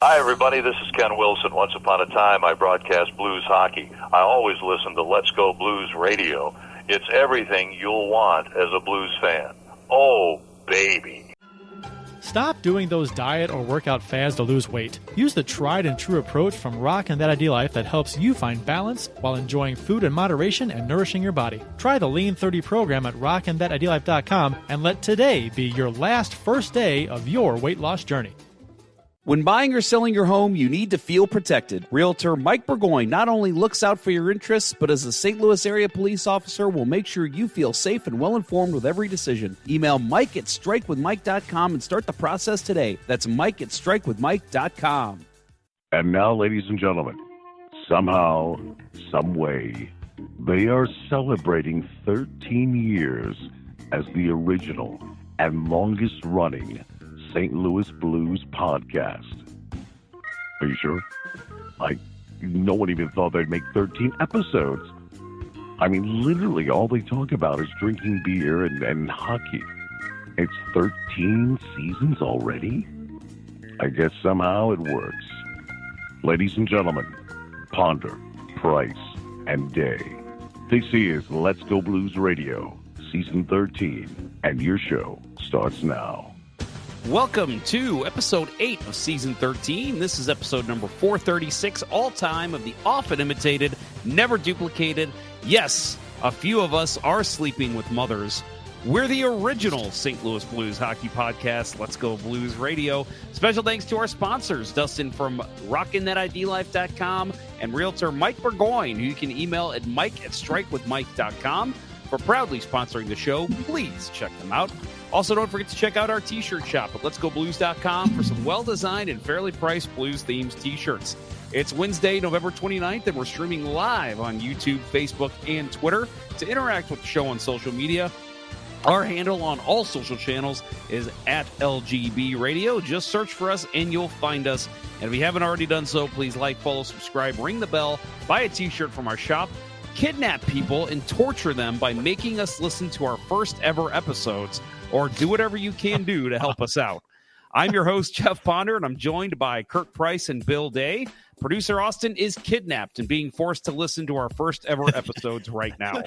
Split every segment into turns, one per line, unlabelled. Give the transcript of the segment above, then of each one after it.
Hi, everybody. This is Ken Wilson. Once upon a time, I broadcast blues hockey. I always listen to Let's Go Blues Radio. It's everything you'll want as a blues fan. Oh, baby.
Stop doing those diet or workout fads to lose weight. Use the tried and true approach from Rockin' That Ideal Life that helps you find balance while enjoying food in moderation and nourishing your body. Try the Lean 30 program at rockinthatIdealLife.com and let today be your last first day of your weight loss journey.
When buying or selling your home, you need to feel protected. Realtor Mike Burgoyne not only looks out for your interests, but as a St. Louis area police officer will make sure you feel safe and well-informed with every decision. Email Mike at strikewithmike.com and start the process today. That's Mike at strikewithmike.com.
And now, ladies and gentlemen, somehow, some way, they are celebrating 13 years as the original and longest-running St. Louis Blues podcast. Are you sure? No one even thought they'd make 13 episodes. I mean, literally all they talk about is drinking beer and hockey. It's 13 seasons already? I guess somehow it works. Ladies and gentlemen, Ponder, Price, and Day. This is Let's Go Blues Radio, Season 13, and your show starts now.
Welcome to episode 8 of season 13. This is episode number 436, all time of the often imitated, never duplicated. Yes, a few of us are sleeping with mothers. We're the original St. Louis Blues hockey podcast, Let's Go Blues Radio. Special thanks to our sponsors, Dustin from rockinthatidlife.com and realtor Mike Burgoyne, who you can email at mike@strikewithmike.com. For proudly sponsoring the show, please check them out. Also, don't forget to check out our t-shirt shop at letsgoblues.com for some well-designed and fairly priced blues-themed t-shirts. It's Wednesday, November 29th, and we're streaming live on YouTube, Facebook, and Twitter. To interact with the show on social media, our handle on all social channels is at LGB Radio. Just search for us, and you'll find us. And if you haven't already done so, please like, follow, subscribe, ring the bell, buy a t-shirt from our shop, kidnap people, and torture them by making us listen to our first ever episodes, or do whatever you can do to help us out. I'm your host, Jeff Ponder, and I'm joined by Kirk Price and Bill Day. Producer Austin is kidnapped and being forced to listen to our first ever episodes right now.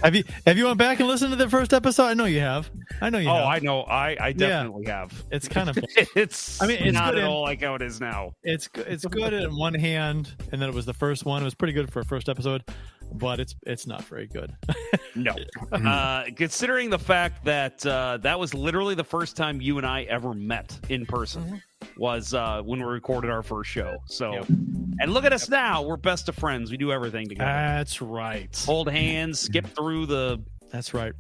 Have you went back and listened to the first episode? I know you have. I know you have.
Oh, I know. I definitely have.
It's kind of
it's not at all like how it is now.
It's good in one hand, and then it was the first one. It was pretty good for a first episode, but it's not very good.
No. Considering the fact that that was literally the first time you and I ever met in person. Was when we recorded our first show. So, yep. And look at us now. We're best of friends. We do everything together.
That's right.
Hold hands, skip through the...
That's right.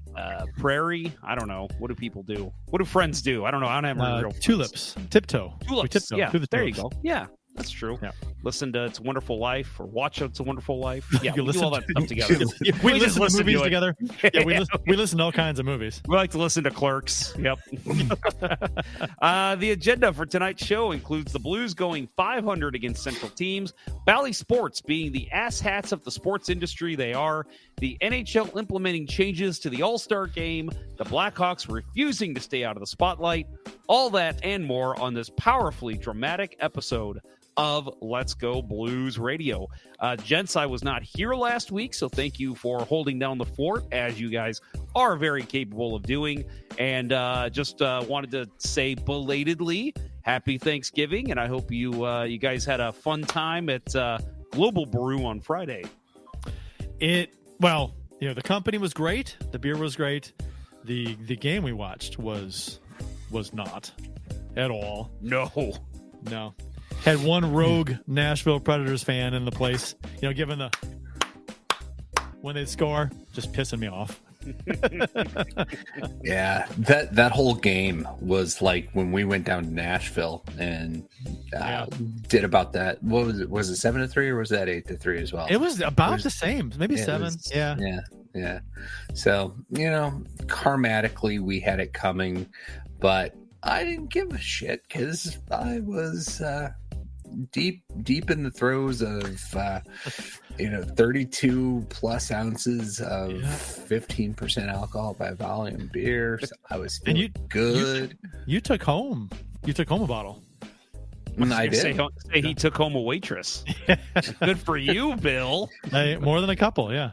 Prairie. I don't know. What do people do? What do friends do? I don't know. I don't have real
tulips. Tiptoe.
Tulips.
Tiptoe
Yeah,
through the
there
tulips.
you go. Yeah. That's true. Yeah. Listen to It's a Wonderful Life or watch It's a Wonderful Life. Yeah, we do all that stuff together.
We listen to movies together. Yeah, we listen to all kinds of movies.
We like to listen to Clerks. Yep. The agenda for tonight's show includes the Blues going 500 against Central teams, Bally Sports being the asshats of the sports industry they are, the NHL implementing changes to the All-Star game, the Blackhawks refusing to stay out of the spotlight, all that and more on this powerfully dramatic episode of Let's Go Blues Radio. Gents, I was not here last week, so thank you for holding down the fort, as you guys are very capable of doing. And just wanted to say belatedly, happy Thanksgiving, and I hope you guys had a fun time at Global Brew on Friday.
Well, the company was great, the beer was great, the game we watched was not at all.
No.
Had one rogue Nashville Predators fan in the place, giving the when they score, just pissing me off.
Yeah, that whole game was like when we went down to Nashville and did about that. What was it? Was it 7-3 or was that 8-3 as well?
It was about the same, maybe 7.
Yeah. So karmatically we had it coming, but I didn't give a shit because I was deep in the throes of 32 plus ounces of 15% alcohol by volume beer. So I was feeling good.
You took home a bottle.
I did.
Say he took home a waitress. Good for you, Bill.
More than a couple, yeah.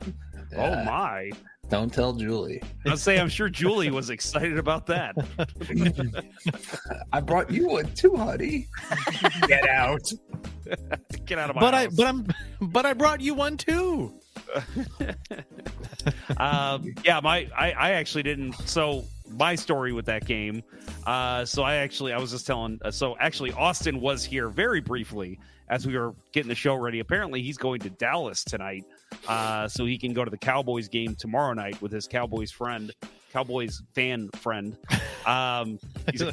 Oh my!
Don't tell Julie.
I'm sure Julie was excited about that.
I brought you one too, honey. Get out.
Get out of my house.
But I brought you one too.
I actually didn't. So my story with that game. I was just telling. Actually, Austin was here very briefly as we were getting the show ready. Apparently, he's going to Dallas tonight, so he can go to the Cowboys game tomorrow night with his Cowboys fan friend.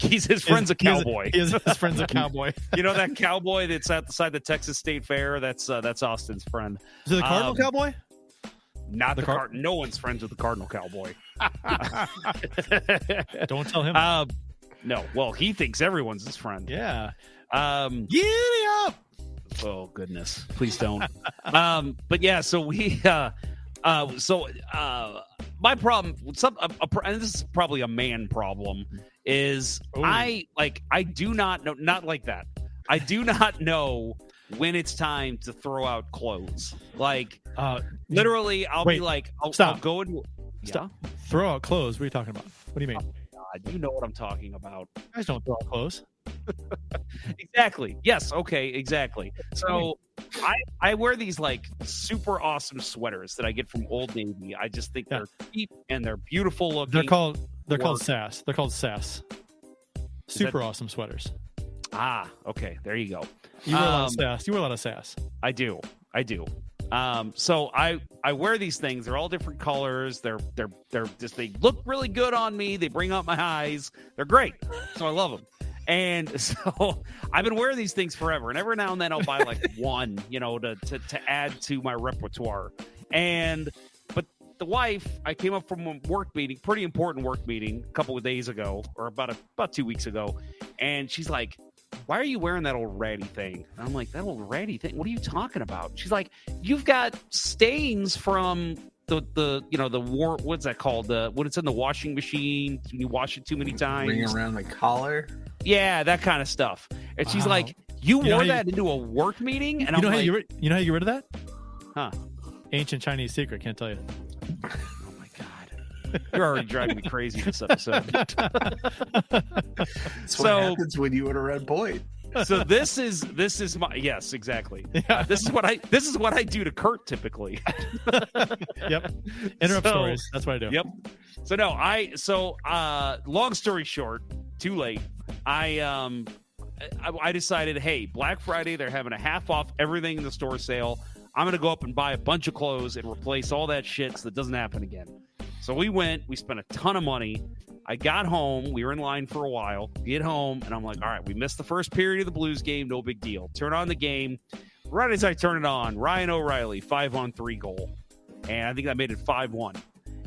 He's his friend's a cowboy.
His friend's a cowboy.
You know that cowboy that's outside the Texas State Fair? That's Austin's friend.
Is it the Cardinal cowboy?
Not the Cardinal. No one's friends with the Cardinal cowboy.
Don't tell him.
No. Well, he thinks everyone's his friend.
Yeah.
Giddy up. Oh goodness! Please don't. But yeah. So we. My problem, and this is probably a man problem, is
Ooh.
I do not know. Not like that. I do not know when it's time to throw out clothes. Like literally, I'll be like, I'll go and
stop. Throw out clothes. What are you talking about? What do you mean?
Oh my God, you know what I'm talking about.
You guys don't throw out clothes.
Exactly. Yes. Okay. Exactly. So I wear these like super awesome sweaters that I get from Old Navy. I just think they're cheap and they're beautiful looking.
They're called SAS. They're called SAS. Super awesome sweaters.
Ah, okay. There you go.
You wear a lot of SAS. You wear a lot of SAS.
I do. So I wear these things. They're all different colors. They're just, they look really good on me. They bring out my highs. They're great. So I love them. And so I've been wearing these things forever. And every now and then I'll buy like one, to add to my repertoire. But the wife, I came up from a work meeting, pretty important work meeting a couple of days ago, or about 2 weeks ago. And she's like, why are you wearing that old ratty thing? And I'm like, that old ratty thing? What are you talking about? She's like, you've got stains from the war. What's that called? When it's in the washing machine, when you wash it too many times.
Ring around the collar.
Yeah, that kind of stuff. And she's like, you wore that into a work meeting? And
you know how you get rid of that?
Huh?
Ancient Chinese secret. Can't tell you.
Oh my God. You're already driving me crazy this episode.
That's what happens when you at a red point.
So this is my, yes, exactly.
Yeah.
This is what I do to Kurt typically.
Yep. Interrupt stories. That's what I do.
Yep. So no, long story short, too late. I decided, hey, Black Friday, they're having a half off everything in the store sale. I'm going to go up and buy a bunch of clothes and replace all that shit so that doesn't happen again. So we spent a ton of money. I got home. We were in line for a while. Get home, and I'm like, all right, we missed the first period of the Blues game. No big deal. Turn on the game. Right as I turn it on, Ryan O'Reilly, 5-on-3 goal. And I think I made it 5-1.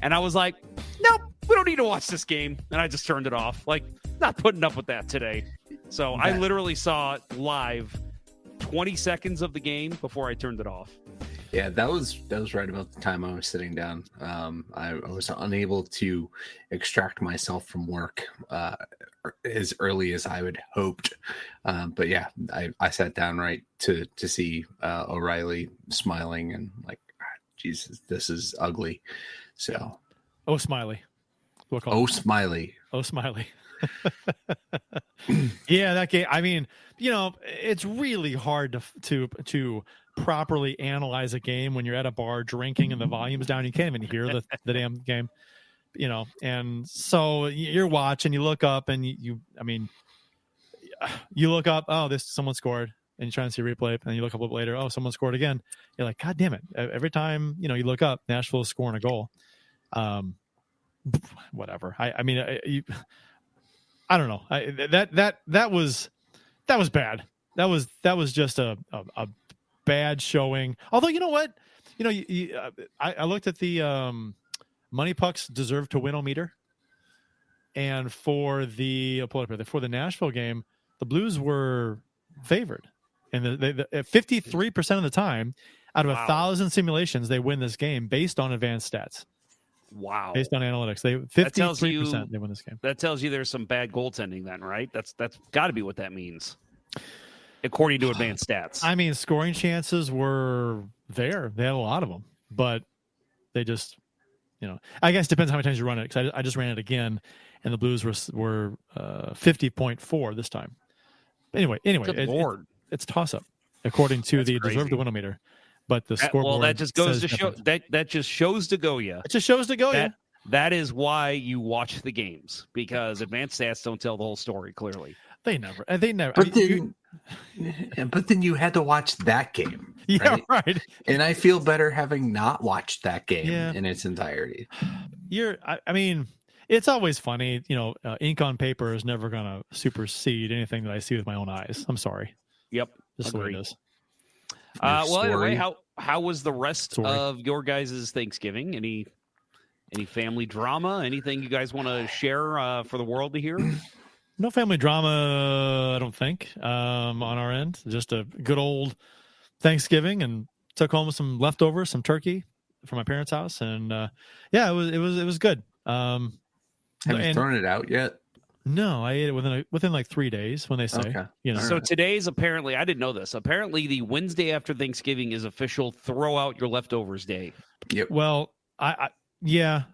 And I was like, nope, we don't need to watch this game. And I just turned it off. Like, not putting up with that today. So I literally saw it live 20 seconds of the game before I turned it off.
Yeah, that was right about the time I was sitting down. I was unable to extract myself from work as early as I would hoped. But yeah, I sat down right to see O'Reilly smiling and like, Jesus, this is ugly. So,
Smiley.
Smiley.
Yeah, that game. I mean, it's really hard to properly analyze a game when you're at a bar drinking and the volume's down. You can't even hear the damn game, and so you're watching, you look up and you look up, oh, someone scored, and you try and see a replay, and then you look up a little later, oh, someone scored again. You're like, God damn it. Every time, you look up, Nashville's scoring a goal. Whatever. I don't know. That was bad. That was just a bad showing. Although, you know what? I looked at the Money Pucks deserve to win-o-meter, and for the Nashville game, the Blues were favored, and the 53% of the time out of 1,000 simulations they win this game based on advanced stats.
Wow.
Based on analytics, 53% they win this game.
That tells you there's some bad goaltending then, right? That's got to be what that means. according to advanced stats.
I mean, scoring chances were there. They had a lot of them, but they just, I guess it depends how many times you run it. Because I just ran it again, and the Blues were 50.4 this time. Anyway, it's toss up according to the deserved the winometer. But the scoreboard.
Well, that just goes to show that just shows to go you.
It just shows to go you.
That is why you watch the games, because advanced stats don't tell the whole story clearly.
They never.
But then you had to watch that game.
Yeah, right.
And I feel better having not watched that game in its entirety.
I mean, it's always funny. Ink on paper is never going to supersede anything that I see with my own eyes. I'm sorry.
Yep.
Just the way it is.
Well, anyway, how was the rest of your guys' Thanksgiving? Any family drama? Anything you guys want to share for the world to hear?
No family drama, I don't think, on our end. Just a good old Thanksgiving, and took home some leftovers, some turkey from my parents' house, and it was good.
Have you thrown it out yet?
No, I ate it within like 3 days when they say. Okay.
So today's apparently, I didn't know this. Apparently, the Wednesday after Thanksgiving is official throw out your leftovers day.
Yep.
Well, I think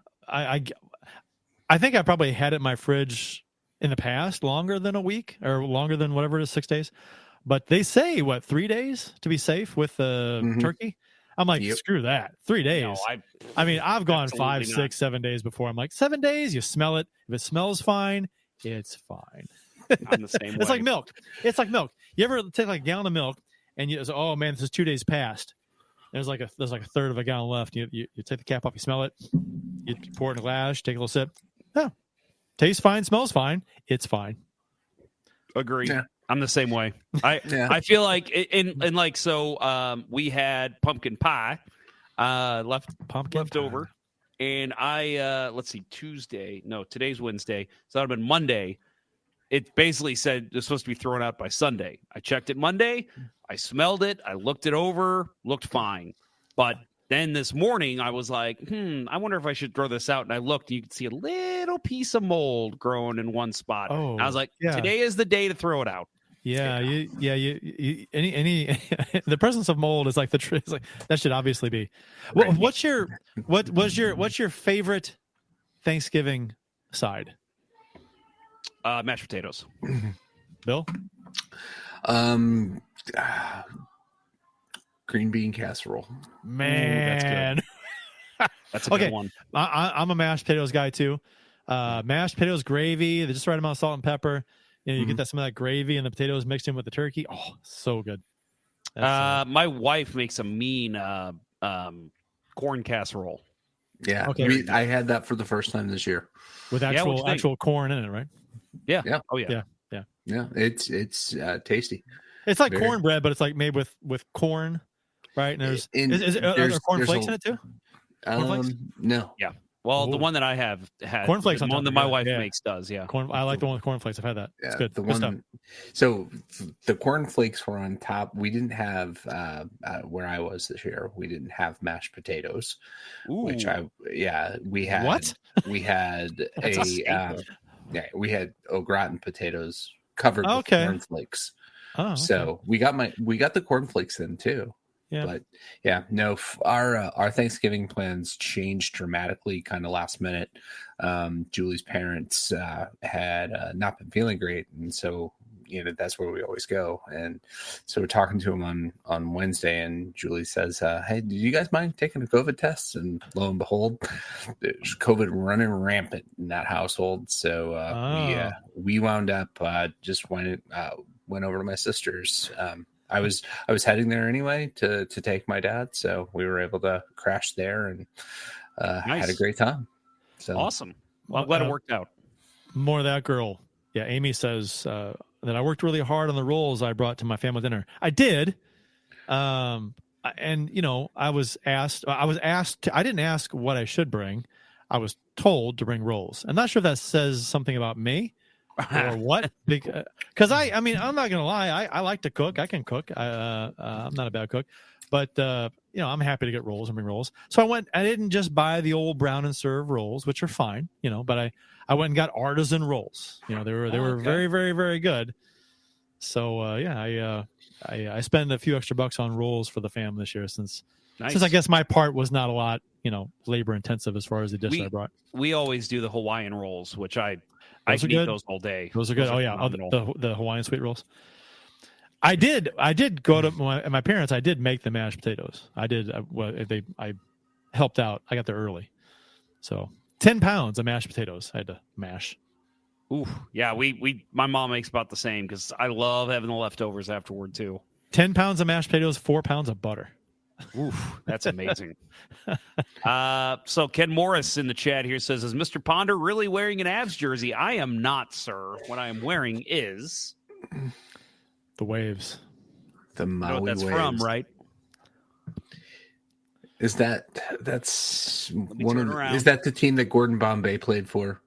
I probably had it in my fridge in the past longer than a week or longer than whatever it is, 6 days. But they say 3 days to be safe with turkey. I'm like, screw that. 3 days. No, I've gone 5, 6, 7 days before. I'm like, 7 days. You smell it. If it smells fine, it's fine.
I'm the same way.
It's like milk. It's like milk. You ever take like a gallon of milk and you say, oh man, this is 2 days past. There's like a third of a gallon left. You take the cap off, you smell it, you pour it in a glass, take a little sip. Yeah. Tastes fine, smells fine. It's fine.
Agreed. Yeah. I'm the same way. I feel like we had pumpkin pie left over. And let's see, today's Wednesday. So that would have been Monday. It basically said it's supposed to be thrown out by Sunday. I checked it Monday. I smelled it. I looked it over. Looked fine. But then this morning, I was like, I wonder if I should throw this out. And I looked, you could see a little piece of mold growing in one spot.
Oh,
and I was like, today is the day to throw it out.
Yeah, any the presence of mold is like the tree. Like that should obviously be. Well, what's your favorite Thanksgiving side?
Mashed potatoes.
Bill?
Green bean casserole.
Man,
that's a good one.
I'm a mashed potatoes guy too. Mashed potatoes, gravy, just the right amount of salt and pepper. You get some of that gravy and the potatoes mixed in with the turkey. Oh, so good.
My wife makes a mean corn casserole.
Yeah, okay. I had that for the first time this year
with actual corn in it, right?
Yeah.
Oh
yeah.
Yeah. It's tasty.
It's like cornbread, but it's like made with corn, right? And are there corn flakes in it too?
No.
Yeah. Well, the one that I have had
cornflakes.
The one that my wife makes does, yeah.
I like the one with cornflakes. I've had that.
Yeah,
it's good.
Good stuff. So the cornflakes were on top. We didn't have where I was this year. We didn't have mashed potatoes, which we had. What? We had we had au gratin potatoes covered with cornflakes.
Oh, okay.
So we got the cornflakes then too. Yeah. But our Thanksgiving plans changed dramatically kind of last minute. Julie's parents had not been feeling great, and so that's where we always go. And so we're talking to him on Wednesday, and Julie says, hey, do you guys mind taking a COVID test? And lo and behold, there's COVID running rampant in that household. So we wound up just went over to my sister's. I was heading there anyway to take my dad, so we were able to crash there and had a great time. So
awesome! Well, I'm glad it worked out. More
of that girl. Yeah, Amy says that I worked really hard on the rolls I brought to my family dinner. I did, and I was asked. I didn't ask what I should bring. I was told to bring rolls. I'm not sure if that says something about me. Or what? Because I'm not gonna lie. I like to cook. I can cook. I'm not a bad cook, but I'm happy to get rolls and bring rolls. So I went. I didn't just buy the old brown and serve rolls, which are fine, but I went and got artisan rolls. They were very, very, very good. So yeah, I spend a few extra bucks on rolls for the fam this year since I guess my part was not a lot, labor intensive as far as the dish I brought.
We always do the Hawaiian rolls, which I can eat those all day.
Those are good. The Hawaiian sweet rolls. I did go to my parents. I did make the mashed potatoes. I did. I helped out. I got there early, so 10 pounds of mashed potatoes I had to mash.
Ooh, yeah. My mom makes about the same because I love having the leftovers afterward too.
10 pounds of mashed potatoes, 4 pounds of butter.
Oof, that's amazing. So Ken Morris in the chat here says, is Mr. Ponder really wearing an Avs jersey? I am not, sir. What I am wearing is
the Waves.
The Maui
you know what that's
Waves.
from, right?
Is that's one of is that the team that Gordon Bombay played for?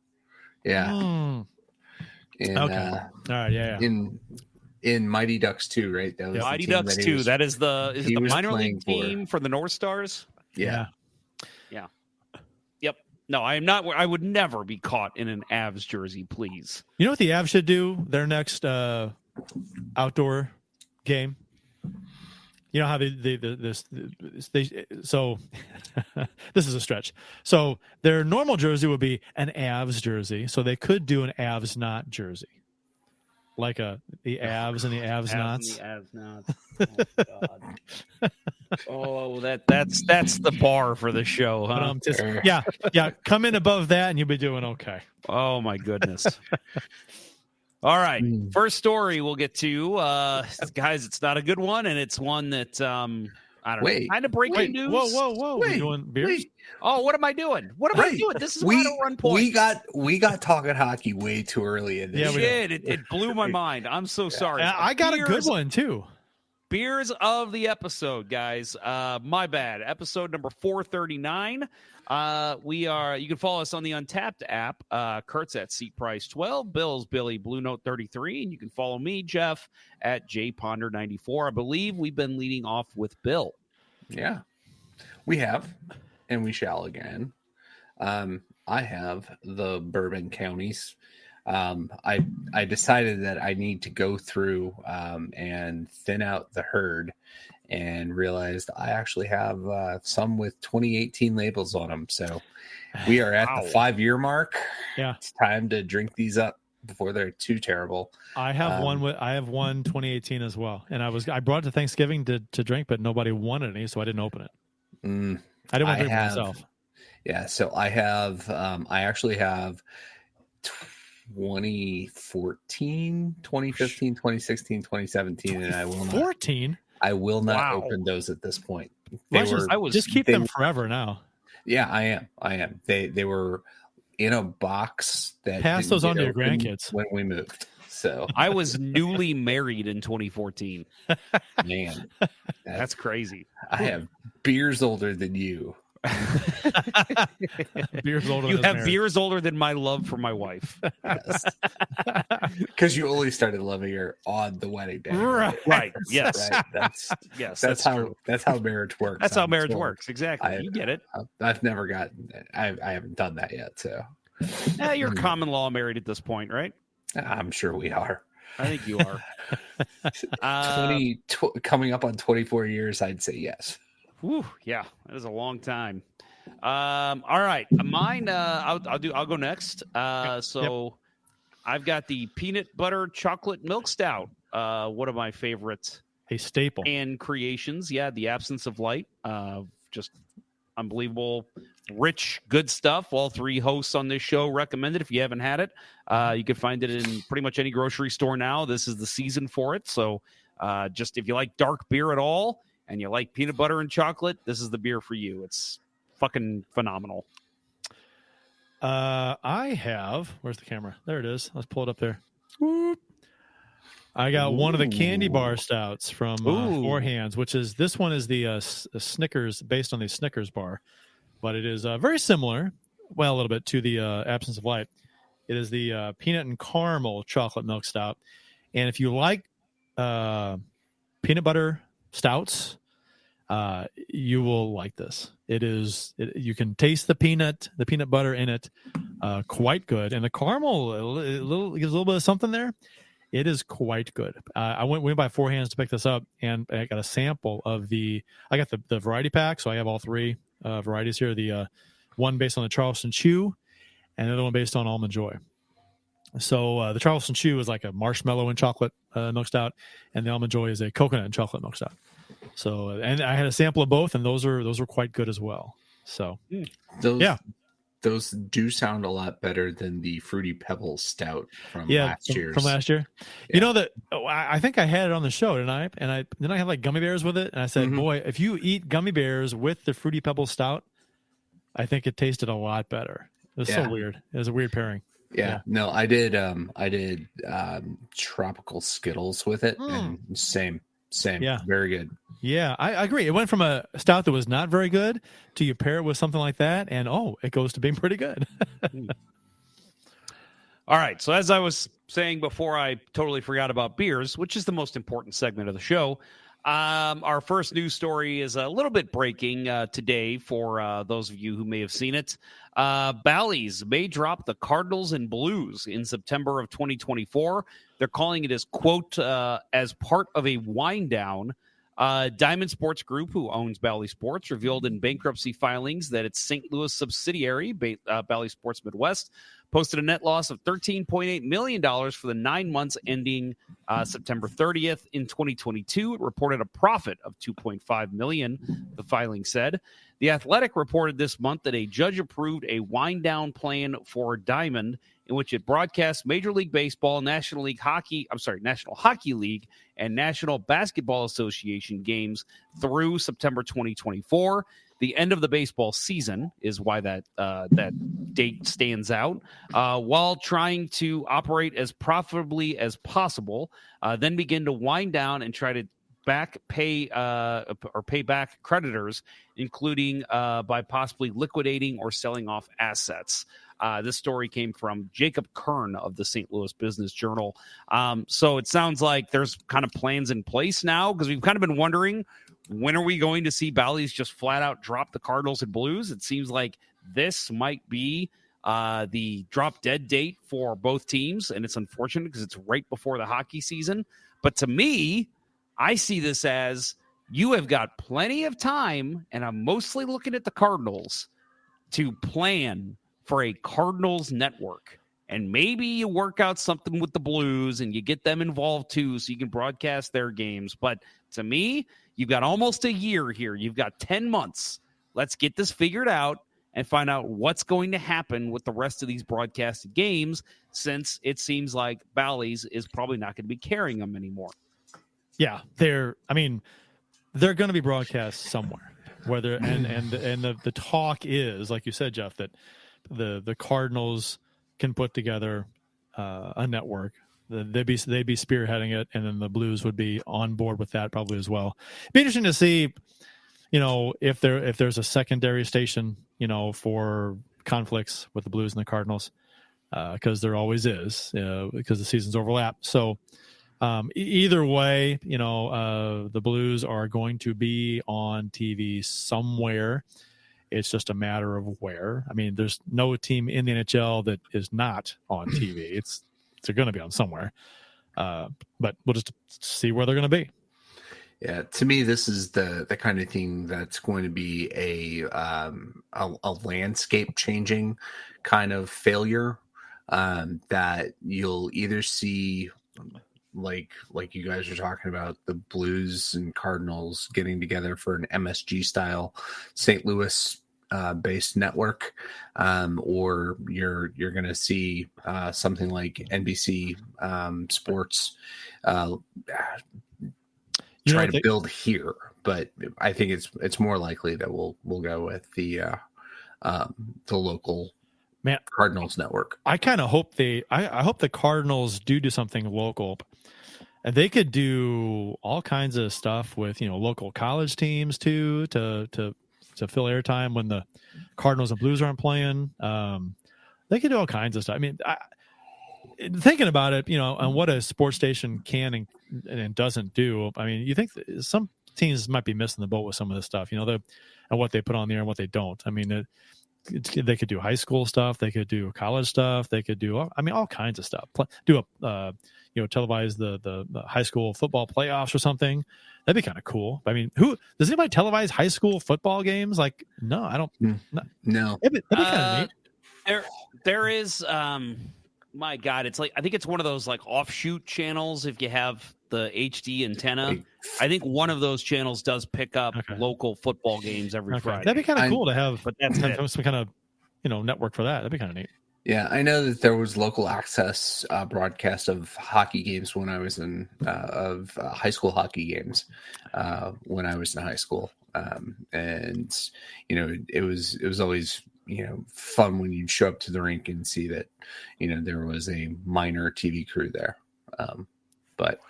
Yeah.
Okay. All right. Yeah.
In Mighty Ducks 2, right? That was
Mighty Ducks 2. That is the minor league team for the North Stars.
Yeah.
Yep. No, I am not. I would never be caught in an Avs jersey, please.
You know what the Avs should do? Their next outdoor game. You know how so this is a stretch. So their normal jersey would be an Avs jersey. So they could do an Avs not jersey. Like the Avs and the Avs nots. Oh, God. That's the bar for the show, huh? Yeah. Come in above that and you'll be doing okay.
Oh my goodness. All right. First story we'll get to. Guys, it's not a good one, and it's one that I don't know. Kind of breaking news.
Whoa. We're doing beers?
Oh, what am I doing? What am I doing? This is how to run points.
We got talking hockey way too early in this.
Yeah, it blew my mind. I'm so sorry.
I got a good one too.
Beers of the episode, guys. My bad. Episode number 439. You can follow us on the Untapped app. Kurt's at Seat Price 12, Bill's Billy Blue Note 33, and you can follow me, Jeff, at JPonder94. I believe we've been leading off with Bill.
Yeah, we have, and we shall again. I have the Bourbon Counties. I decided that I need to go through and thin out the herd, and realized I actually have some with 2018 labels on them. So we are at the 5-year mark.
Yeah,
it's time to drink these up before they're too terrible.
I have one 2018 as well, and I brought it to Thanksgiving to drink, but nobody wanted any, so I didn't open it. I didn't want to drink it myself.
Yeah, so I have. I actually have 2014, 2015, 2016, 2017, and I will not.
14.
I will not open those at this point.
Just keep them forever now.
Yeah, I am. They were in a box that
pass those on to your grandkids
when we moved. So
I was newly married in 2014.
Man,
that's crazy.
I have beers older than you.
Beers older.
You have beers older than my love for my wife.
Because you only started loving her on the wedding day.
Right. Yes.
Right. That's how marriage works.
That's how marriage works. Exactly. You get it.
I've never gotten. I haven't done that yet. So.
You're common law married at this point, right?
I'm sure we are.
I think you are.
coming up on 24 years, I'd say yes.
Whew, yeah, that is a long time. All right, mine. I'll go next. I've got the peanut butter chocolate milk stout. One of my favorites.
A staple.
And creations. Yeah, the absence of light. Just unbelievable, rich, good stuff. All three hosts on this show recommended. If you haven't had it, you can find it in pretty much any grocery store now. This is the season for it. So, just if you like dark beer at all, and you like peanut butter and chocolate, this is the beer for you. It's fucking phenomenal.
I have, where's the camera? There it is. Let's pull it up there. Whoop. I got one of the candy bar stouts from Four Hands, this one is the Snickers, based on the Snickers bar, but it is very similar, well, a little bit, to the absence of light. It is the peanut and caramel chocolate milk stout. And if you like peanut butter stouts, you will like this. You can taste the peanut butter in it, quite good, and the caramel gives a little bit of something there. It is quite good. I went by Four Hands to pick this up, and I got a sample of I got the variety pack, so I have all three varieties here. The one based on the Charleston Chew, and the other one based on Almond Joy. So the Charleston Chew is like a marshmallow and chocolate milk stout, and the Almond Joy is a coconut and chocolate milk stout. So, and I had a sample of both, and those were quite good as well. So,
those do sound a lot better than the Fruity Pebbles stout from last year.
From last year, you know that I think I had it on the show, didn't I? And then I had like gummy bears with it, and I said, "Boy, if you eat gummy bears with the Fruity Pebbles stout, I think it tasted a lot better." It was so weird. It was a weird pairing.
Yeah. No, I did tropical Skittles with it, and same. Yeah, very good.
Yeah, I agree. It went from a stout that was not very good to you pair it with something like that, and it goes to being pretty good.
All right. So as I was saying before, I totally forgot about beers, which is the most important segment of the show. Our first news story is a little bit breaking today for those of you who may have seen it. Bally's may drop the Cardinals and Blues in September of 2024. They're calling it as, quote, as part of a wind down. Diamond Sports Group, who owns Bally Sports, revealed in bankruptcy filings that its St. Louis subsidiary, Bally Sports Midwest, posted a net loss of $13.8 million for the 9 months ending September 30th. In 2022, it reported a profit of $2.5 million, the filing said. The Athletic reported this month that a judge approved a wind-down plan for Diamond, in which it broadcasts Major League Baseball, National Hockey League, and National Basketball Association games through September 2024. The end of the baseball season is why that date stands out, while trying to operate as profitably as possible, then begin to wind down and try to pay back creditors, including by possibly liquidating or selling off assets. This story came from Jacob Kern of the St. Louis Business Journal. So it sounds like there's kind of plans in place now, because we've kind of been wondering, when are we going to see Bally's just flat out drop the Cardinals and Blues? It seems like this might be the drop dead date for both teams, and it's unfortunate because it's right before the hockey season. But to me, I see this as you have got plenty of time, and I'm mostly looking at the Cardinals, to plan for a Cardinals network. And maybe you work out something with the Blues and you get them involved too, so you can broadcast their games. But to me, you've got almost a year here. You've got 10 months. Let's get this figured out and find out what's going to happen with the rest of these broadcasted games, since it seems like Bally's is probably not going to be carrying them anymore.
Yeah, they're going to be broadcast somewhere. Whether and the talk is, like you said, Jeff, that the Cardinals can put together a network. They'd be spearheading it, and then the Blues would be on board with that probably as well. It'd be interesting to see, if there's a secondary station, for conflicts with the Blues and the Cardinals, because there always is, because the seasons overlap. So either way, the Blues are going to be on TV somewhere. It's just a matter of where. I mean, there's no team in the NHL that is not on TV. They're going to be on somewhere, but we'll just see where they're going to be.
Yeah, to me, this is the kind of thing that's going to be a landscape changing kind of failure, that you'll either see, like you guys are talking about, the Blues and Cardinals getting together for an MSG style St. Louis based network, or you're going to see something like NBC Sports try to build here. But I think it's more likely that we'll go with the local Cardinals network.
I kind of hope I hope the Cardinals do something local. And they could do all kinds of stuff with, local college teams too, to fill airtime when the Cardinals and Blues aren't playing. They could do all kinds of stuff. I mean, thinking about it, and what a sports station can and doesn't do. I mean, you think some teams might be missing the boat with some of this stuff, and what they put on there and what they don't. I mean, They could do high school stuff. They could do college stuff. They could do, all kinds of stuff. Do televise the high school football playoffs or something. That'd be kind of cool. I mean, does anybody televise high school football games? Like, no, I don't.
No.
That'd be kind of neat.
There is, my God, it's like, I think it's one of those like offshoot channels. If you have the HD antenna, I think one of those channels does pick up local football games every Friday.
That'd be kind of cool to have,
but that's
some kind of, network for that. That'd be kind of neat.
Yeah, I know that there was local access broadcast of hockey games when I was in high school hockey games when I was in high school, and it was always fun when you'd show up to the rink and see that there was a minor TV crew there. But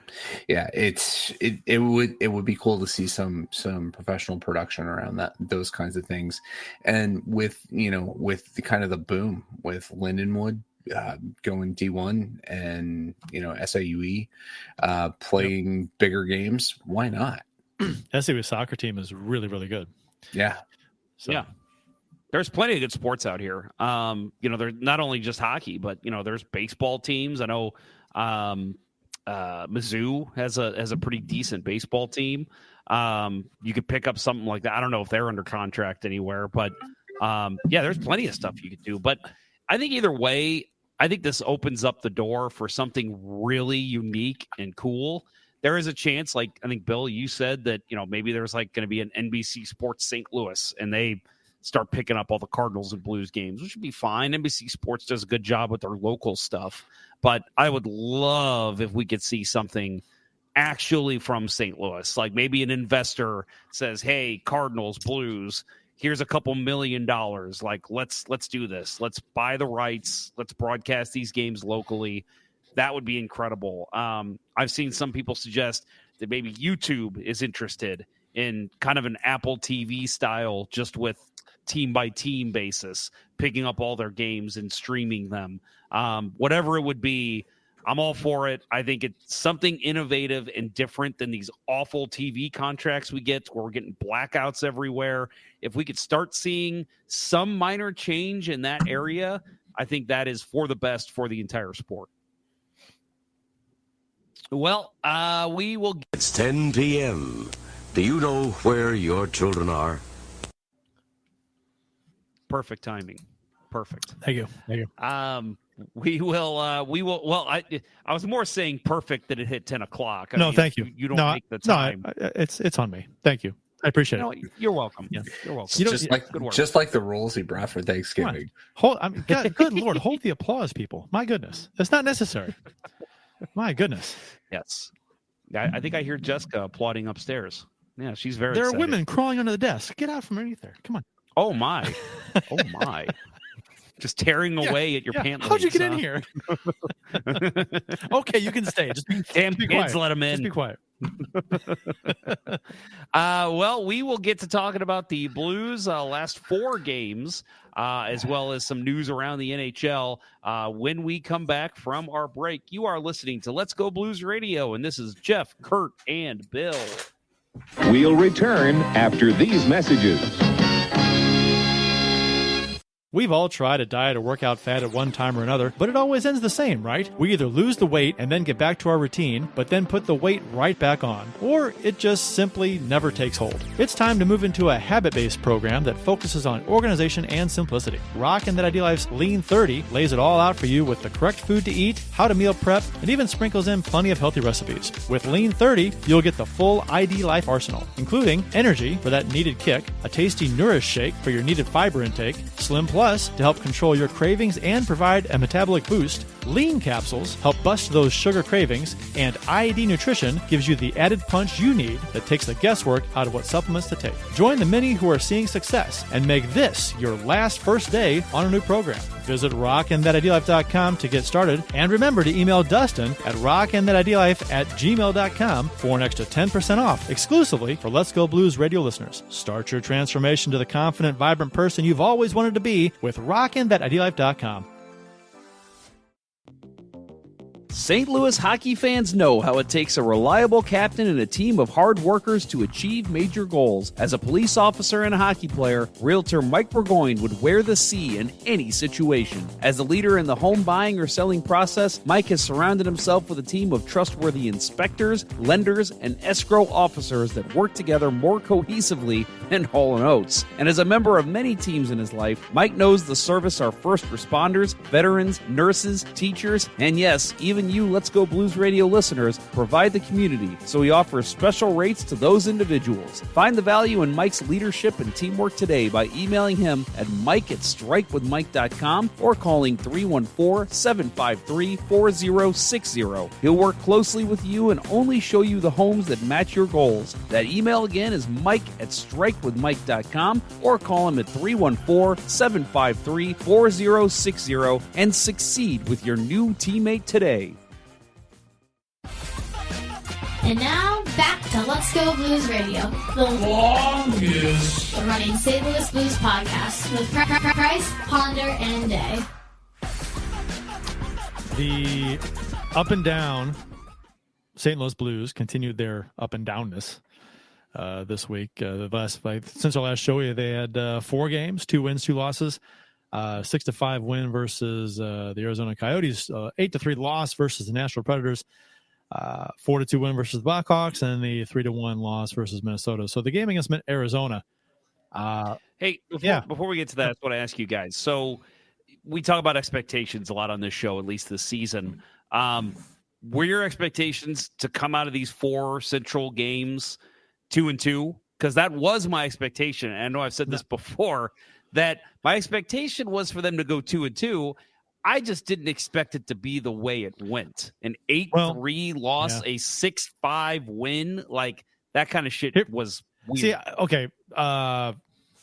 yeah, it would be cool to see some professional production around those kinds of things, and with the kind of the boom with Lindenwood going D1 and SIUE playing bigger games, why not?
SIUE soccer team is really, really good.
Yeah.
So.
Yeah. There's plenty of good sports out here. There's not only just hockey, but there's baseball teams. I know Mizzou has a pretty decent baseball team. You could pick up something like that. I don't know if they're under contract anywhere, but there's plenty of stuff you could do. But I think either way, I think this opens up the door for something really unique and cool. There is a chance, like I think Bill, you said that maybe there's like going to be an NBC Sports St. Louis, and they start picking up all the Cardinals and Blues games, which would be fine. NBC Sports does a good job with their local stuff, but I would love if we could see something actually from St. Louis. Like maybe an investor says, hey, Cardinals, Blues, here's a couple $1 million. Like, let's do this. Let's buy the rights. Let's broadcast these games locally. That would be incredible. I've seen some people suggest that maybe YouTube is interested in kind of an Apple TV style, just with team by team basis, picking up all their games and streaming them. Whatever it would be, I'm all for it. I think it's something innovative and different than these awful TV contracts we get where we're getting blackouts everywhere. If we could start seeing some minor change in that area, I think that is for the best for the entire sport. Well, we will.
It's 10 p.m. Do you know where your children are?
Perfect timing. Perfect.
Thank you.
We will. Well, I was more saying perfect that it hit 10 o'clock.
No, thank you.
You don't make the time.
No, it's on me. Thank you. I appreciate it.
You're welcome.
Yeah.
You're welcome.
Just like the rolls he brought for Thanksgiving.
Good Lord, hold the applause, people. My goodness, it's not necessary. My goodness.
Yes, I think I hear Jessica applauding upstairs. Yeah, she's very.
There
excited.
are women crawling under the desk. Get out from underneath there. Come on.
Oh my. Oh my. Just tearing away at your pant legs.
How'd you get in here? Okay, you can stay. Just be
kids, let them in.
Just be quiet.
Well, we will get to talking about the Blues' last 4 games, as well as some news around the NHL when we come back from our break. You are listening to Let's Go Blues Radio, and this is Jeff, Kurt, and Bill.
We'll return after these messages.
We've all tried a diet or workout fad at one time or another, but it always ends the same, right? We either lose the weight and then get back to our routine, but then put the weight right back on, or it just simply never takes hold. It's time to move into a habit-based program that focuses on organization and simplicity. Rock and That Ideal Life's Lean 30 lays it all out for you with the correct food to eat, how to meal prep, and even sprinkles in plenty of healthy recipes. With Lean 30, you'll get the full ID Life arsenal, including energy for that needed kick, a tasty Nourish shake for your needed fiber intake, Slim Plus to help control your cravings and provide a metabolic boost, Lean capsules help bust those sugar cravings, and ID Nutrition gives you the added punch you need that takes the guesswork out of what supplements to take. Join the many who are seeing success and make this your last first day on a new program. Visit rockandthatideallife.com to get started, and remember to email Dustin at rockandthatideallife@gmail.com for an extra 10% off exclusively for Let's Go Blues radio listeners. Start your transformation to the confident, vibrant person you've always wanted to be with rockandthatideallife.com.
St. Louis hockey fans know how it takes a reliable captain and a team of hard workers to achieve major goals. As a police officer and a hockey player, realtor Mike Burgoyne would wear the C in any situation. As a leader in the home buying or selling process, Mike has surrounded himself with a team of trustworthy inspectors, lenders, and escrow officers that work together more cohesively than Hall & Oates. And as a member of many teams in his life, Mike knows the service our first responders, veterans, nurses, teachers, and yes, even you Let's Go Blues Radio listeners provide the community, so he offers special rates to those individuals. Find the value in Mike's leadership and teamwork today by emailing him at mike@strikewithmike.com or calling 314-753-4060. He'll work closely with you and only show you the homes that match your goals. That email again is mike@strikewithmike.com or call him at 314-753-4060 and succeed with your new teammate today.
And now, back to Let's Go Blues Radio, the longest running St. Louis Blues podcast with Price, Ponder, and Day.
The up and down St. Louis Blues continued their up and downness this week. Since our last show, they had 4 games, 2 wins, 2 losses. 6-5 win versus the Arizona Coyotes, 8-3 loss versus the Nashville Predators, 4-2 win versus the Blackhawks, and the 3-1 loss versus Minnesota. So the game against Arizona.
Hey, before we get to that, I just want to ask you guys. So we talk about expectations a lot on this show, at least this season. Were your expectations to come out of these 4 Central games 2-2? Because that was my expectation. And I know I've said this before, that my expectation was for them to go 2-2. I just didn't expect it to be the way it went. An 8-3 loss, a 6-5 win, like that kind of shit was weird.
See, okay.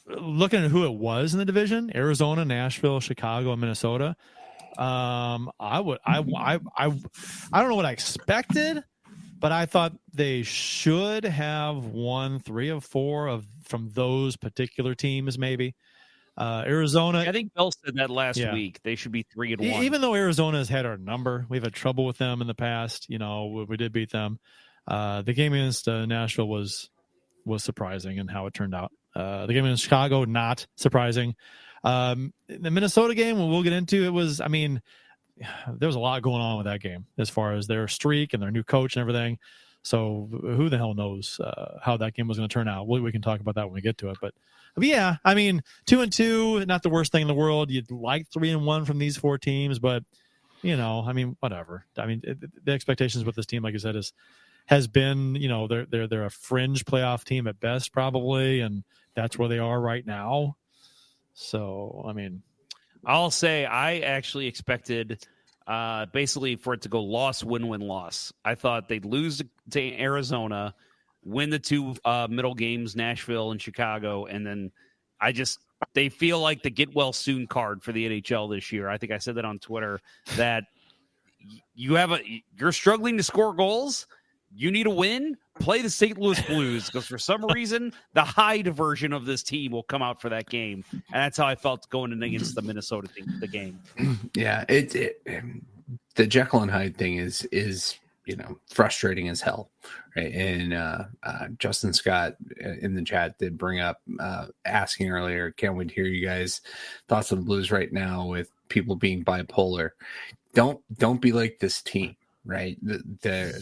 Looking at who it was in the division, Arizona, Nashville, Chicago, and Minnesota. I don't know what I expected, but I thought they should have won 3 of 4 from those particular teams, maybe. Arizona,
I think Bill said that last week. They should be 3-1.
Even though Arizona has had our number, we've had trouble with them in the past. You know, we did beat them. The game against Nashville was surprising in how it turned out. The game in Chicago, not surprising. The Minnesota game, we'll get into, it was, I mean, there was a lot going on with that game as far as their streak and their new coach and everything. So who the hell knows how that game was going to turn out? We can talk about that when we get to it. But yeah, I mean, 2-2, not the worst thing in the world. You'd like 3-1 from these 4 teams, but you know, I mean, whatever. I mean, the expectations with this team, like I said, has been, you know, they're a fringe playoff team at best, probably, and that's where they are right now. So, I mean,
I'll say I actually expected basically for it to go loss, win, loss. I thought they'd lose to Arizona, win the 2 middle games, Nashville and Chicago, and then they feel like the get well soon card for the NHL this year. I think I said that on Twitter, that you're struggling to score goals. You need a win. Play the St. Louis Blues, because for some reason the Hyde version of this team will come out for that game, and that's how I felt going in against the Minnesota the game.
Yeah, the Jekyll and Hyde thing is you know, frustrating as hell, right? And Justin Scott in the chat did bring up asking earlier, can't wait to hear you guys' thoughts on the Blues right now with people being bipolar. Don't be like this team, right? They're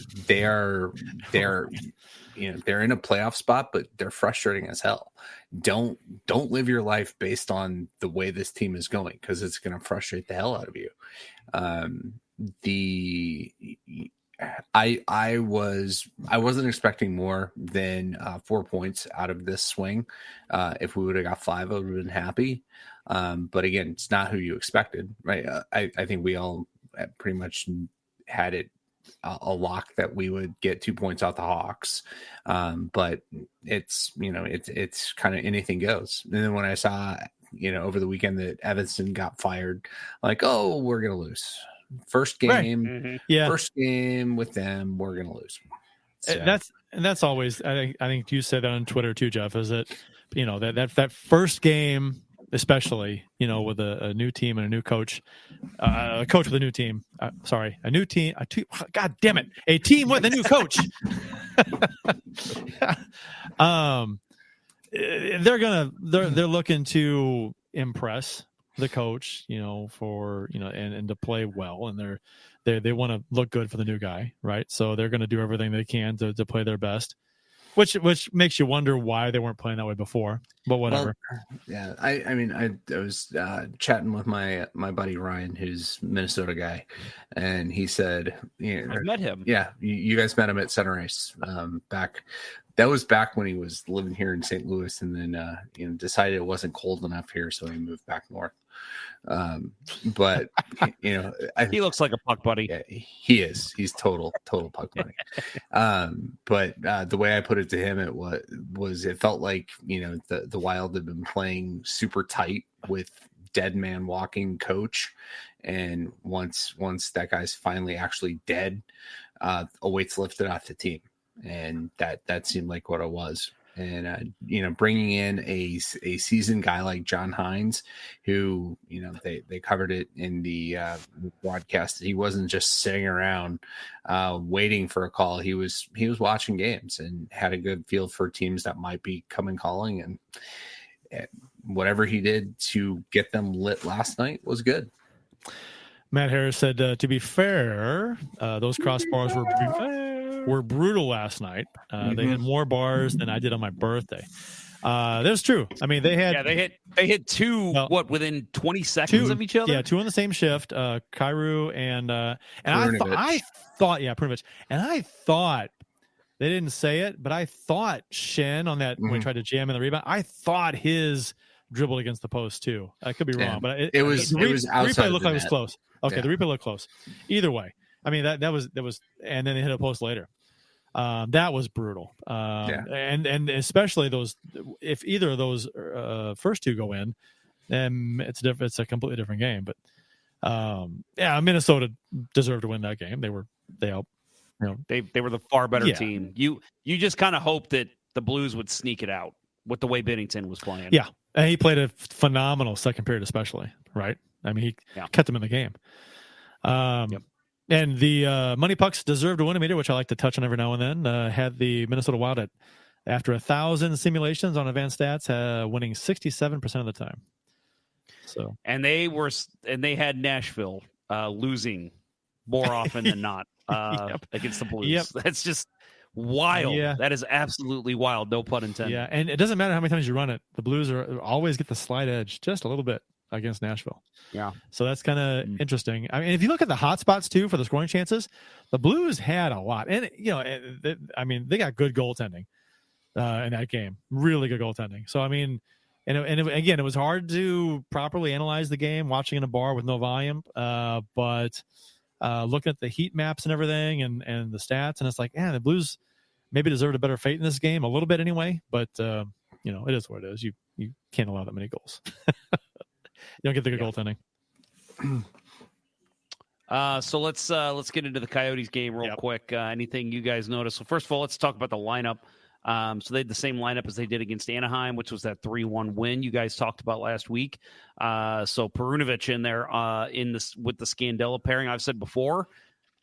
you know, they're in a playoff spot, but they're frustrating as hell. Don't live your life based on the way this team is going, because it's going to frustrate the hell out of you. I wasn't expecting more than 4 points out of this swing. If we would have got 5, I would have been happy. But again, it's not who you expected, right? I think we all pretty much had it a lock that we would get 2 points out the Hawks. But it's, you know, it's kind of anything goes. And then when I saw, you know, over the weekend that Evanston got fired, like, oh, we're going to lose. First game,
right.
First game with them, we're going to lose. So.
That's always, I think you said that on Twitter too, Jeff, is that, you know, that first game especially, with a new team and a new coach, a coach with a new team. A new team. God damn it. A team with a new coach. They're looking to impress the coach, and to play well, and they want to look good for the new guy, right? So they're going to do everything they can to play their best, which makes you wonder why they weren't playing that way before. But whatever.
Well, yeah, I was chatting with my buddy Ryan, who's a Minnesota guy, and he said,
I've met him.
Yeah, you guys met him at Center Ice back. That was back when he was living here in St. Louis, and then decided it wasn't cold enough here, so he moved back north. But
he looks like a puck buddy.
Yeah, he is. He's total puck buddy. But the way I put it to him, it felt like the Wild had been playing super tight with dead man walking coach, and once that guy's finally actually dead, a weight's lifted off the team. And that seemed like what it was. And bringing in a seasoned guy like John Hines, who they covered it in the broadcast. He wasn't just sitting around waiting for a call. He was watching games and had a good feel for teams that might be coming calling. And whatever he did to get them lit last night was good.
Matt Harris said, to be fair, those crossbars were brutal last night. They had more bars than I did on my birthday. That's true. I mean, they
hit two, within 20 seconds of each other?
Yeah, two on the same shift, Kyrou and I thought, Pretty much. And I thought, they didn't say it, but I thought Shen on that, when he tried to jam in the rebound, I thought his dribbled against the post too. I could be wrong, but it was outside. The replay looked like it was close. Okay, the replay looked close. Either way, I mean that was, and then they hit a post later. That was brutal. And especially those, if either of those first two go in, then it's different. It's a completely different game. But Minnesota deserved to win that game. They were the far better team.
You just kind of hope that the Blues would sneak it out with the way Binnington was playing.
Yeah. And he played a phenomenal second period, especially, right? I mean, he kept them in the game. And the Money Pucks deserved to win a meter, which I like to touch on every now and then. Had the Minnesota Wild after 1,000 simulations on advanced stats, winning 67% of the time. So,
and they had Nashville losing more often than not against the Blues.
Yep.
That's just wild.
Yeah.
That is absolutely wild. No pun intended.
Yeah, and it doesn't matter how many times you run it. The Blues always get the slight edge just a little bit against Nashville.
Yeah.
So that's kind of interesting. I mean, if you look at the hot spots too for the scoring chances, the Blues had a lot. And they got good goaltending in that game. Really good goaltending. So I mean, again, it was hard to properly analyze the game watching in a bar with no volume. But looking at the heat maps and everything and the stats, and it's like, the Blues maybe deserved a better fate in this game a little bit anyway. But it is what it is. You can't allow that many goals. You don't get the good goaltending.
So let's get into the Coyotes game real quick. Anything you guys notice? So first of all, let's talk about the lineup. So they had the same lineup as they did against Anaheim, which was that 3-1 win you guys talked about last week. So Perunovic in there with the Scandella pairing. I've said before,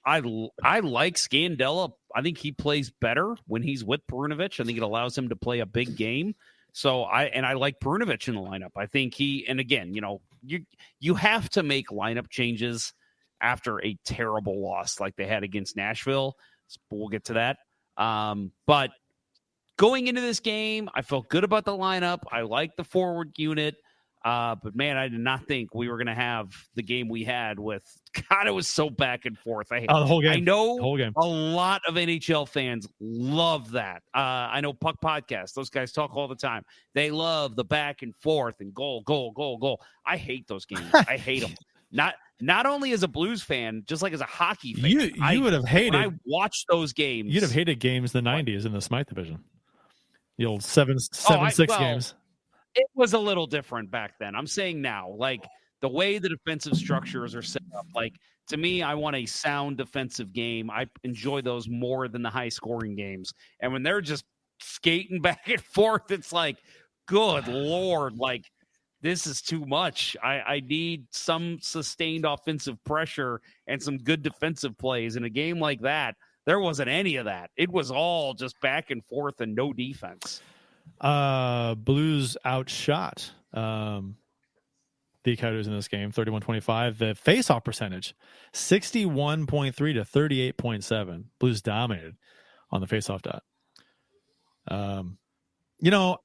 I like Scandella. I think he plays better when he's with Perunovic. I think it allows him to play a big game. So I like Perunovic in the lineup. I think you have to make lineup changes after a terrible loss like they had against Nashville. We'll get to that. But going into this game, I felt good about the lineup. I like the forward unit. But man, I did not think we were going to have the game we had with God. It was so back and forth.
The whole game.
I know
the whole game.
A lot of NHL fans love that. I know Puck Podcast. Those guys talk all the time. They love the back and forth and goal, goal, goal, goal. I hate those games. I hate them. Not only as a Blues fan, just like as a hockey fan.
You would have hated.
When I watched those games.
You'd have hated games in the 90s in the Smythe division. The old 7-6 games.
It was a little different back then. I'm saying now, like the way the defensive structures are set up, like to me, I want a sound defensive game. I enjoy those more than the high scoring games. And when they're just skating back and forth, it's like, good Lord, like this is too much. I need some sustained offensive pressure and some good defensive plays. In a game like that, there wasn't any of that. It was all just back and forth and no defense.
Blues outshot the Coyotes in this game, 31-25. The face-off percentage, 61.3 to 38.7. Blues dominated on the face-off dot.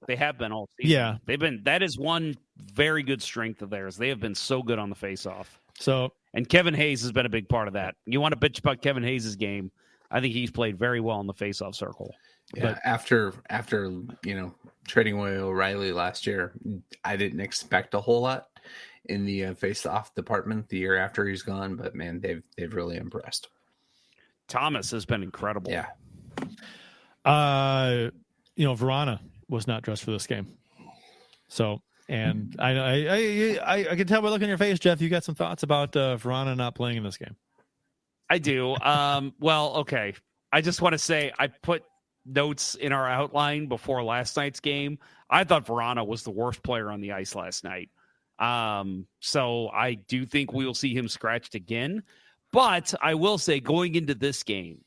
They have been all season.
Yeah.
That is one very good strength of theirs. They have been so good on the face-off.
So,
and Kevin Hayes has been a big part of that. You want to bitch about Kevin Hayes' game, I think he's played very well in the face-off circle.
Yeah,
But
after trading away O'Reilly last year, I didn't expect a whole lot in the face-off department the year after he's gone. But man, they've really impressed.
Thomas has been incredible.
Yeah.
Verana was not dressed for this game. So, and I can tell by looking at your face, Jeff, you got some thoughts about Verana not playing in this game.
I do. Well, okay. I just want to say I put notes in our outline before last night's game. I thought Verana was the worst player on the ice last night. So I do think we will see him scratched again. But I will say, going into this game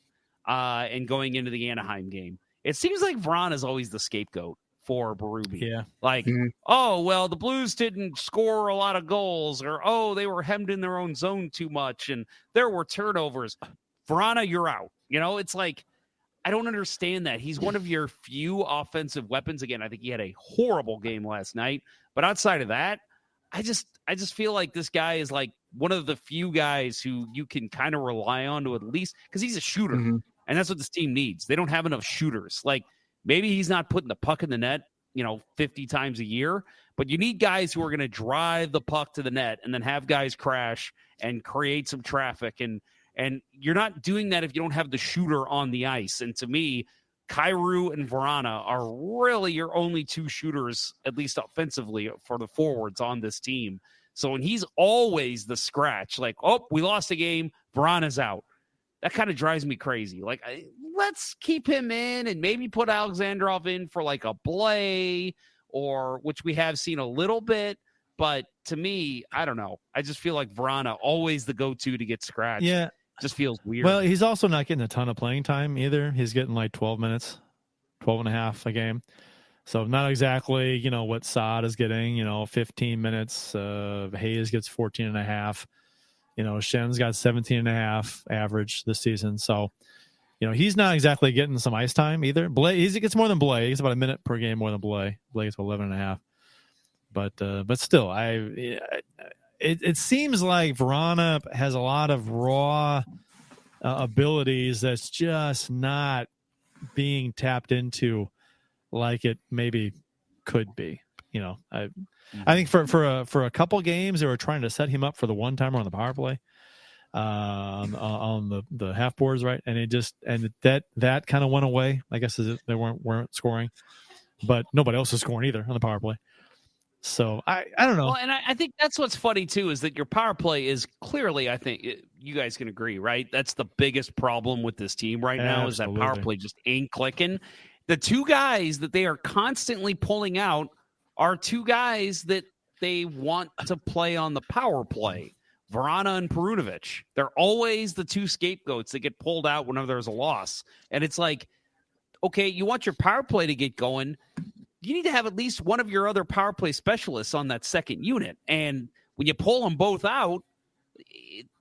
and going into the Anaheim game, it seems like Verana is always the scapegoat for Berube.
Yeah.
Like, oh, well, the Blues didn't score a lot of goals, or, oh, they were hemmed in their own zone too much, and there were turnovers. Verana, you're out. It's like, I don't understand that. He's one of your few offensive weapons. Again, I think he had a horrible game last night. But outside of that, I just feel like this guy is like one of the few guys who you can kind of rely on to at least, because he's a shooter.
Mm-hmm.
And that's what this team needs. They don't have enough shooters. Like, maybe he's not putting the puck in the net, 50 times a year, but you need guys who are going to drive the puck to the net and then have guys crash and create some traffic. And you're not doing that if you don't have the shooter on the ice. And to me, Kyrou and Verana are really your only two shooters, at least offensively, for the forwards on this team. So when he's always the scratch, like, oh, we lost a game, Verana's out. That kind of drives me crazy. Like, let's keep him in and maybe put Alexandrov in for like a Blay, or which we have seen a little bit. But to me, I don't know. I just feel like Verana, always the go-to to get scratched.
Yeah.
Just feels weird.
Well, he's also not getting a ton of playing time either. He's getting like 12 minutes, 12 and a half a game. So not exactly, what Saad is getting, 15 minutes. Hayes gets 14 and a half. Shen's got 17 and a half average this season. So, he's not exactly getting some ice time either. Blay, he gets more than Blay. He's about a minute per game more than Blay. Blay gets 11 and a half. But still, it seems like Verana has a lot of raw abilities that's just not being tapped into like it maybe could be. I think for a couple games they were trying to set him up for the one-timer on the power play on the half boards, right? And that kind of went away. I guess they weren't scoring, but nobody else is scoring either on the power play. So I don't know.
Well, and I think that's what's funny too, is that your power play is clearly, I think you guys can agree, right? That's the biggest problem with this team right now. Absolutely. Is that power play just ain't clicking. The two guys that they are constantly pulling out are two guys that they want to play on the power play, Verana and Perunovic. They're always the two scapegoats that get pulled out whenever there's a loss. And it's like, okay, you want your power play to get going, you need to have at least one of your other power play specialists on that second unit. And when you pull them both out,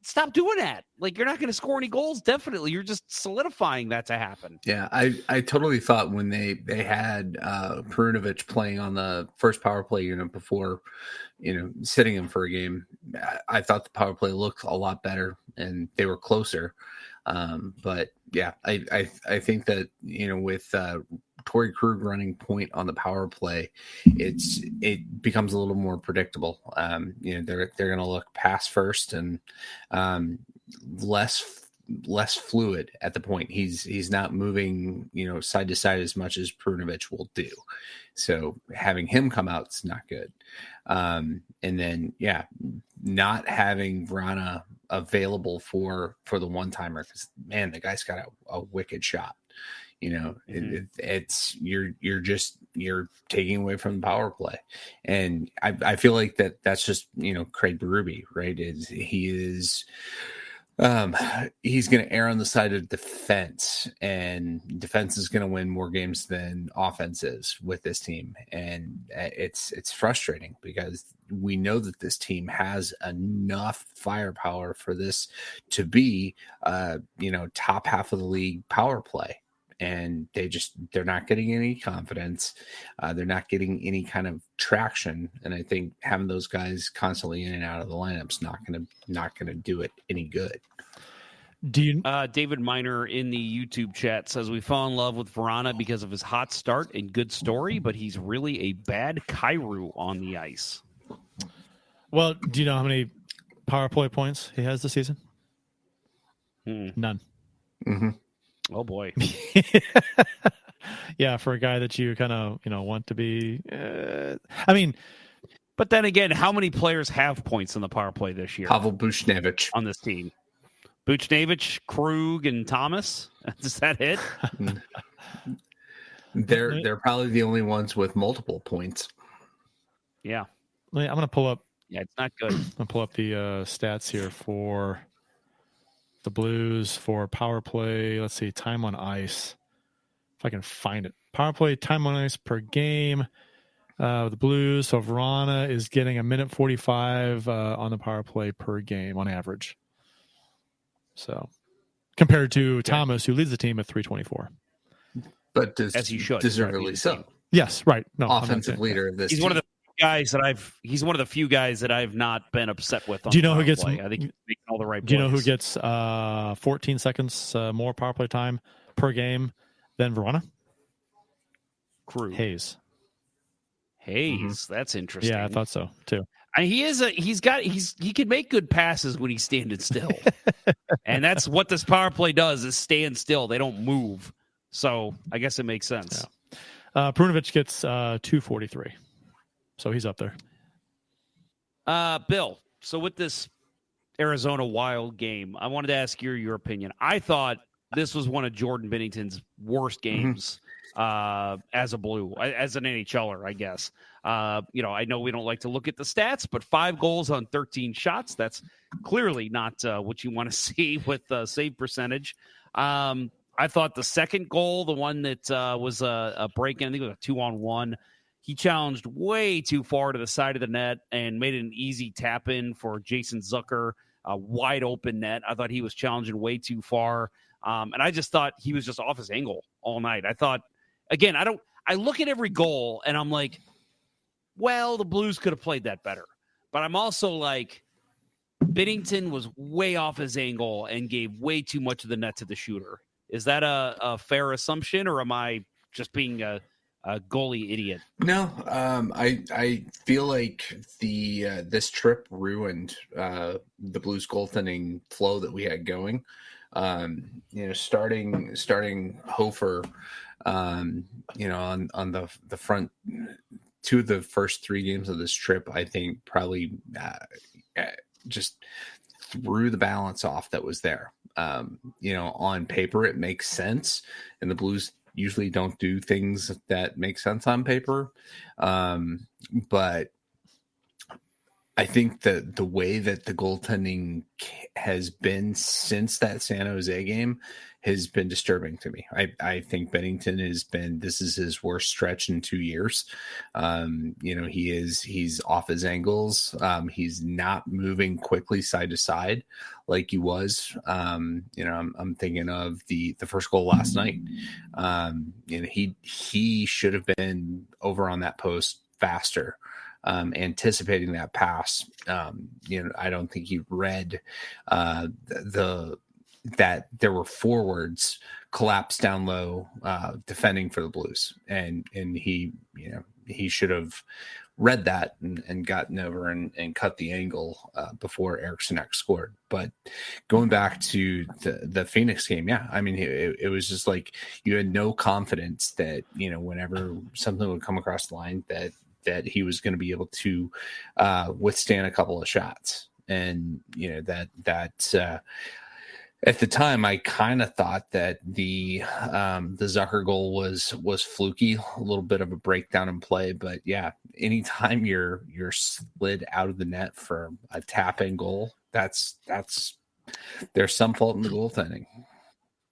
stop doing that. Like, you're not going to score any goals. Definitely. You're just solidifying that to happen.
Yeah. I totally thought when they had Perunovic playing on the first power play unit before, sitting him for a game, I thought the power play looked a lot better and they were closer. But yeah, I think that, with Torrey Krug running point on the power play, it becomes a little more predictable. They're going to look pass first and less fluid at the point. He's not moving, side to side as much as Perunovic will do. So having him come out is not good. And then, not having Verana available for the one-timer, because, man, the guy's got a wicked shot. you're taking away from the power play. And I feel like that's just, Craig Berube, right? He's going to err on the side of defense, and defense is going to win more games than offense is with this team. And it's frustrating because we know that this team has enough firepower for this to be, top half of the league power play. And they're not getting any confidence. They're not getting any kind of traction. And I think having those guys constantly in and out of the lineup's not gonna do it any good.
Do you?
David Miner in the YouTube chat says we fall in love with Vrana because of his hot start and good story, but he's really a bad Kyrou on the ice.
Well, do you know how many power play points he has this season? None.
Mm-hmm.
Oh boy.
Yeah, for a guy that you kind of want to be.
But then again, how many players have points in the power play this year?
Pavel Buchnevich
on this team. Buchnevich, Krug, and Thomas. Does that hit?
They're probably the only ones with multiple points.
Yeah.
I'm going to pull up.
Yeah, it's not good.
I'm going to pull up the stats here for the Blues for power play. Let's see, time on ice. If I can find it. Power play, time on ice per game. The Blues, so Vrana is getting 1:45 on the power play per game on average. So compared to Thomas, who leads the team at 324.
But
as he should.
Deservedly so.
Yes, right. No,
offensive leader of this
team. One of the He's one of the few guys that I've not been upset with. On
do you know who gets?
Play. I think he's making all the right.
Do you know who gets 14 seconds more power play time per game than Vrana?
Crew
Hayes.
That's interesting.
Yeah, I thought so too.
And he can make good passes when he's standing still, and that's what this power play does: is stand still. They don't move. So I guess it makes sense.
Yeah. Prunovich gets 243. So he's up there.
Bill, so with this Arizona Wild game, I wanted to ask your opinion. I thought this was one of Jordan Binnington's worst games as a Blue, as an NHLer, I guess. I know we don't like to look at the stats, but 5 goals on 13 shots, that's clearly not what you want to see with save percentage. I thought the second goal, the one that was a break-in, I think it was a 2-on-1, he challenged way too far to the side of the net and made it an easy tap-in for Jason Zucker, a wide-open net. I thought he was challenging way too far, and I just thought he was just off his angle all night. I thought, again, I look at every goal, and I'm like, well, the Blues could have played that better. But I'm also like, Binnington was way off his angle and gave way too much of the net to the shooter. Is that a fair assumption, or am I just being a goalie idiot?
No, I feel like this trip ruined the Blues goaltending flow that we had going. Starting Hofer, on the front, 2 of the first 3 games of this trip, I think probably just threw the balance off that was there. On paper, it makes sense, and the Blues usually don't do things that make sense on paper. But I think that the way that the goaltending has been since that San Jose game has been disturbing to me. I think Binnington this is his worst stretch in 2 years. He's off his angles. He's not moving quickly side to side like he was. I'm thinking of the first goal last night. He should have been over on that post faster. Anticipating that pass. I don't think he read that there were forwards collapsed down low, defending for the Blues, and he should have read that and gotten over and cut the angle before Eriksson scored. But going back to the Phoenix game, it was just like you had no confidence that whenever something would come across the line that he was going to be able to withstand a couple of shots. And, At the time, I kind of thought that the Zucker goal was fluky, a little bit of a breakdown in play. But yeah, anytime you're slid out of the net for a tap in goal, that's there's some fault in the goaltending.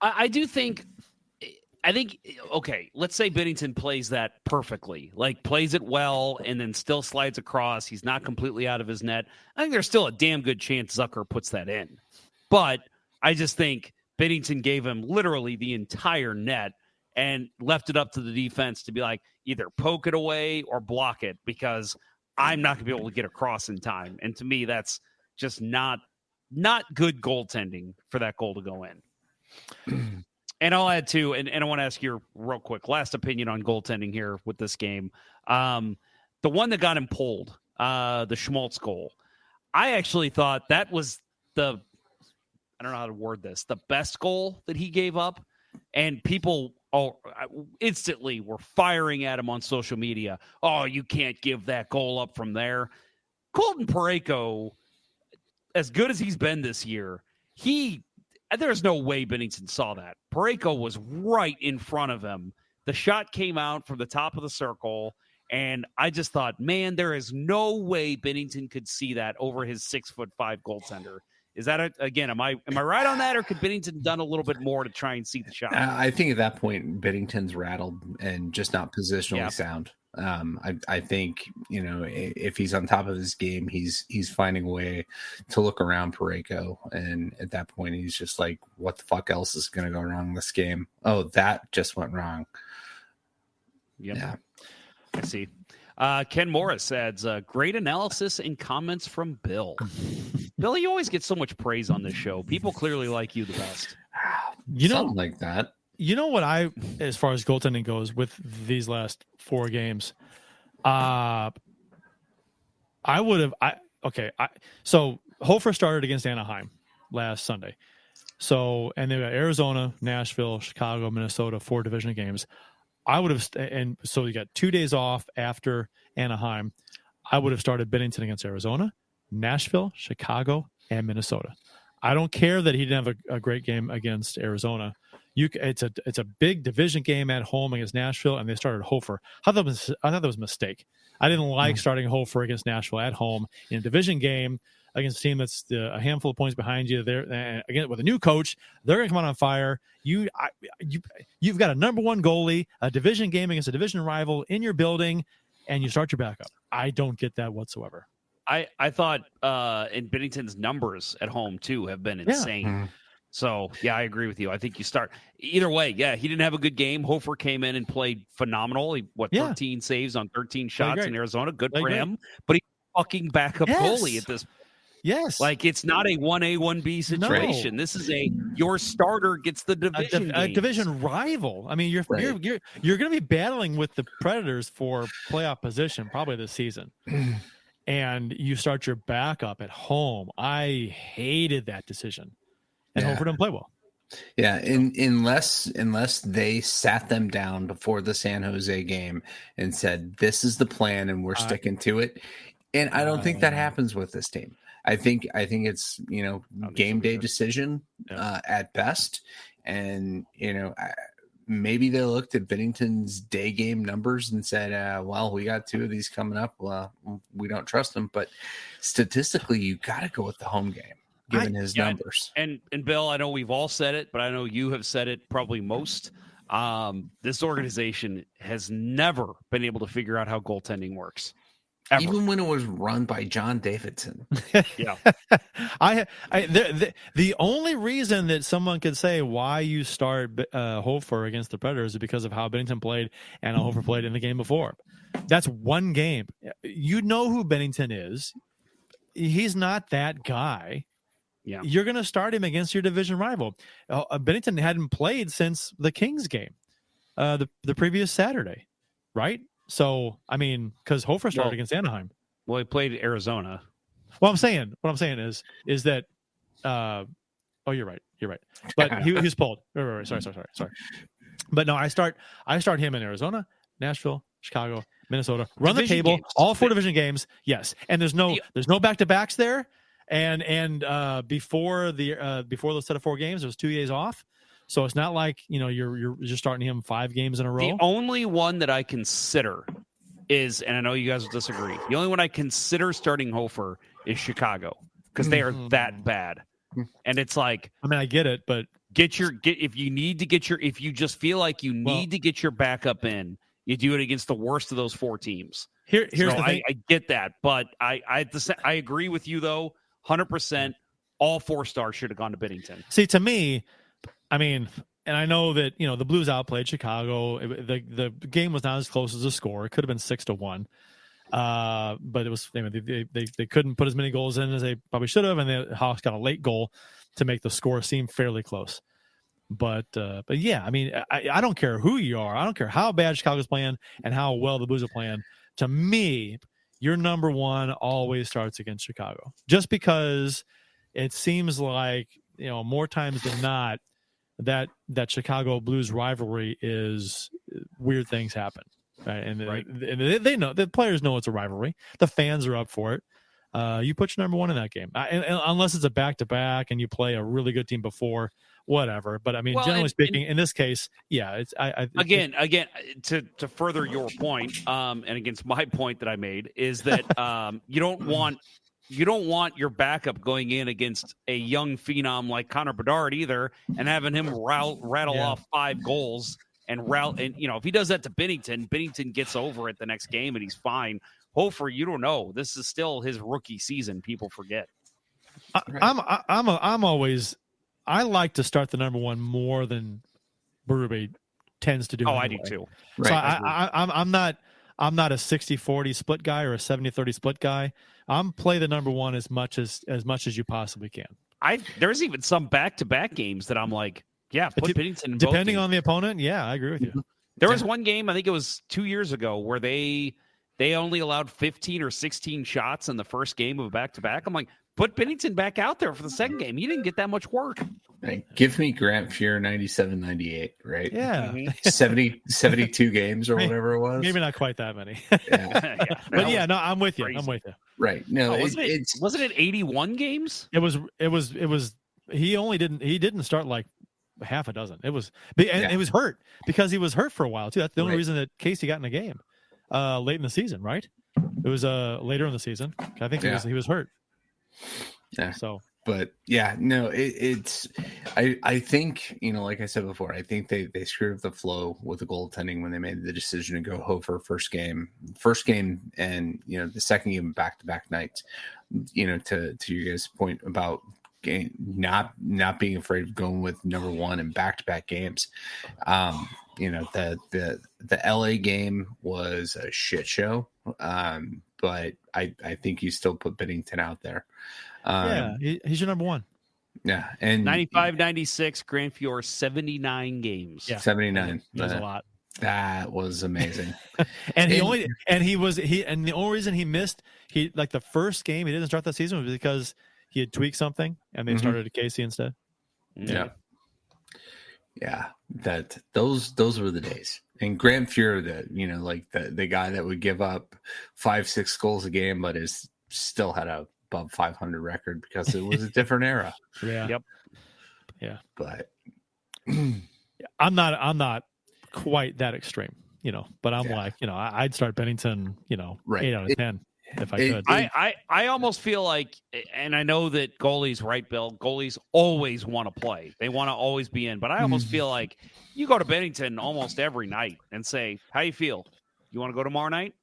I think, okay, let's say Binnington plays that perfectly, like plays it well and then still slides across. He's not completely out of his net. I think there's still a damn good chance Zucker puts that in. But I just think Binnington gave him literally the entire net and left it up to the defense to be like, either poke it away or block it, because I'm not going to be able to get across in time. And to me, that's just not good goaltending for that goal to go in. And I'll add too, and I want to ask your real quick last opinion on goaltending here with this game. The one that got him pulled, the Schmaltz goal, I actually thought that was I don't know how to word this, the best goal that he gave up. And people instantly were firing at him on social media. Oh, you can't give that goal up from there. Colton Parayko, as good as he's been this year, there's no way Binnington saw that. Parayko was right in front of him. The shot came out from the top of the circle, and I just thought, man, there is no way Binnington could see that over his 6'5" goaltender. Is that again? Am I right on that, or could Binnington done a little bit more to try and see the shot?
I think at that point Binnington's rattled and just not positionally sound. I think, if he's on top of his game, he's finding a way to look around Parayko, and at that point he's just like, what the fuck else is going to go wrong in this game? Oh, that just went wrong.
Yep. Yeah, I see. Ken Morris adds great analysis and comments from Bill. Bill, you always get so much praise on this show. People clearly like you the best.
Something like that.
You know what as far as goaltending goes with these last 4 games, so Hofer started against Anaheim last Sunday. So, and they got Arizona, Nashville, Chicago, Minnesota, 4 division games. And so you got 2 days off after Anaheim. I would have started Binnington against Arizona, Nashville, Chicago, and Minnesota. I don't care that he didn't have a great game against Arizona. It's a big division game at home against Nashville, and they started Hofer. I thought that was a mistake. I didn't like starting Hofer against Nashville at home in a division game against a team that's a handful of points behind you. There again with a new coach, they're going to come out on fire. You've got a number 1 goalie, a division game against a division rival in your building, and you start your backup. I don't get that whatsoever.
I thought in Binnington's numbers at home too have been insane. Yeah. So yeah, I agree with you. I think you start either way. Yeah, he didn't have a good game. Hofer came in and played phenomenal. 13 saves on 13 shots in Arizona. Good for him. But he's fucking backup goalie at this.
Yes.
Like it's not a 1A, 1B situation. No. This is your starter gets the division
a division rival. I mean, you're going to be battling with the Predators for playoff position probably this season. And you start your backup at home. I hated that decision. And Hofer didn't play well.
Yeah, unless they sat them down before the San Jose game and said, this is the plan and we're sticking to it. And I don't think that happens with this team. I think it's, game day decision at best. And, maybe they looked at Binnington's day game numbers and said, well, we got 2 of these coming up. Well, we don't trust them. But statistically, you got to go with the home game, given his numbers.
And Bill, I know we've all said it, but I know you have said it probably most. This organization has never been able to figure out how goaltending works. Ever.
Even when it was run by John Davidson.
Yeah.
The only reason that someone could say why you start Hofer against the Predators is because of how Binnington played and how Hofer played in the game before. That's one game. You know who Binnington is. He's not that guy.
Yeah.
You're going to start him against your division rival. Binnington hadn't played since the Kings game, the previous Saturday, right? So, I mean, because Hofer started against Anaheim.
Well, he played Arizona.
What I'm saying is that, you're right. But he was pulled. Right. Sorry. But no, I start him in Arizona, Nashville, Chicago, Minnesota. Run division the table, games. All 4 division games. Yes, and there's no back-to-backs there. And before those set of 4 games, there was 2 days off. So it's not like, you're just starting him 5 games in a row.
The only one that I consider is, and I know you guys will disagree, the only one I consider starting Hofer is Chicago, because they are that bad. And it's like,
I mean, I get it, but
if you just feel like you need to get your backup in, you do it against the worst of those 4 teams.
Here's the thing.
I get that, but I agree with you though, 100%. All 4 stars should have gone to Binnington.
See, to me, I mean, and I know that the Blues outplayed Chicago. The game was not as close as the score. It could have been 6-1, but it was they couldn't put as many goals in as they probably should have, and the Hawks got a late goal to make the score seem fairly close. But yeah, I mean, I don't care who you are. I don't care how bad Chicago's playing and how well the Blues are playing. To me, your number one always starts against Chicago, just because it seems like more times than not that Chicago Blues rivalry is weird things happen, right? And they know, the players know it's a rivalry. The fans are up for it. You put your number one in that game, and unless it's a back-to-back and you play a really good team before, whatever. But I mean, generally speaking, in this case, yeah, it's again
to further your point, and against my point that I made is that you don't want your backup going in against a young phenom like Connor Bedard either, and having him rattle off 5 goals and if he does that to Binnington gets over it the next game and he's fine. Hofer, you don't know. This is still his rookie season. People forget.
I like to start the number one more than Berube tends to do.
Oh,
anyway.
I do too.
Right. So I'm not a 60-40 split guy or a 70-30 split guy. I'm play the number one as much as you possibly can.
There's even some back-to-back games that I'm like, yeah, put Binnington in
depending on the opponent. Yeah, I agree with you.
There was one game, I think it was 2 years ago, where they only allowed 15 or 16 shots in the first game of a back-to-back. I'm like, put Binnington back out there for the second game. He didn't get that much work.
Right. Give me Grant Fuhr 97-98, right?
Yeah.
72 games or whatever it was.
Maybe not quite that many.
Yeah.
But yeah, no, I'm with you.
Crazy.
I'm with you.
Right. No,
wasn't it 81 games?
It was he didn't start like half a dozen. It was he was hurt because he was hurt for a while too. That's the only reason that Casey got in the game late in the season, right? It was later in the season. I think he was hurt.
Yeah.
So,
but yeah, no, I think, like I said before, I think they screwed up the flow with the goaltending when they made the decision to go Hofer first game, and the second game back-to-back nights. To your guys' point about not being afraid of going with number one in back-to-back games. The LA game was a shit show. But I think you still put Binnington out there.
He's your number one.
Yeah, and
95-96,
Grant Fuhr 79 games.
Yeah,
79.
That's a lot.
That was amazing.
and the only reason he missed the first game he didn't start that season was because he had tweaked something and they started Casey instead.
Yeah. Yeah, those were the days. And Grant Fuhr, the guy that would give up 5-6 goals a game, but is still had a above 500 record because it was a different era.
Yeah.
Yep.
Yeah.
But
I'm not quite that extreme, but I'm I'd start Binnington, 8 out of 10 if I could.
I almost feel like, and I know that goalies, right, Bill? Goalies always want to play. They want to always be in. But I almost feel like you go to Binnington almost every night and say, how you feel? You want to go tomorrow night?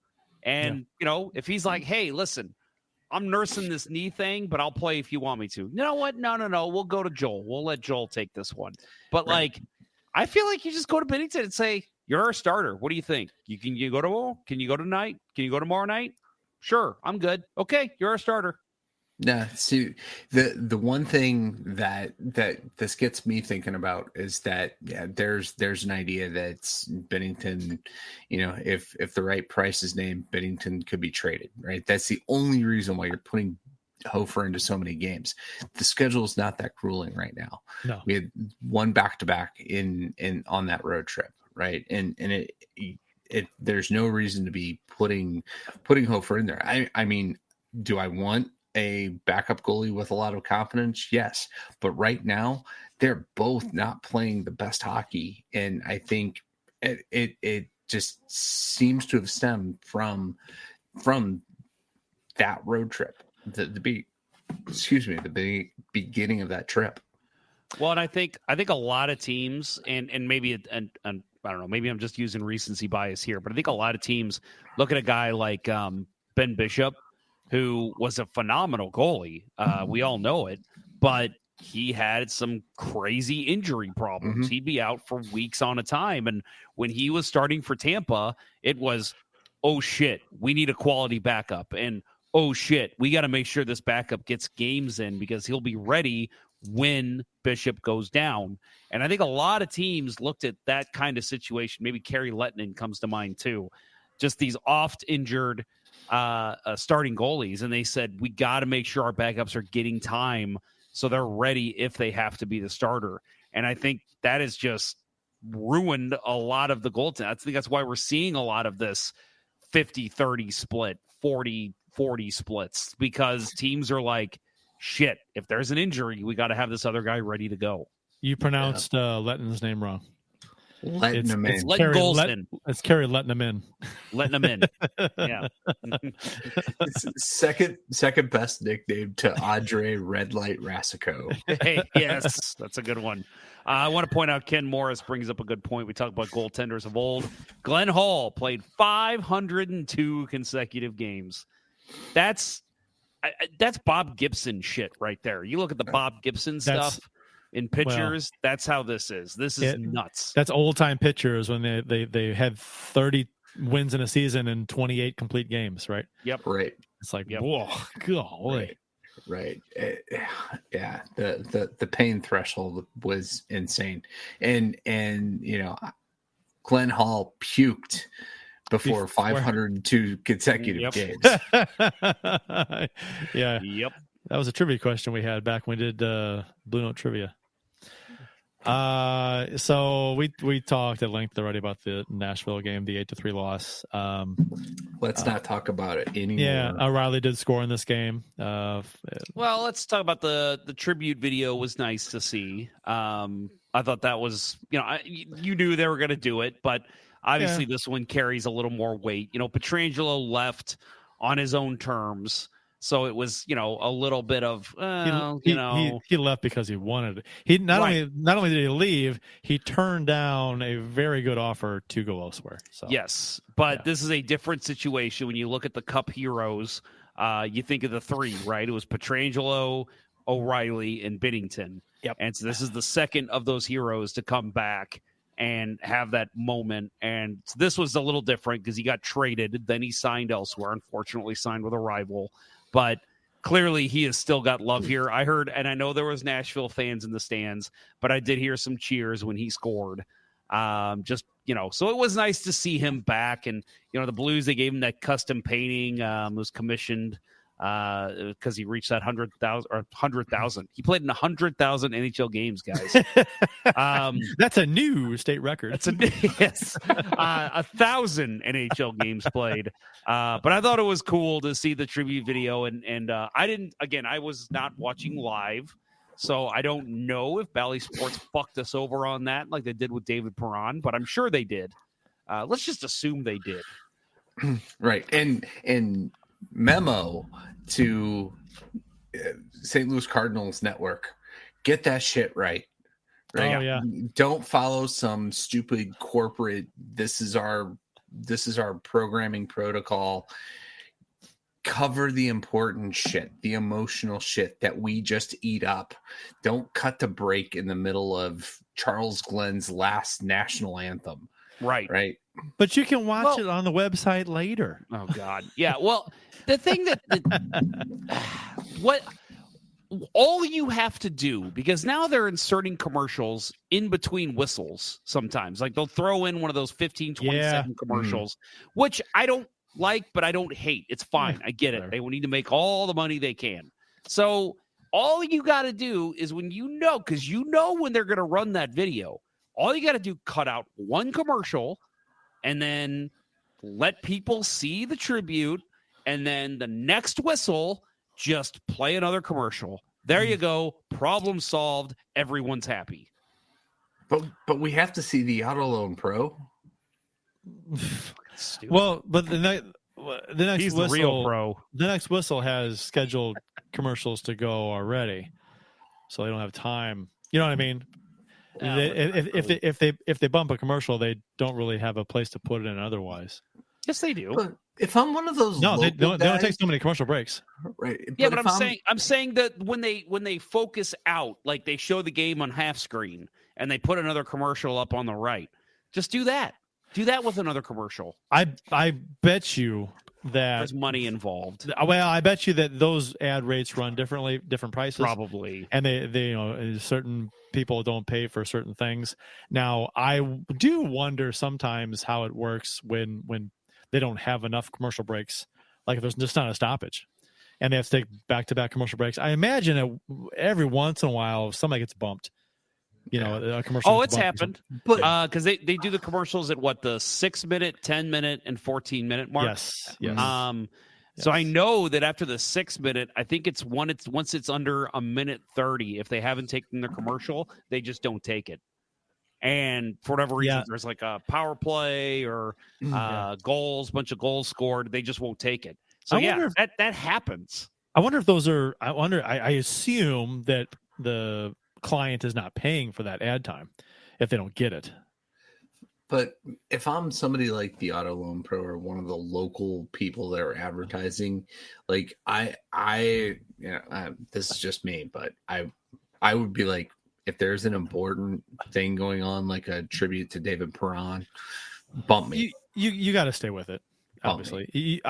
And, if he's like, hey, listen, I'm nursing this knee thing, but I'll play if you want me to. You know what? No. We'll go to Joel. We'll let Joel take this one. But, I feel like you just go to Binnington and say, you're our starter. What do you think? Can you go tonight? Can you go tomorrow night? Sure, I'm good. Okay, you're our starter.
Yeah. See, the one thing that this gets me thinking about is that there's an idea that Binnington, if the right price is named, Binnington could be traded. Right. That's the only reason why you're putting Hofer into so many games. The schedule is not that grueling right now.
No,
we had one back-to-back in on that road trip. Right. And there's no reason to be putting Hofer in there. I mean, do I want a backup goalie with a lot of confidence? Yes. But right now, they're both not playing the best hockey. And I think it just seems to have stemmed from that road trip, the beginning of that trip.
Well, and I think a lot of teams, and maybe and I don't know, maybe I'm just using recency bias here, but I think a lot of teams look at a guy like Ben Bishop, who was a phenomenal goalie. We all know it, but he had some crazy injury problems. He'd be out for weeks on a time. And when he was starting for Tampa, it was, oh shit, we need a quality backup. And oh shit, we got to make sure this backup gets games in because he'll be ready when Bishop goes down. And I think a lot of teams looked at that kind of situation. Maybe Kerry Lettinen comes to mind too. Just these oft injured starting goalies. And they said, we got to make sure our backups are getting time so they're ready if they have to be the starter. And I think that has just ruined a lot of the goaltending. I think that's why we're seeing a lot of this 50-30 split, 40-40 splits, because teams are like, shit, if there's an injury, we got to have this other guy ready to go.
You pronounced Lettin's name wrong.
Letting him in.
It's
Kerry letting him in.
Letting him in. Yeah.
second best nickname to Andre Red Light Rasico.
Hey, yes, that's a good one. I want to point out Ken Morris brings up a good point. We talk about goaltenders of old. Glenn Hall played 502 consecutive games. That's Bob Gibson shit right there. You look at the Bob Gibson stuff in pictures, that's how this is. This is nuts.
That's old-time pitchers when they had 30 wins in a season and 28 complete games, right?
Yep.
Right.
It's like, whoa, golly.
Right. Yeah. The pain threshold was insane. And Glenn Hall puked before 502 consecutive games.
Yeah.
Yep.
That was a trivia question we had back when we did Blue Note trivia. So we talked at length already about the Nashville game, the 8-3 loss.
Let's not talk about it anymore.
Yeah, O'Reilly did score in this game.
Well, let's talk about the tribute video. Was nice to see. I thought that was, you knew they were going to do it, but obviously this one carries a little more weight. Pietrangelo left on his own terms. So it was, a little bit of,
he left because he wanted it. He not only did he leave, he turned down a very good offer to go elsewhere. So
yes, but this is a different situation. When you look at the Cup heroes, you think of the three, right? It was Pietrangelo, O'Reilly, and Binnington.
Yep.
And so this is the second of those heroes to come back and have that moment. And this was a little different because he got traded. Then he signed elsewhere, unfortunately signed with a rival. But clearly he has still got love here. I heard, and I know there was Nashville fans in the stands, but I did hear some cheers when he scored. So it was nice to see him back. And, the Blues, they gave him that custom painting. It was commissioned because he reached that 100,000. He played in 100,000 NHL games, guys.
That's a new state record.
That's 1,000 NHL games played. But I thought it was cool to see the tribute video. And I was not watching live, so I don't know if Bally Sports fucked us over on that like they did with David Perron, but I'm sure they did. Let's just assume they did.
Right. And memo to St. Louis Cardinals network, get that shit right.
Oh yeah.
Don't follow some stupid corporate this is our programming protocol. Cover the important shit, the emotional shit that we just eat up. Don't cut the break in the middle of Charles Glenn's last national anthem. Right.
But you can watch it on the website later.
Oh God. Yeah. Well, the thing what all you have to do, because now they're inserting commercials in between whistles sometimes. Like they'll throw in one of those 15, 20-second commercials, which I don't like, but I don't hate. It's fine. I get it. They will need to make all the money they can. So all you got to do is when because when they're going to run that video, all you got to do, cut out one commercial and then let people see the tribute. And then the next whistle, just play another commercial. There you go. Problem solved. Everyone's happy.
But we have to see the Auto Loan Pro.
Well, but the next
He's
whistle,
the real pro.
The next whistle has scheduled commercials to go already, so they don't have time. You know what I mean? If they bump a commercial, they don't really have a place to put it in otherwise.
Yes, they do.
But if I'm one of those,
they don't take so many commercial breaks.
Right?
Yeah, but I'm saying that when they focus out, like they show the game on half screen and they put another commercial up on the right, just do that. Do that with another commercial.
I bet you that
there's money involved.
Well, I bet you that those ad rates run differently, different prices,
probably,
and they certain people don't pay for certain things. Now, I do wonder sometimes how it works when they don't have enough commercial breaks, like if there's just not a stoppage, and they have to take back-to-back commercial breaks. I imagine that every once in a while somebody gets bumped. A commercial.
Oh, it's happened, but because they do the commercials at the 6-minute, 10-minute, and 14-minute mark.
Yes.
So I know that after the 6-minute, I think it's once it's under a minute 30. If they haven't taken their commercial, they just don't take it. And for whatever reason, there's like a power play or goals, bunch of goals scored. They just won't take it. So that happens.
I wonder if those are. I assume that the client is not paying for that ad time if they don't get it.
But if I'm somebody like the Auto Loan Pro or one of the local people that are advertising, like this is just me, but I would be like, if there's an important thing going on, like a tribute to David Perron, bump me.
You got to stay with it. Obviously,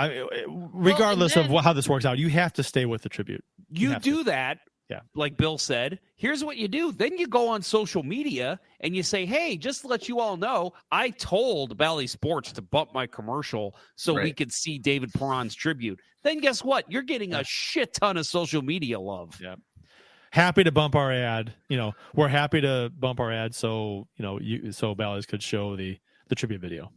regardless of how this works out, you have to stay with the tribute.
You do that. Yeah. Like Bill said, here's what you do. Then you go on social media and you say, hey, just to let you all know, I told Bally Sports to bump my commercial so we could see David Perron's tribute. Then guess what? You're getting a shit ton of social media love.
Yeah. Happy to bump our ad. We're happy to bump our ad so Bally's could show the tribute video.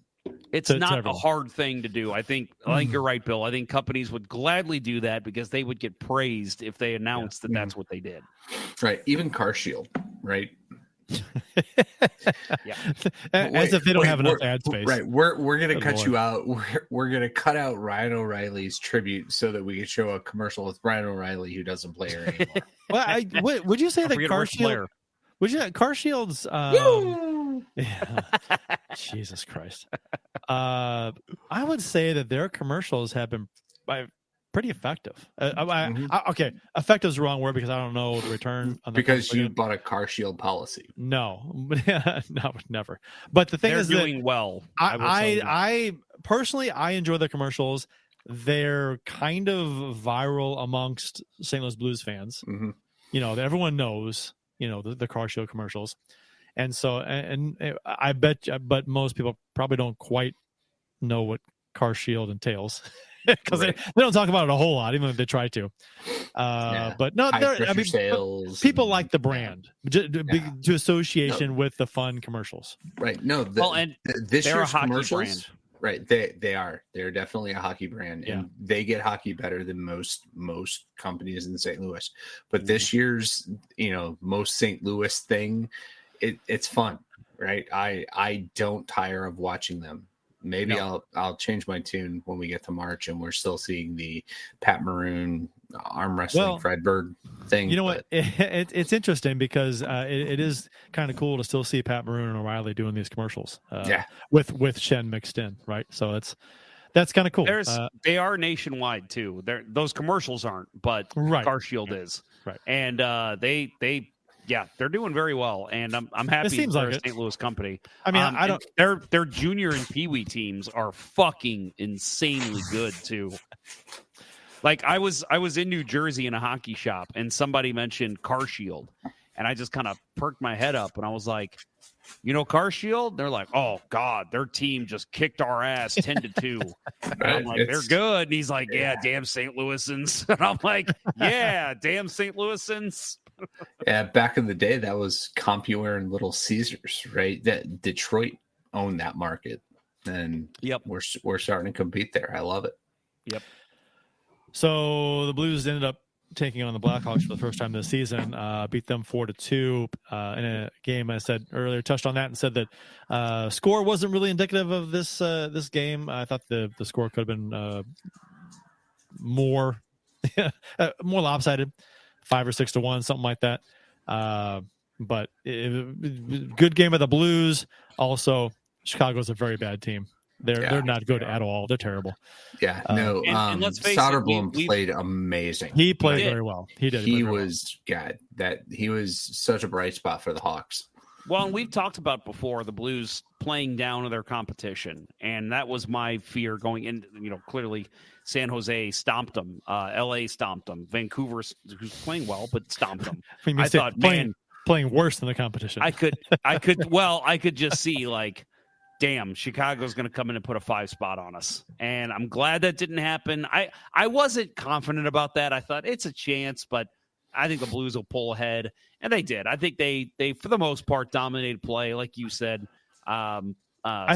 It's not a hard thing to do. I think you're right, Bill. I think companies would gladly do that because they would get praised if they announced that that's what they did.
Right. Even Car Shield, right?
As if they don't have enough ad space.
Right. We're going to cut you out. We're going to cut out Ryan O'Reilly's tribute so that we can show a commercial with Ryan O'Reilly who doesn't play her anymore.
Well, would you say that Car Shield? Car Shield's? Jesus Christ. I would say that their commercials have been pretty effective. Okay, effective is the wrong word because I don't know the return on
because you bought a Car Shield policy.
No, no, never. But the thing
They're
is,
doing well.
I personally enjoy the commercials. They're kind of viral amongst St. Louis Blues fans. Mm-hmm. Everyone knows. The Car Shield commercials. And so, and I bet, but most people probably don't quite know what Car Shield entails because they don't talk about it a whole lot, even if they try to. But no,
sales
people like the brand to association with the fun commercials.
Right. No, this year's commercials, brand. Right. They are. They're definitely a hockey brand, and they get hockey better than most companies in St. Louis. But this year's, most St. Louis thing. It's fun, right? I don't tire of watching them. Maybe I'll change my tune when we get to March and we're still seeing the Pat Maroon arm wrestling Fredberg thing.
You know what? It's interesting because it is kind of cool to still see Pat Maroon and O'Reilly doing these commercials. With Shen mixed in, right? So that's kind of cool.
They are nationwide too. Those commercials aren't, but Car Shield is. Right. And they're doing very well, and I'm happy they're a St. Louis company.
I mean, I don't.
Their junior and peewee teams are fucking insanely good too. Like I was in New Jersey in a hockey shop, and somebody mentioned Car Shield, and I just kind of perked my head up, and I was like, Car Shield? They're like, oh God, their team just kicked our ass 10-2. I'm like, they're good. And he's like, yeah, damn St. Louisans. And I'm like, yeah, damn St. Louisans.
Yeah, back in the day, that was CompuWare and Little Caesars, right? That Detroit owned that market, and we're starting to compete there. I love it.
Yep.
So the Blues ended up taking on the Blackhawks for the first time this season, beat them 4-2 in a game. I said earlier, touched on that and said that score wasn't really indicative of this game. I thought the score could have been more lopsided, 5 or 6-1, something like that. But good game of the Blues. Also, Chicago's a very bad team. They're not good at all. They're terrible.
Yeah, no.
And let's face
Soderblom
it,
played amazing.
He played very well. He did.
He was he was such a bright spot for the Hawks.
Well, and we've talked about before the Blues playing down to their competition, and that was my fear going in. Clearly, San Jose stomped them. LA stomped them. Vancouver, who's playing well, but stomped them. I thought,
playing worse than the competition.
I could just see like, damn, Chicago's going to come in and put a 5 spot on us. And I'm glad that didn't happen. I wasn't confident about that. I thought it's a chance, but I think the Blues will pull ahead. And they did. I think they for the most part, dominated play. Like you said,
I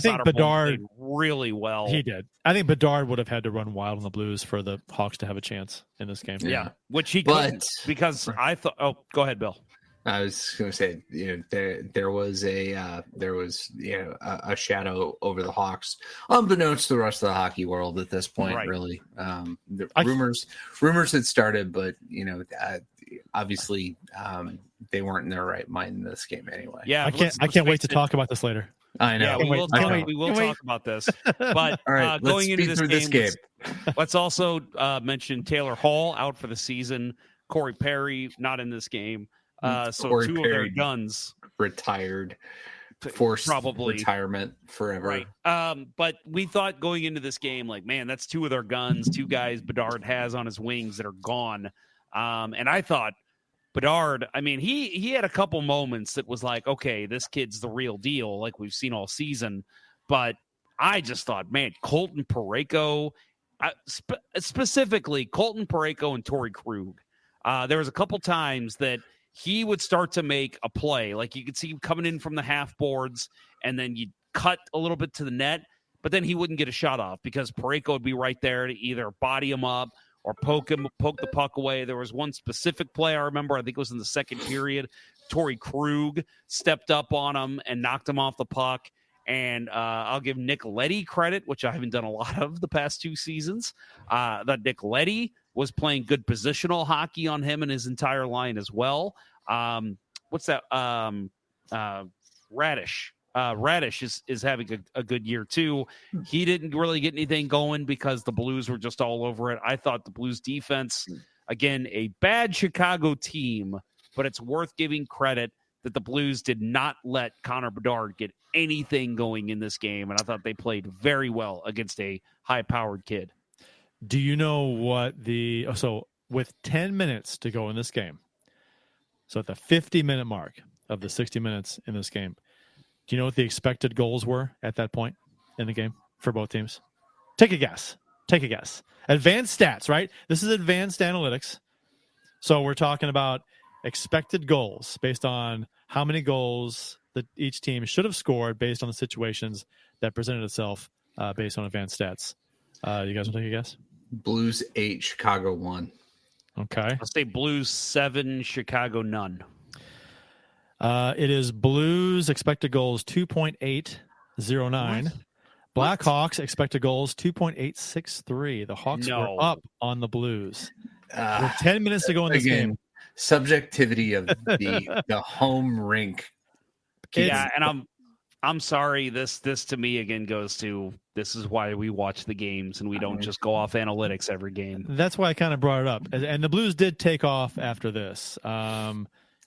think Bedard
played really well.
He did. I think Bedard would have had to run wild on the Blues for the Hawks to have a chance in this game.
Yeah. Which he couldn't, because I thought, go ahead, Bill.
I was going to say, there was a shadow over the Hawks, unbeknownst to the rest of the hockey world at this point. Right. Really, rumors had started, but obviously, they weren't in their right mind in this game anyway.
Yeah, I can't wait to talk about this later.
I know.
Yeah, we will talk about this. But
all right,
going into this game,
let's
also mention Taylor Hall out for the season. Corey Perry not in this game. So
Corey
two
Perry
of their guns
retired, forced
probably
retirement forever.
Right. But we thought going into this game, like, man, that's two of their guns, two guys Bedard has on his wings that are gone. And I thought Bedard, I mean, he had a couple moments that was like, okay, this kid's the real deal, like we've seen all season. But I just thought, man, Colton Parayko, specifically Colton Parayko and Torrey Krug. There was a couple times that he would start to make a play. Like you could see him coming in from the half boards, and then you'd cut a little bit to the net, but then he wouldn't get a shot off because Parayko would be right there to either body him up or poke the puck away. There was one specific play I remember, I think it was in the second period. Torrey Krug stepped up on him and knocked him off the puck. And I'll give Nick Leddy credit, which I haven't done a lot of the past 2 seasons. That Nick Leddy was playing good positional hockey on him and his entire line as well. What's that? Radish. Radish is having a good year too. He didn't really get anything going because the Blues were just all over it. I thought the Blues defense, again, a bad Chicago team, but it's worth giving credit that the Blues did not let Connor Bedard get anything going in this game, and I thought they played very well against a high-powered kid.
Do you know what so with 10 minutes to go in this game, so at the 50-minute mark of the 60 minutes in this game, do you know what the expected goals were at that point in the game for both teams? Take a guess. Advanced stats, right? This is advanced analytics. So we're talking about expected goals based on how many goals that each team should have scored based on the situations that presented itself based on advanced stats. You guys want to take a guess?
Blues 8, Chicago 1.
Okay.
I'll say Blues 7, Chicago none.
It is Blues expected goals 2.809. Blackhawks expected goals 2.863. The Hawks were up on the Blues. With 10 minutes to go in this game.
Subjectivity of the home rink.
Yeah, and I'm sorry. This to me again goes to, this is why we watch the games and we don't just go off analytics every game.
That's why I kind of brought it up. And the Blues did take off after this.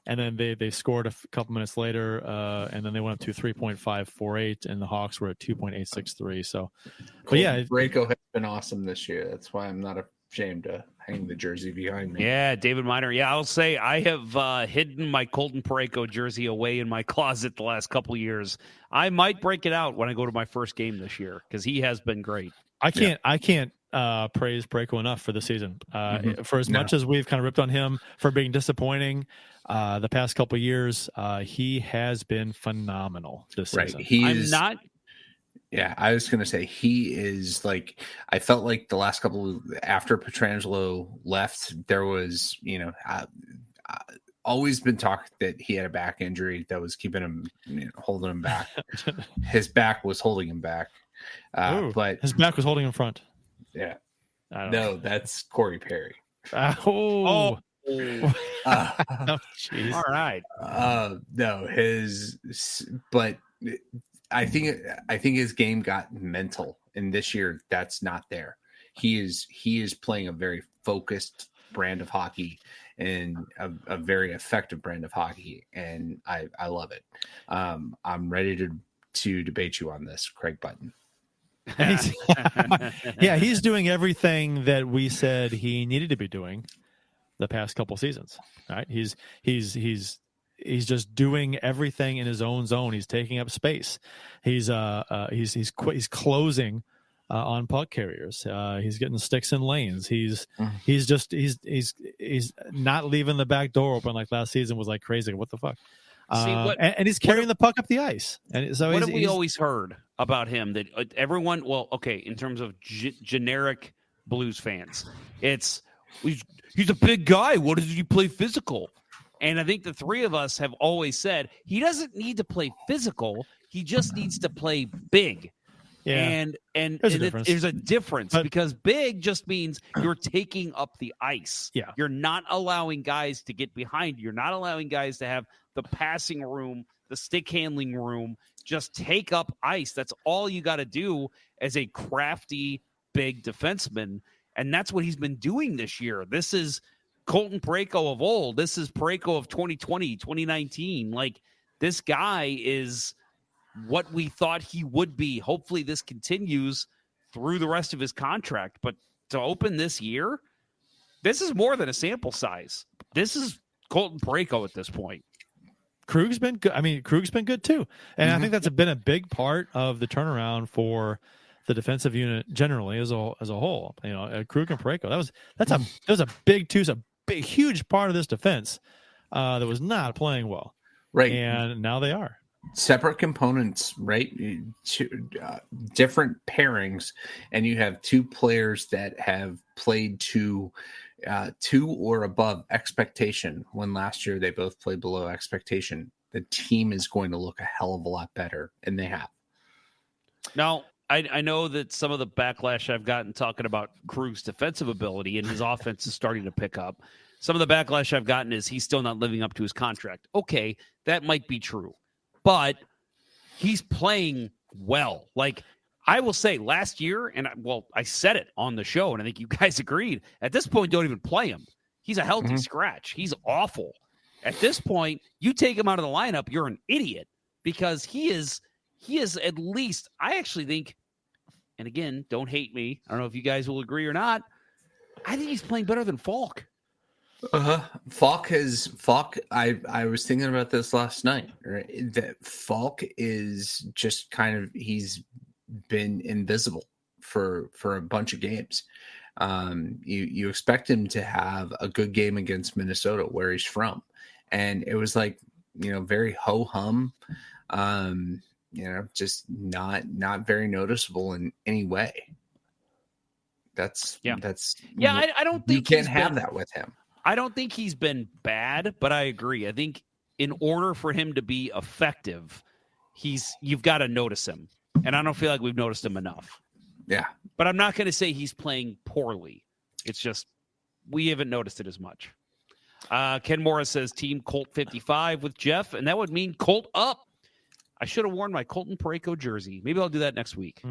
And then they scored a couple minutes later, and then they went up to 3.548, and the Hawks were at 2.863. So, but yeah,
Parayko has been awesome this year. That's why I'm not ashamed to hang the jersey behind me.
Yeah, David Miner. Yeah, I'll say I have hidden my Colton Parayko jersey away in my closet the last couple of years. I might break it out when I go to my first game this year because he has been great.
I can't praise Parayko enough for the season. For as much as we've kind of ripped on him for being disappointing the past couple of years, he has been phenomenal this season.
Yeah, I was going to say he is like, I felt like the last couple after Pietrangelo left, there was, always been talk that he had a back injury that was keeping him, holding him back. His back was holding him back. But
his back was holding him front.
Yeah. No, that's Corey Perry.
Oh,
jeez. All right.
But I think his game got mental, and this year that's not there. He is playing a very focused brand of hockey and a very effective brand of hockey, and I love it. I'm ready to debate you on this, Craig Button.
Yeah, he's doing everything that we said he needed to be doing the past couple seasons. Right? He's just doing everything in his own zone. He's taking up space. He's closing on puck carriers. He's getting sticks in lanes. He's not leaving the back door open like last season was like crazy. What the fuck? And he's carrying the puck up the ice. And so
what have we always heard about him? That everyone, in terms of generic Blues fans, it's he's a big guy. What does he play physical? And I think the three of us have always said he doesn't need to play physical. He just needs to play big.
Yeah.
And
there's
a difference because big just means you're taking up the ice.
Yeah.
You're not allowing guys to get behind you. You're not allowing guys to have the passing room, the stick handling room. Just take up ice. That's all you got to do as a crafty, big defenseman. And that's what he's been doing this year. This is Colton Parayko of old. This is Parayko of 2020, 2019. Like, this guy is what we thought he would be. Hopefully this continues through the rest of his contract. But to open this year, this is more than a sample size. This is Colton Parayko at this point.
Krug's been good. I mean, Krug's been good too. And I think that's been a big part of the turnaround for the defensive unit generally as a whole. Krug and Parayko. That was a big huge part of this defense that was not playing well.
Right.
And now they are.
Separate components, right? Different pairings, and you have two players that have played to or above expectation. When last year they both played below expectation, the team is going to look a hell of a lot better, and they have.
Now, I know that some of the backlash I've gotten talking about Krug's defensive ability and his offense is starting to pick up. Some of the backlash I've gotten is he's still not living up to his contract. Okay, that might be true. But he's playing well. Like, I will say last year, and I said it on the show, and I think you guys agreed. At this point, don't even play him. He's a healthy scratch. He's awful. At this point, you take him out of the lineup, you're an idiot because he is at least, I actually think, and again, don't hate me. I don't know if you guys will agree or not. I think he's playing better than Falk.
Falk, I was thinking about this last night, right? That Falk is just kind of, he's been invisible for a bunch of games. You expect him to have a good game against Minnesota where he's from. And it was like, very ho-hum, just not very noticeable in any way.
I don't think
you can't have that with him.
I don't think he's been bad, but I agree. I think in order for him to be effective, you've got to notice him. And I don't feel like we've noticed him enough.
Yeah.
But I'm not going to say he's playing poorly. It's just we haven't noticed it as much. Ken Morris says Team Colt 55 with Jeff, and that would mean Colt up. I should have worn my Colton Parayko jersey. Maybe I'll do that next week.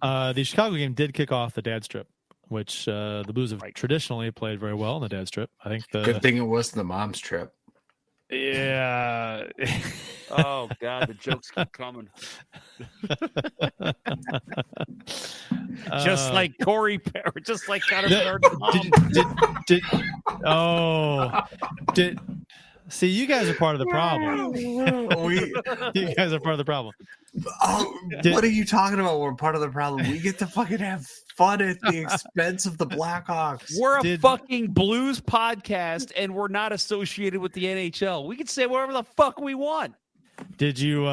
The Chicago game did kick off the dad strip, which the Blues have traditionally played very well in the dad strip. I think
good thing it wasn't the mom's trip.
Yeah.
Oh God, the jokes keep coming. Just like Corey, just like Connor Bedard's mom.
See, you guys are part of the problem. You guys are part of the problem.
What are you talking about? We're part of the problem. We get to fucking have fun at the expense of the Blackhawks.
We're a fucking Blues podcast, and we're not associated with the NHL. We can say whatever the fuck we want.
Did you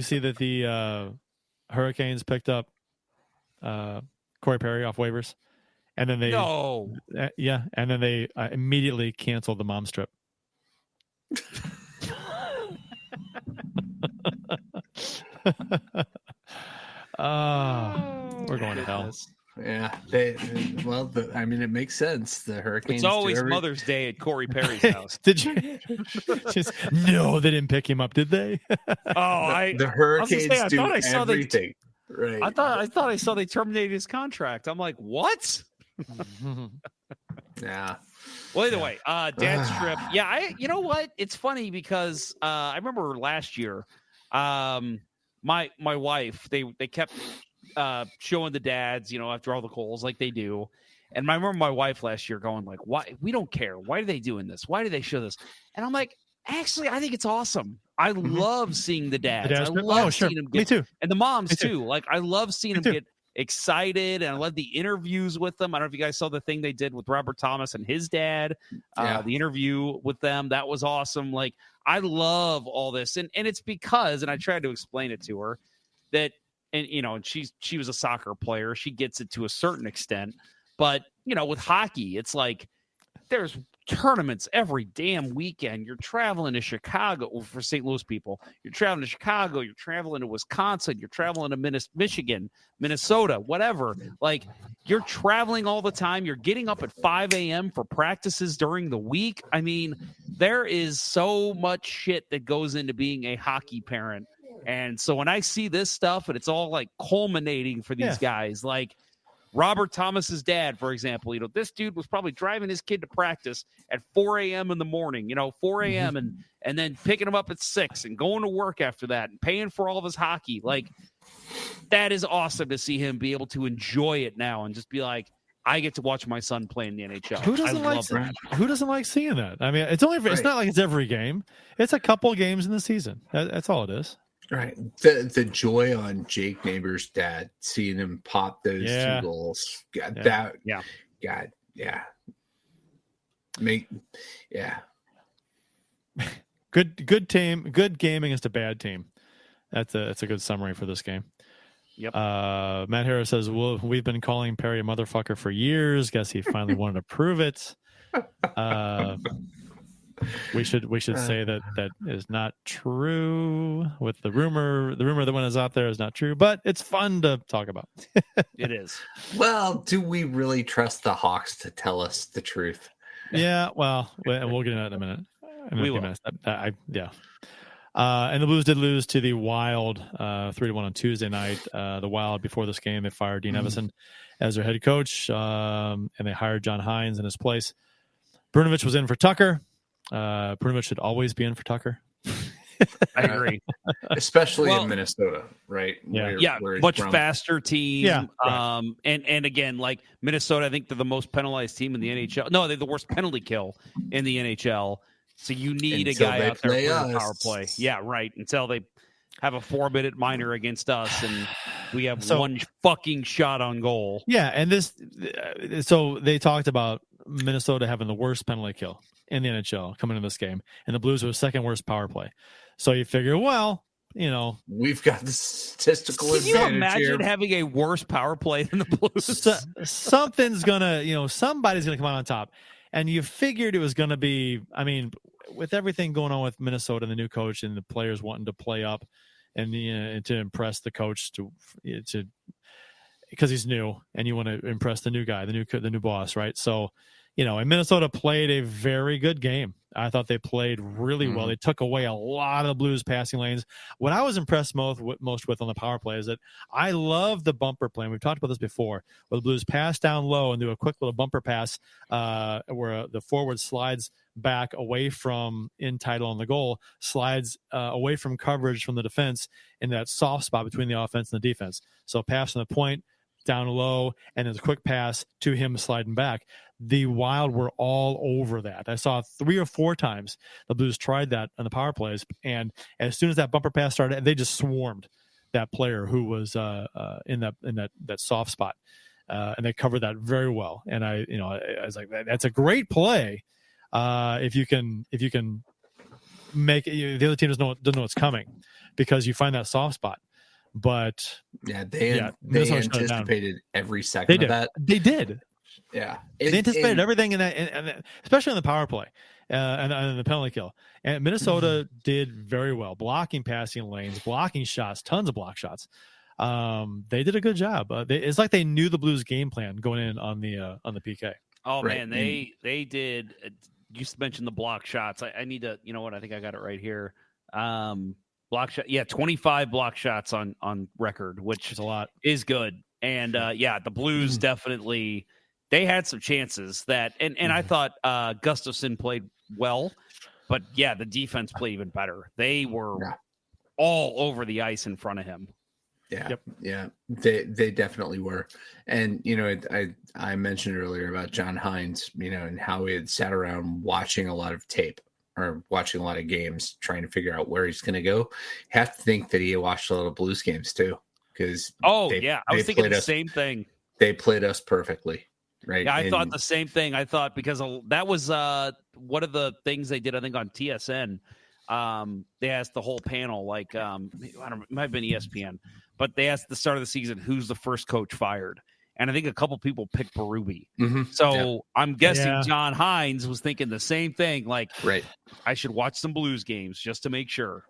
see that the Hurricanes picked up Corey Perry off waivers, and then they and then they immediately canceled the mom strip. We're going to hell.
Yeah, I mean, it makes sense. The Hurricanes.
It's always Mother's Day at Corey Perry's house.
Did you? No, they didn't pick him up, did they?
The Hurricanes do everything. Right.
I thought I saw they terminated his contract. I'm like, what?
Yeah.
Well, either way, dad's trip. Yeah, you know what? It's funny because I remember last year, my wife, they kept showing the dads, after all the calls like they do. And I remember my wife last year going like, why? We don't care. Why are they doing this? Why do they show this? And I'm like, actually, I think it's awesome. I love seeing the dads. I love seeing them get,
me too.
And the moms too. Like, I love seeing them get excited, and I love the interviews with them. I don't know if you guys saw the thing they did with Robert Thomas and his dad, the interview with them. That was awesome. Like, I love all this. And it's because, and I tried to explain it to her, that, and she was a soccer player. She gets it to a certain extent. But, with hockey, it's like there's tournaments every damn weekend. You're traveling to Chicago for St. Louis people. You're traveling to Chicago. You're traveling to Wisconsin. You're traveling to Michigan, Minnesota, whatever. Like, you're traveling all the time. You're getting up at 5 a.m. for practices during the week. I mean, there is so much shit that goes into being a hockey parent. And so when I see this stuff and it's all like culminating for these guys, like Robert Thomas's dad, for example, this dude was probably driving his kid to practice at 4 a.m. in the morning, 4 a.m. and then picking him up at 6 and going to work after that and paying for all of his hockey. Like, that is awesome to see him be able to enjoy it now and just be like, I get to watch my son play in the NHL.
Who doesn't like seeing that? I mean, it's not like it's every game. It's a couple games in the season. That's all it is.
Right. The joy on Jake Neighbors' dad, seeing him pop those 2 goals.
Good team, good game against a bad team. That's a good summary for this game.
Yep.
Matt Harris says, well, we've been calling Perry a motherfucker for years. Guess he finally wanted to prove it. We should say that is not true. With the rumor that one is out there is not true, but it's fun to talk about.
It is.
Well, do we really trust the Hawks to tell us the truth?
Yeah, well, we'll get into that in a minute.
We will.
And the Blues did lose to the Wild 3-1 on Tuesday night. The Wild, before this game, they fired Dean Evison as their head coach, and they hired John Hines in his place. Brunovich was in for Tucker. Brunovich should always be in for Tucker.
I agree.
Especially in Minnesota, right?
Where much faster team.
Yeah, right.
And again, like Minnesota, I think they're the most penalized team in the NHL. No, they're the worst penalty kill in the NHL. So you need a guy out there for the power play. Yeah, right. Until they have a 4-minute minor against us, and we have one fucking shot on goal.
Yeah, and so they talked about Minnesota having the worst penalty kill in the NHL coming into this game, and the Blues were the second worst power play. So you figure,
we've got the statistical advantage.
Can you imagine having a worse power play than the Blues?
Somebody's gonna come out on top. And you figured it was going to be, I mean, with everything going on with Minnesota and the new coach and the players wanting to play up and to impress the coach to because he's new and you want to impress the new guy, the new boss, right? So, and Minnesota played a very good game. I thought they played really well. They took away a lot of the Blues passing lanes. What I was impressed most with on the power play is that I love the bumper play. And we've talked about this before, where the Blues pass down low and do a quick little bumper pass where the forward slides back away from in title on the goal, slides away from coverage from the defense in that soft spot between the offense and the defense. So pass from the point down low, and there's a quick pass to him sliding back. The Wild were all over that. I saw 3 or 4 times the Blues tried that on the power plays, and as soon as that bumper pass started, they just swarmed that player who was in that soft spot, and they covered that very well. And I was like, that's a great play if you can the other team doesn't know what's coming because you find that soft spot. But
they anticipated every second of that.
They did.
Yeah,
they anticipated everything in that, especially in the power play and the penalty kill. And Minnesota did very well, blocking passing lanes, blocking shots, tons of block shots. They did a good job. It's like they knew the Blues game plan going in on the PK.
Oh right. Man, they did. You mentioned the block shots. I need to. You know what? I think I got it right here. Block shot. Yeah, 25 block shots on record, which is a lot. Is good. And the Blues definitely. They had some chances that, and I thought Gustafsson played well, but the defense played even better. They were all over the ice in front of him.
Yeah, they definitely were. And I mentioned earlier about John Hines, and how he had sat around watching a lot of tape or watching a lot of games, trying to figure out where he's going to go. You have to think that he watched a lot of Blues games too, because
I was thinking the same thing.
They played us perfectly. Right.
Yeah, I thought the same thing. I thought because that was one of the things they did, I think, on TSN. They asked the whole panel, like, I don't know, it might have been ESPN, but they asked at the start of the season, who's the first coach fired? And I think a couple people picked Berube.
Mm-hmm.
So I'm guessing John Hines was thinking the same thing. Like, I should watch some Blues games just to make sure.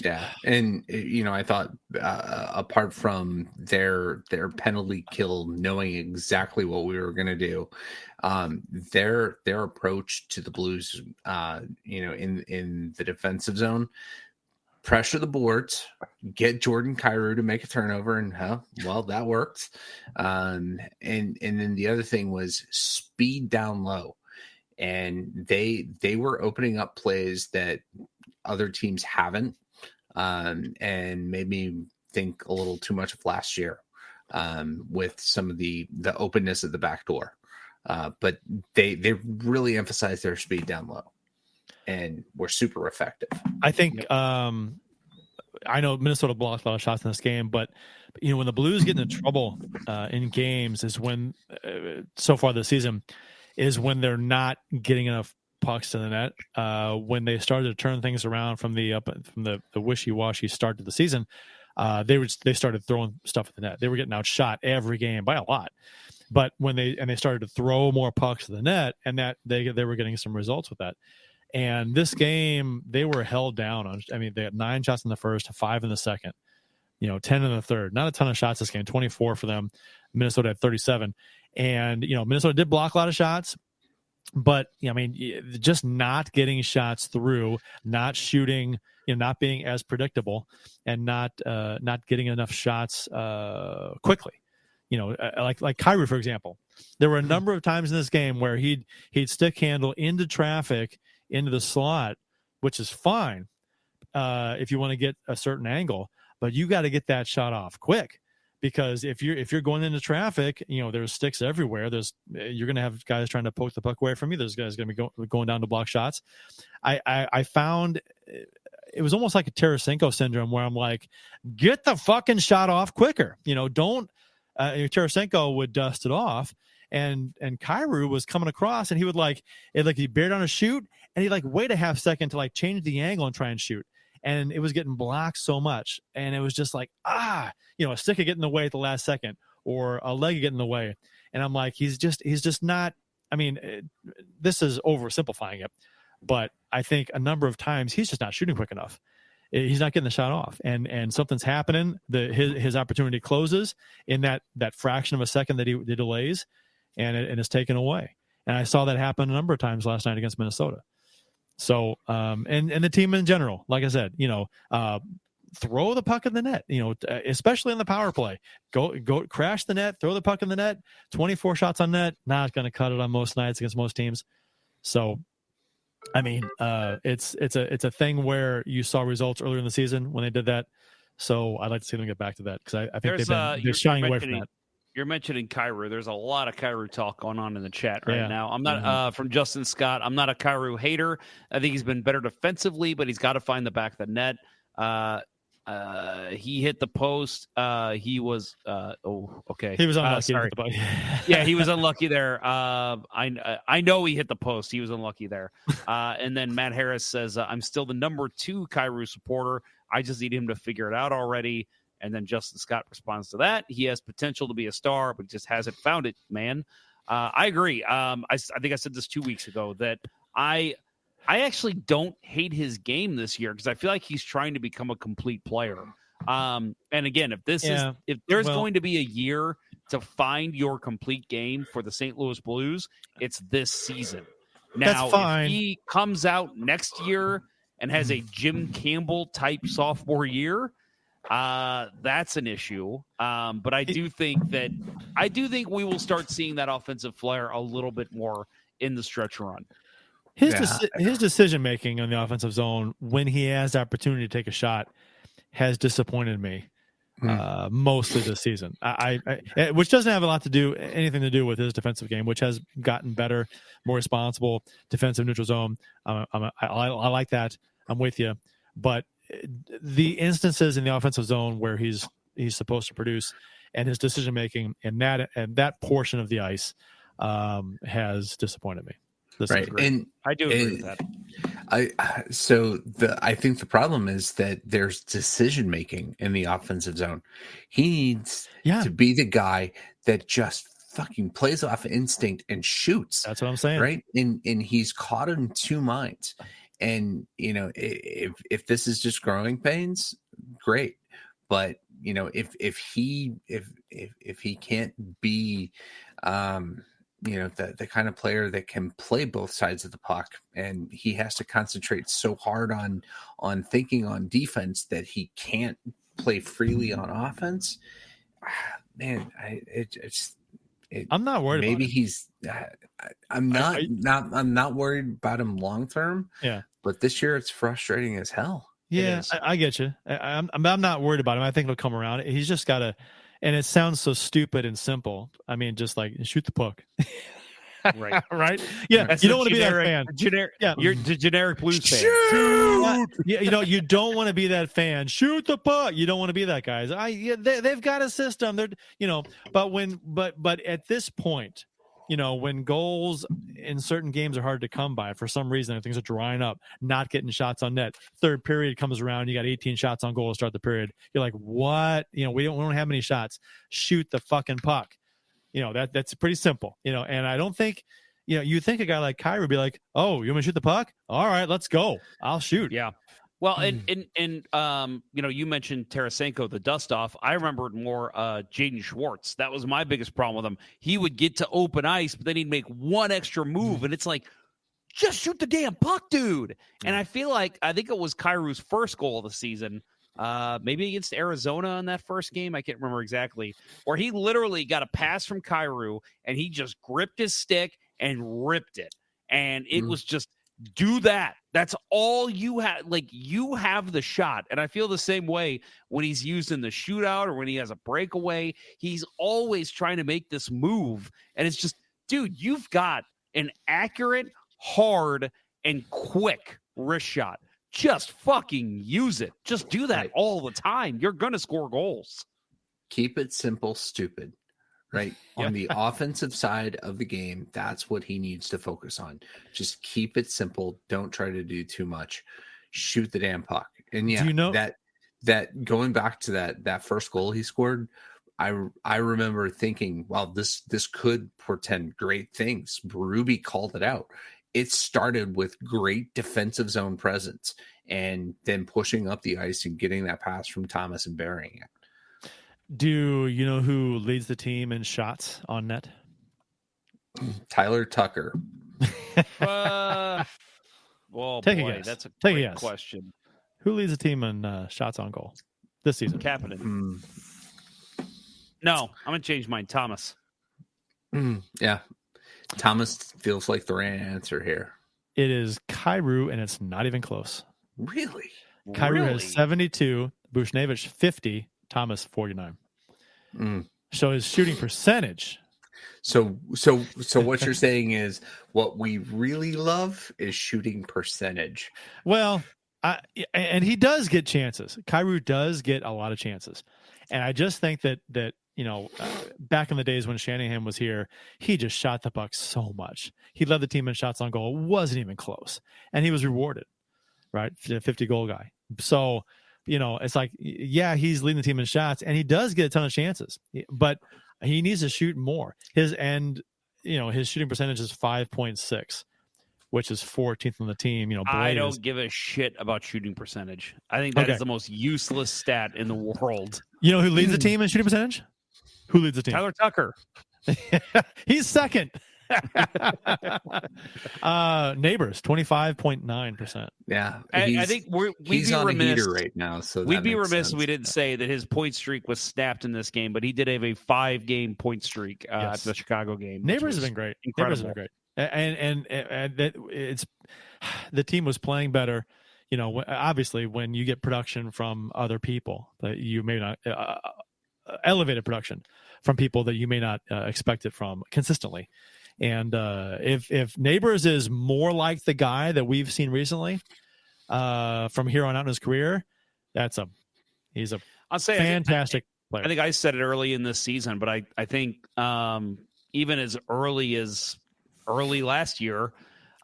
Yeah, and I thought apart from their penalty kill, knowing exactly what we were going to do, their approach to the Blues, in the defensive zone, pressure the boards, get Jordan Kyrou to make a turnover, and that worked. And then the other thing was speed down low, and they were opening up plays that other teams haven't. And made me think a little too much of last year with some of the openness of the back door. But they really emphasized their speed down low and were super effective.
I think I know Minnesota blocked a lot of shots in this game, but when the Blues get into trouble in games is when so far this season is when they're not getting enough pucks to the net. When they started to turn things around from the wishy-washy start to the season, they started throwing stuff at the net. They were getting outshot every game by a lot. But when they started to throw more pucks to the net, and that they were getting some results with that. And this game, they were held down on. I mean, they had 9 shots in the first, 5 in the second, 10 in the third. Not a ton of shots this game. 24 for them. Minnesota had 37, and Minnesota did block a lot of shots. But just not getting shots through, not shooting, not being as predictable, and not getting enough shots quickly. Like Kyrou, for example, there were a number of times in this game where he'd stick handle into traffic into the slot, which is fine if you want to get a certain angle, but you got to get that shot off quick. Because if you're going into traffic, there's sticks everywhere. You're going to have guys trying to poke the puck away from you. There's guys going to be going down to block shots. I found it was almost like a Tarasenko syndrome where I'm like, get the fucking shot off quicker. Don't Tarasenko would dust it off, and Kyrou was coming across, and he would he bared on a shoot, and he'd wait a half second to change the angle and try and shoot. And it was getting blocked so much. And it was just a stick would get in the way at the last second, or a leg would get in the way. And I'm like, he's just not, this is oversimplifying it, but I think a number of times he's just not shooting quick enough. He's not getting the shot off, and something's happening. His opportunity closes in that fraction of a second that he delays, and it's taken away. And I saw that happen a number of times last night against Minnesota. So, and the team in general, like I said, throw the puck in the net, especially in the power play, go crash the net, throw the puck in the net, 24 shots on net, not going to cut it on most nights against most teams. So, it's a thing where you saw results earlier in the season when they did that. So I'd like to see them get back to that, because I think they're shying away from that.
You're mentioning Kyrou. There's a lot of Kyrou talk going on in the chat right now. I'm not from Justin Scott. I'm not a Kyrou hater. I think he's been better defensively, but he's got to find the back of the net. He hit the post. He was okay.
He was unlucky.
Sorry. Yeah, he was unlucky there. I know he hit the post. He was unlucky there. And then Matt Harris says, I'm still the number 2 Kyrou supporter. I just need him to figure it out already. And then Justin Scott responds to that. He has potential to be a star, but just hasn't found it, man. I agree. I think I said this 2 weeks ago that I actually don't hate his game this year because I feel like he's trying to become a complete player. And again, if there's going to be a year to find your complete game for the St. Louis Blues, it's this season. Now, if he comes out next year and has a Jim Campbell type sophomore year, that's an issue. But I do think we will start seeing that offensive flair a little bit more in the stretch run.
His decision making on the offensive zone when he has the opportunity to take a shot has disappointed me mostly this season. I which doesn't have anything to do with his defensive game, which has gotten better, more responsible, defensive neutral zone. I like that. I'm with you, but the instances in the offensive zone where he's supposed to produce and his decision making and that portion of the ice has disappointed me.
Right, and
I do agree with that.
I think the problem is that there's decision making in the offensive zone. He needs to be the guy that just fucking plays off instinct and shoots.
That's what I'm saying,
right? And he's caught in 2 minds. And if this is just growing pains, great. But if he can't be the kind of player that can play both sides of the puck, and he has to concentrate so hard on thinking on defense that he can't play freely on offense. Man,
I'm not worried.
Maybe he's. I'm not worried about him long term.
Yeah,
but this year it's frustrating as hell.
Yeah, I get you. I'm not worried about him. I think he'll come around. He's just got to. And it sounds so stupid and simple. I mean, just like shoot the puck.
Right.
Right. Yeah.
That's
you don't want to be that fan.
You're the generic Blues fan.
Shoot! You don't want to be that fan. Shoot the puck. You don't want to be that guy. They've got a system. But at this point, when goals in certain games are hard to come by for some reason, things are drying up, not getting shots on net. Third period comes around, you got 18 shots on goal to start the period. You're like, what? We don't have many shots. Shoot the fucking puck. That's pretty simple. And I don't think, you think a guy like Kyrou would be like, oh, you want me to shoot the puck? All right, let's go. I'll shoot.
Yeah. Well, and you mentioned Tarasenko, the dust off. I remembered more Jaden Schwartz. That was my biggest problem with him. He would get to open ice, but then he'd make one extra move, and it's like, just shoot the damn puck, dude. And I think it was Kyrou's first goal of the season, maybe against Arizona in that first game. I can't remember exactly. Where he literally got a pass from Kyrou, and he just gripped his stick and ripped it. And it was just, do that. That's all you have. Like, you have the shot. And I feel the same way when he's used in the shootout or when he has a breakaway. He's always trying to make this move. And it's just, dude, you've got an accurate, hard, and quick wrist shot. Just fucking use it. Just do that all the time. You're going to score goals.
Keep it simple, stupid. Right. On the offensive side of the game, that's what he needs to focus on. Just keep it simple. Don't try to do too much. Shoot the damn puck. And that going back to that first goal he scored, I remember thinking, wow, this could portend great things. Berube called it out. It started with great defensive zone presence and then pushing up the ice and getting that pass from Thomas and burying it.
Do you know who leads the team in shots on net?
Tyler Tucker.
Well,
Take
boy,
a guess.
That's a
Take
great
a guess.
question.
Who leads the team in shots on goal this season?
Kapanen. No, I'm going to change mine. Thomas.
Yeah. Thomas feels like the right answer here.
It is Kyrou, and it's not even close.
Really?
Kyrou has 72, Buchnevich 50, Thomas 49. So his shooting percentage.
So what you're saying is what we really love is shooting percentage.
Well, And he does get chances. Kyrou does get a lot of chances. And I just think that back in the days when Shanahan was here, he just shot the puck so much. He led the team in shots on goal. It wasn't even close. And he was rewarded, right? 50-goal guy. So, it's like, yeah, he's leading the team in shots, and he does get a ton of chances. But he needs to shoot more. His shooting percentage is 5.6. Which is 14th on the team.
I don't give a shit about shooting percentage. I think that is the most useless stat in the world.
You know who leads the team in shooting percentage? Who leads the team?
Tyler Tucker.
He's second. Neighbors, 25.9%.
Yeah,
I think
he's on a heater right now. So
we'd be remiss if we didn't say that his point streak was snapped in this game, but he did have a 5-game point streak at the Chicago game.
Neighbors have been great. Neighbors have been great. And that it's the team was playing better, obviously when you get production from other people that you may not elevated production from people that you may not expect it from consistently. And if Neighbors is more like the guy that we've seen recently from here on out in his career, he's a fantastic player.
I think I said it early in this season, but I think even as early last year,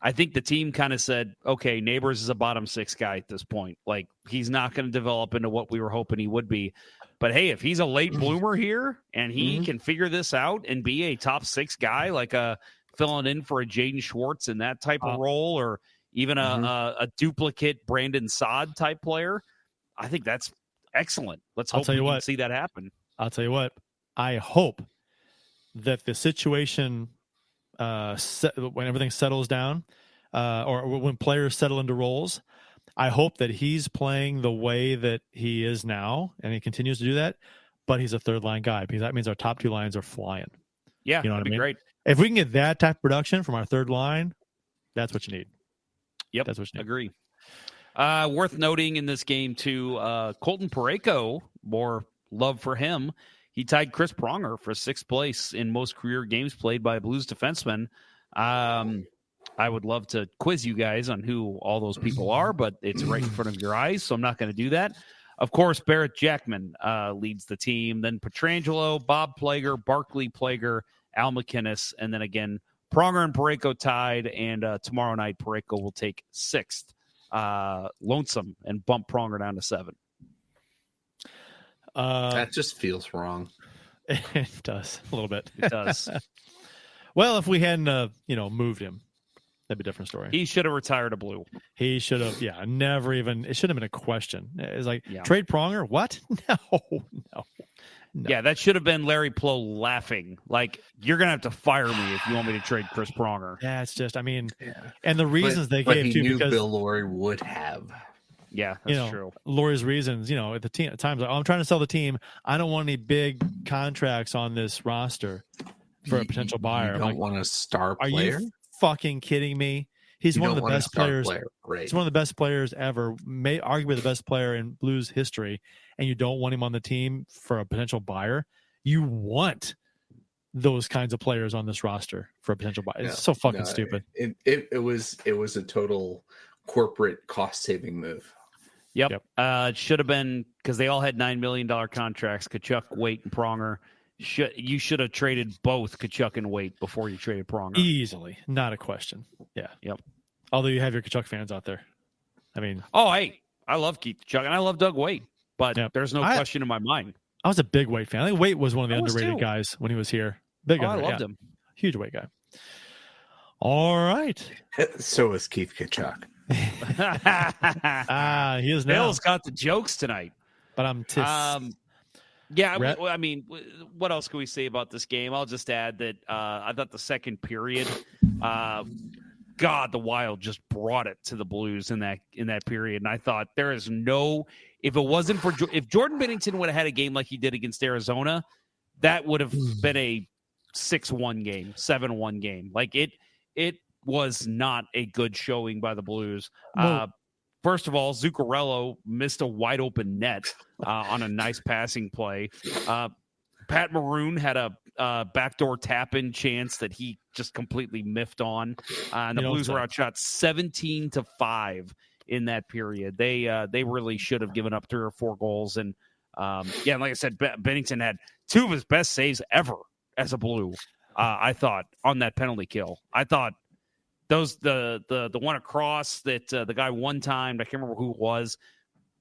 I think the team kind of said, okay, Neighbors is a bottom 6 guy at this point. Like, he's not going to develop into what we were hoping he would be. But hey, if he's a late bloomer here and he can figure this out and be a top 6 guy, like filling in for a Jaden Schwartz in that type of role, or even a duplicate Brandon Saad type player, I think that's excellent. Let's hope we can see that happen.
I'll tell you what, I hope that the situation when everything settles down, or when players settle into roles, I hope that he's playing the way that he is now, and he continues to do that. But he's a third line guy, because that means our top 2 lines are flying.
Yeah,
you know what I mean?
Great
if we can get that type of production from our third line. That's what you need.
Yep,
that's what you need.
Agree. Worth noting in this game too, Colton Parayko, more love for him. He tied Chris Pronger for 6th place in most career games played by a Blues defenseman. I would love to quiz you guys on who all those people are, but it's right in front of your eyes, so I'm not going to do that. Of course, Barrett Jackman leads the team. Then Pietrangelo, Bob Plager, Barclay Plager, Al McInnes, and then again, Pronger and Parayko tied, and tomorrow night Parayko will take 6th. Lonesome and bump Pronger down to 7.
That just feels wrong.
It does a little bit.
It does.
Well, if we hadn't, moved him, that'd be a different story.
He should have retired a Blue.
He should have. Yeah, never even. It shouldn't have been a question. It's like trade Pronger. What? No.
Yeah, that should have been Larry Plow laughing. Like, you're gonna have to fire me if you want me to trade Chris Pronger.
Yeah, it's just. I mean, and the reasons they gave
he
too,
knew
because
Bill Laurie would have.
Yeah, that's true.
Laurie's reasons, at the team at times, like, I'm trying to sell the team. I don't want any big contracts on this roster for a potential buyer.
You don't want a star player?
Are you fucking kidding me? He's one of the best players. He's one of the best players ever, arguably the best player in Blues history, and you don't want him on the team for a potential buyer. You want those kinds of players on this roster for a potential buyer. It's so fucking stupid.
It was a total corporate cost saving move.
Yep. It should have been, because they all had $9 million contracts, Tkachuk, Waite, and Pronger. You should have traded both Tkachuk and Waite before you traded Pronger.
Easily. Not a question. Yeah.
Yep.
Although you have your Tkachuk fans out there. I mean.
I love Keith Tkachuk, and I love Doug Waite, but there's no question in my mind.
I was a big Waite fan. I think Waite was one of the underrated guys when he was here. Big
I loved him.
Huge Waite guy. All right.
So was Keith Tkachuk.
He is now.
Bill's got the jokes tonight.
But I'm
I mean, what else can we say about this game? I'll just add that I thought the second period, the Wild just brought it to the Blues in that period, and I thought there is no. If Jordan Binnington would have had a game like he did against Arizona, that would have been a 6-1 game, 7-1 game. Like it was not a good showing by the Blues. First of all, Zuccarello missed a wide open net on a nice passing play. Pat Maroon had a backdoor tap-in chance that he just completely miffed on. And the Blues were outshot 17-5 in that period. They really should have given up 3 or 4 goals. And like I said, Bennington had 2 of his best saves ever as a Blue. I thought on that penalty kill. I thought the one across that the guy one time, I can't remember who it was.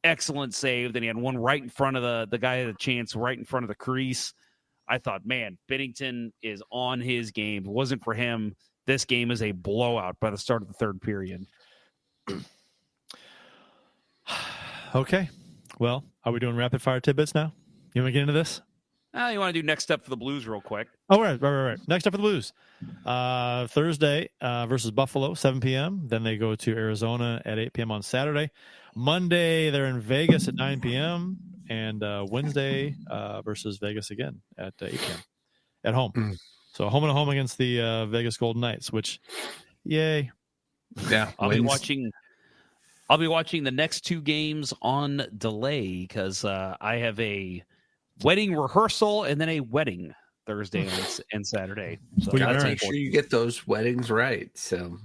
Excellent save. Then he had one right in front of the guy had a chance right in front of the crease. I thought, man, Bennington is on his game. If it wasn't for him, this game is a blowout by the start of the third period.
Okay. Well, are we doing rapid fire tidbits now? You want to get into this?
You want to do next up for the Blues real quick?
Oh, right. Next up for the Blues. Thursday versus Buffalo, 7 p.m. Then they go to Arizona at 8 p.m. on Saturday. Monday, they're in Vegas at 9 p.m. And Wednesday versus Vegas again at 8 p.m. at home. So home and home against the Vegas Golden Knights, which, yay.
Yeah,
I'll be watching the next 2 games on delay because I have a wedding rehearsal and then a wedding Thursday and Saturday. So
gotta make sure you get those weddings right. So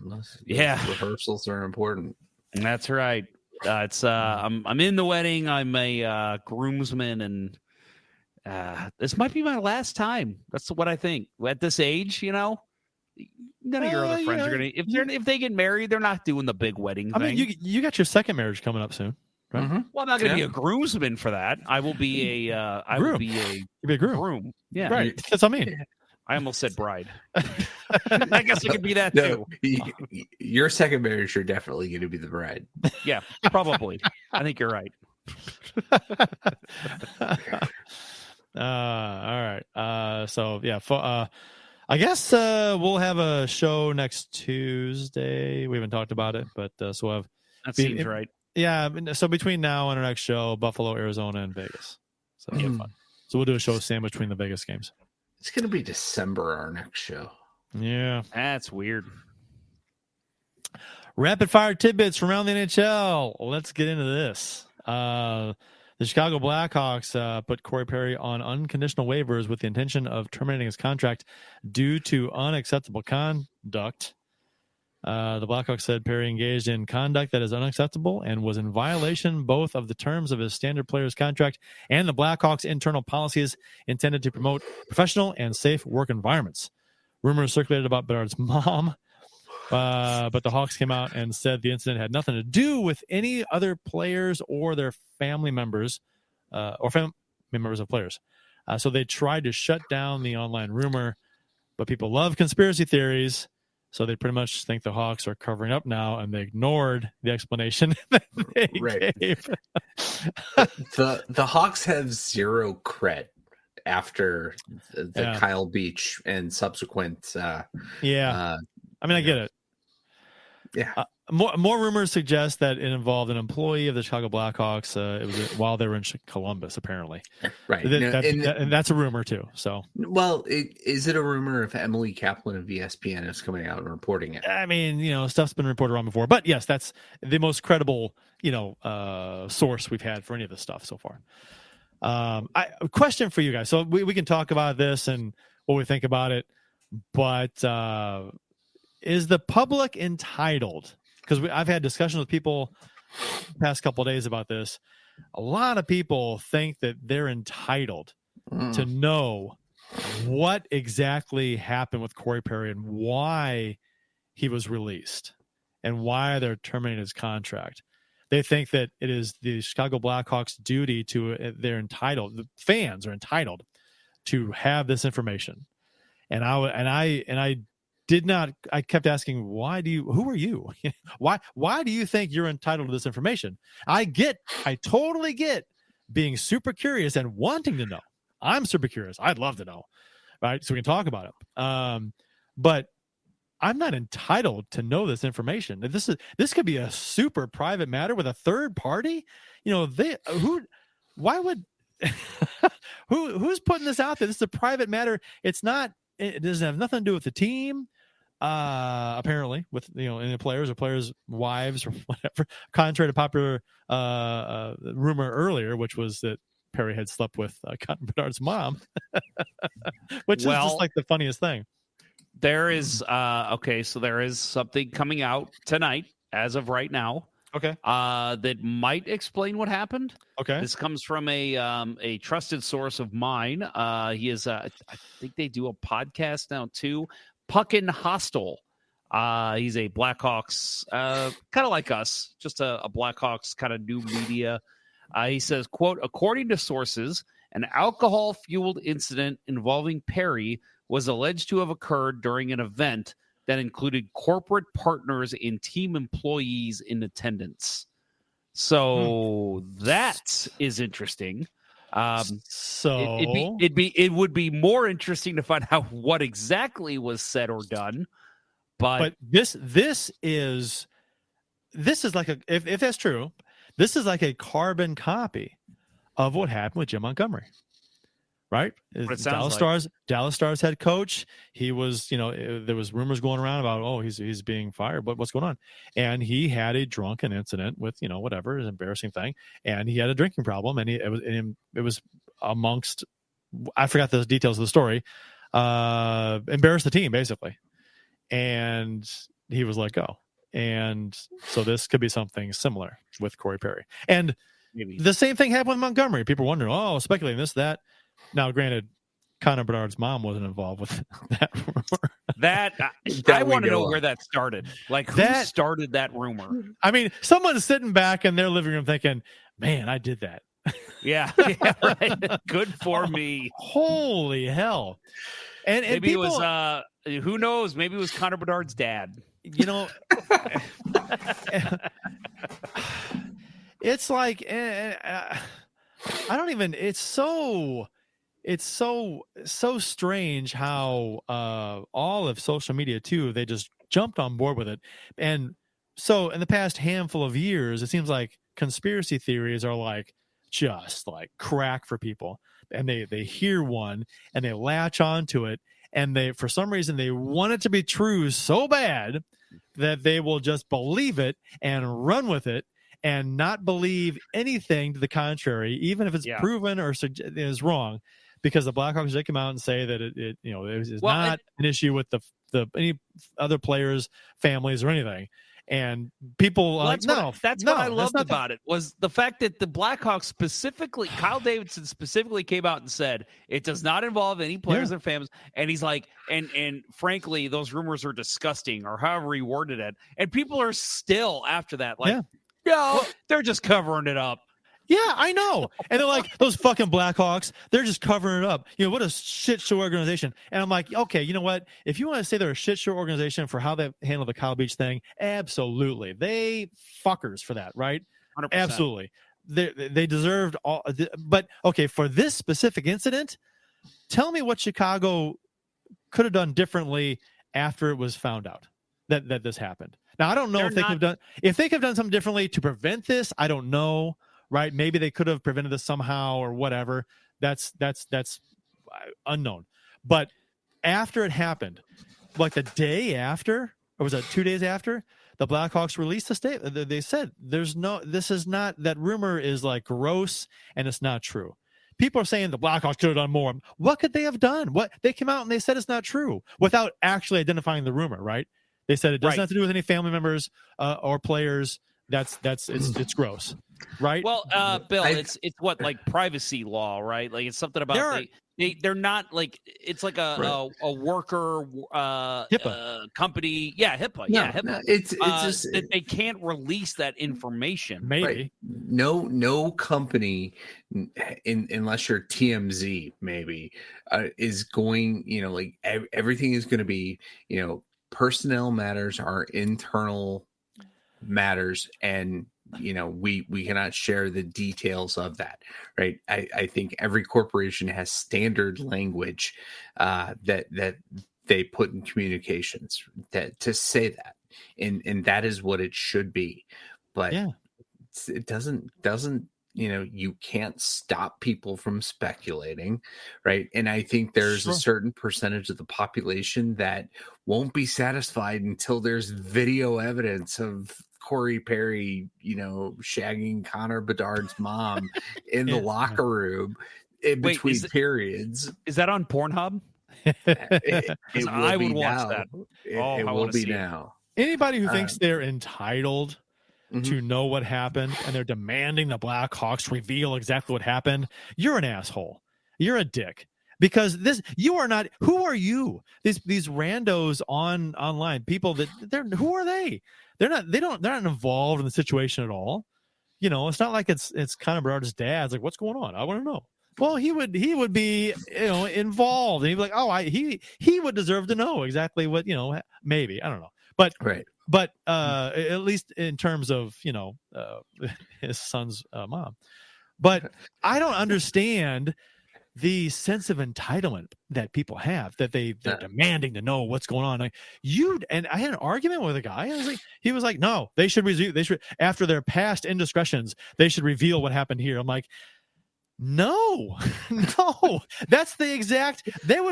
rehearsals are important.
That's right. I'm in the wedding. I'm a groomsman, and this might be my last time. That's what I think. At this age, none of your other friends are gonna. If they get married, they're not doing the big wedding thing.
I mean, you got your second marriage coming up soon, right?
Mm-hmm.
Well, I'm not going to be a groomsman for that. I will be a.
You'll be a groom.
Yeah,
right. That's what I mean.
I almost said bride. I guess it could be that too.
Your second marriage, you're definitely going to be the bride.
Yeah, probably. I think you're right.
All right. I guess we'll have a show next Tuesday. We haven't talked about it, but so we'll have.
That seems right.
Yeah. So between now and our next show, Buffalo, Arizona, and Vegas. So fun. So we'll do a show sandwich between the Vegas games.
It's going to be December, our next show.
Yeah.
That's weird.
Rapid fire tidbits from around the NHL. Let's get into this. The Chicago Blackhawks put Corey Perry on unconditional waivers with the intention of terminating his contract due to unacceptable conduct. The Blackhawks said Perry engaged in conduct that is unacceptable and was in violation both of the terms of his standard player's contract and the Blackhawks' internal policies intended to promote professional and safe work environments. Rumors circulated about Bedard's mom, but the Hawks came out and said the incident had nothing to do with any other players or their family members or family members of players. So they tried to shut down the online rumor, but people love conspiracy theories. So they pretty much think the Hawks are covering up now, and they ignored the explanation that they gave.
The Hawks have zero cred after the Kyle Beach and subsequent.
I get it.
Yeah.
More rumors suggest that it involved an employee of the Chicago Blackhawks. It was while they were in Columbus, apparently.
Right.
And that's a rumor too. So,
well, is it a rumor if Emily Kaplan of ESPN is coming out and reporting it?
I mean, stuff's been reported on before, but yes, that's the most credible, source we've had for any of this stuff so far. A question for you guys. So we can talk about this and what we think about it, but is the public entitled? Because I've had discussions with people the past couple of days about this. A lot of people think that they're entitled to know what exactly happened with Corey Perry and why he was released and why they're terminating his contract. They think that it is the Chicago Blackhawks' duty the fans are entitled to have this information. And I kept asking, who are you? Why do you think you're entitled to this information? I totally get being super curious and wanting to know. I'm super curious. I'd love to know. Right. So we can talk about it. But I'm not entitled to know this information. This could be a super private matter with a third party. Who's putting this out there? This is a private matter. It doesn't have nothing to do with the team. Apparently with any players or players' wives or whatever, contrary to popular rumor earlier, which was that Perry had slept with Cotton Bedard's mom, which is just like the funniest thing.
There is so there is something coming out tonight as of right now.
Okay.
That might explain what happened.
Okay.
This comes from a trusted source of mine. He is I think they do a podcast now too. Puckin Hostel. He's a Blackhawks, kind of like us, just a Blackhawks kind of new media. He says, quote, according to sources, an alcohol-fueled incident involving Perry was alleged to have occurred during an event that included corporate partners and team employees in attendance. So that is interesting. It would be more interesting to find out what exactly was said or done. But
this is like if that's true, this is like a carbon copy of what happened with Jim Montgomery, right? Dallas Stars head coach. He was, there was rumors going around about, he's being fired, but what's going on? And he had a drunken incident with, whatever, an embarrassing thing, and he had a drinking problem, and it was amongst, I forgot the details of the story, embarrassed the team basically, and he was let go. And so this could be something similar with Corey Perry. And maybe the same thing happened with Montgomery. People wondering, speculating this, that. Now, granted, Connor Bedard's mom wasn't involved with that rumor.
I want to know where that started. Like, who started that rumor?
I mean, someone's sitting back in their living room thinking, man, I did that.
Yeah, right. Good for me.
Holy hell. And
maybe people, it was, who knows? Maybe it was Connor Bedard's dad.
It's like, I don't even, it's so strange how all of social media too, they just jumped on board with it. And so in the past handful of years, it seems like conspiracy theories are just crack for people, and they hear one and they latch onto it, and they, for some reason, they want it to be true so bad that they will just believe it and run with it and not believe anything to the contrary, even if it's proven or is wrong, because the Blackhawks did come out and say that it is not an issue with the any other players' families or anything. And people
that's what I loved about it was the fact that the Blackhawks specifically, Kyle Davidson specifically came out and said it does not involve any players or families. And he's like, and frankly, those rumors are disgusting, or however he worded it. And people are still after that, they're just covering it up.
Yeah, I know. And they're like, those fucking Blackhawks, they're just covering it up. What a shit show organization. And I'm like, okay, you know what? If you want to say they're a shit show organization for how they handle the Kyle Beach thing, absolutely. They fuckers for that, right?
100%.
Absolutely. They deserved all. But, okay, for this specific incident, tell me what Chicago could have done differently after it was found out that this happened. Now, I don't know if they could have done something differently to prevent this. I don't know. Right? Maybe they could have prevented this somehow or whatever. That's unknown. But after it happened, like the day after, or was it 2 days after, the Blackhawks released a statement. They said, this is not, that rumor is gross and it's not true. People are saying the Blackhawks could have done more. What could they have done? They came out and they said it's not true without actually identifying the rumor, right? They said it doesn't have to do with any family members or players. It's gross, right?
Well, Bill, it's what, privacy law, right? It's something about they're not it's like a worker
HIPAA
company, HIPAA, HIPAA.
No, it's just
that they can't release that information.
Maybe
no company, unless you're TMZ, maybe is going. Everything is going to be personnel matters are internal matters, and we cannot share the details of that, right? I think every corporation has standard language that they put in communications that to say that, and that is what it should be. But it doesn't you can't stop people from speculating, right? And I think there's a certain percentage of the population that won't be satisfied until there's video evidence of Corey Perry, shagging Connor Bedard's mom in the locker room in between periods.
Is that on Pornhub?
I
would watch that.
It will be now.
Anybody who thinks they're entitled to know what happened, and they're demanding the Blackhawks reveal exactly what happened, you're an asshole. You're a dick. Because you are not. Who are you? These randos online people who are they? They're not involved in the situation at all. It's not like it's kind of Bedard's dad. It's like, what's going on? I want to know. Well, he would be involved, and he'd be like, oh, he would deserve to know exactly what maybe, I don't know, but
right.
But at least in terms of his son's mom. But I don't understand the sense of entitlement that people have, that they're demanding to know what's going on. And I had an argument with a guy. He was like, no, they should after their past indiscretions, they should reveal what happened here. I'm like, no, that's the exact, that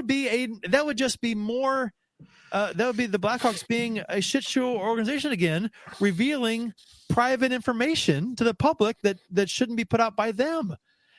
would just be more, that would be the Blackhawks being a shit show organization again, revealing private information to the public that shouldn't be put out by them.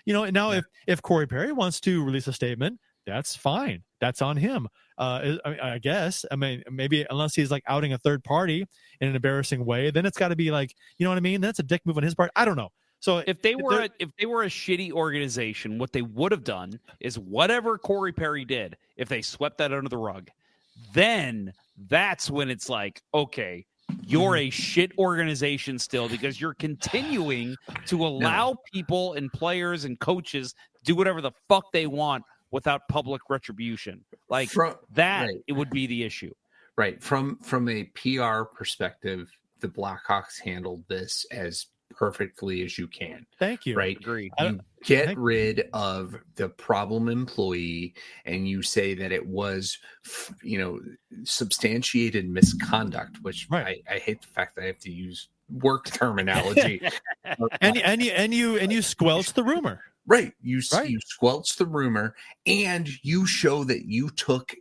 Now if Corey Perry wants to release a statement, that's fine. That's on him. I guess. I mean, maybe unless he's like outing a third party in an embarrassing way, then it's got to be like, you know what I mean? That's a dick move on his part. I don't know. So
if they were a shitty organization, what they would have done is whatever Corey Perry did, if they swept that under the rug, then that's when it's like, okay, you're a shit organization still, because you're continuing to allow people and players and coaches do whatever the fuck they want without public retribution. Like it would be the issue.
Right. From a PR perspective, the Blackhawks handled this as perfectly as you can.
Thank you.
Right.
Agree.
You get rid of the problem employee, and you say that it was, substantiated misconduct, which I hate the fact that I have to use work terminology.
and you squelch the rumor.
Right. You squelch the rumor, and you show that you took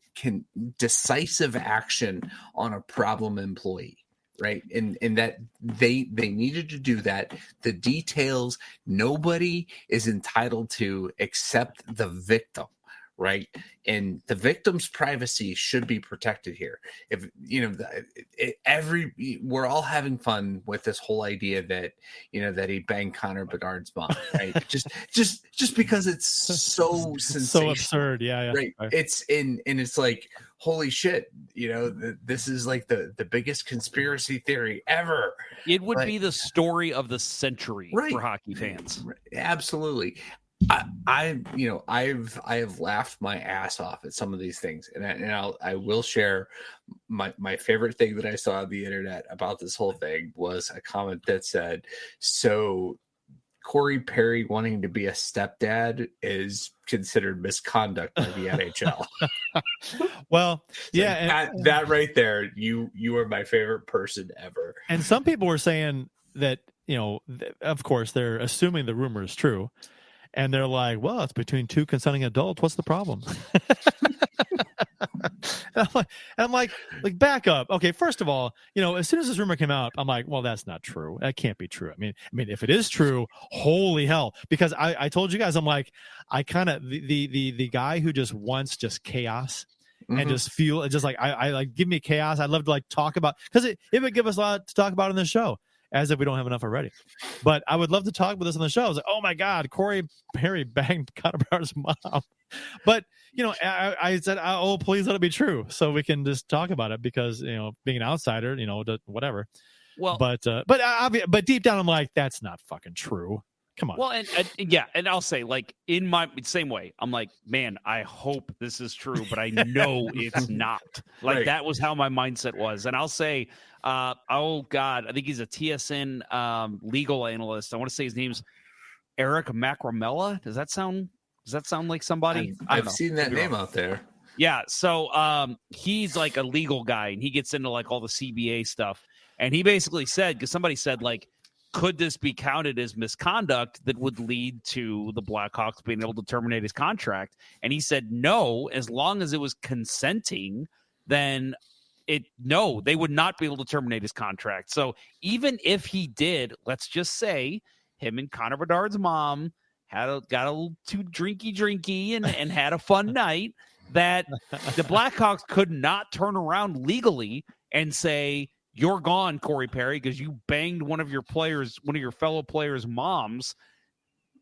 decisive action on a problem employee. Right. And that they needed to do that. The details, nobody is entitled to except the victim. Right. And the victim's privacy should be protected here. If we're all having fun with this whole idea that he banged Connor Bedard's mom. Right. just because it's so sensational.
So absurd. Yeah.
Right. It's like, holy shit, this is like the biggest conspiracy theory ever.
It would be the story of the century for hockey fans.
Absolutely. I have laughed my ass off at some of these things, and I will share my favorite thing that I saw on the internet about this whole thing was a comment that said, so Corey Perry wanting to be a stepdad is considered misconduct by the NHL.
Well, yeah,
that right there, you are my favorite person ever.
And some people were saying that, of course, they're assuming the rumor is true. And they're like, well, it's between two consenting adults. What's the problem? And I'm like, back up. Okay, first of all, as soon as this rumor came out, I'm like, well, that's not true. That can't be true. I mean, if it is true, holy hell. Because I told you guys, I'm like, I kind of the guy who just wants just chaos and just feel just like I like, give me chaos. I'd love to like talk about, because it would give us a lot to talk about in this show. As if we don't have enough already. But I would love to talk about this on the show. I was like, oh my God, Corey Perry banged Connor Bedard's mom. But, I said, oh, please let it be true. So we can just talk about it because, being an outsider, whatever.
Well,
but deep down, I'm like, that's not fucking true. Come on.
Well, and I'll say, like, in my same way, I'm like, man, I hope this is true, but I know it's not. Like, that was how my mindset was. And I'll say, oh God, I think he's a TSN legal analyst. I want to say his name's Eric Macramella. Does that sound like somebody?
I've seen that name out there.
Yeah. So he's like a legal guy, and he gets into like all the CBA stuff. And he basically said, because somebody said, like, could this be counted as misconduct that would lead to the Blackhawks being able to terminate his contract? And he said, no, as long as it was consenting, then they would not be able to terminate his contract. So even if he did, let's just say him and Connor Bedard's mom got a little too drinky and had a fun night, that the Blackhawks could not turn around legally and say, you're gone, Corey Perry, because you banged one of your fellow players' moms.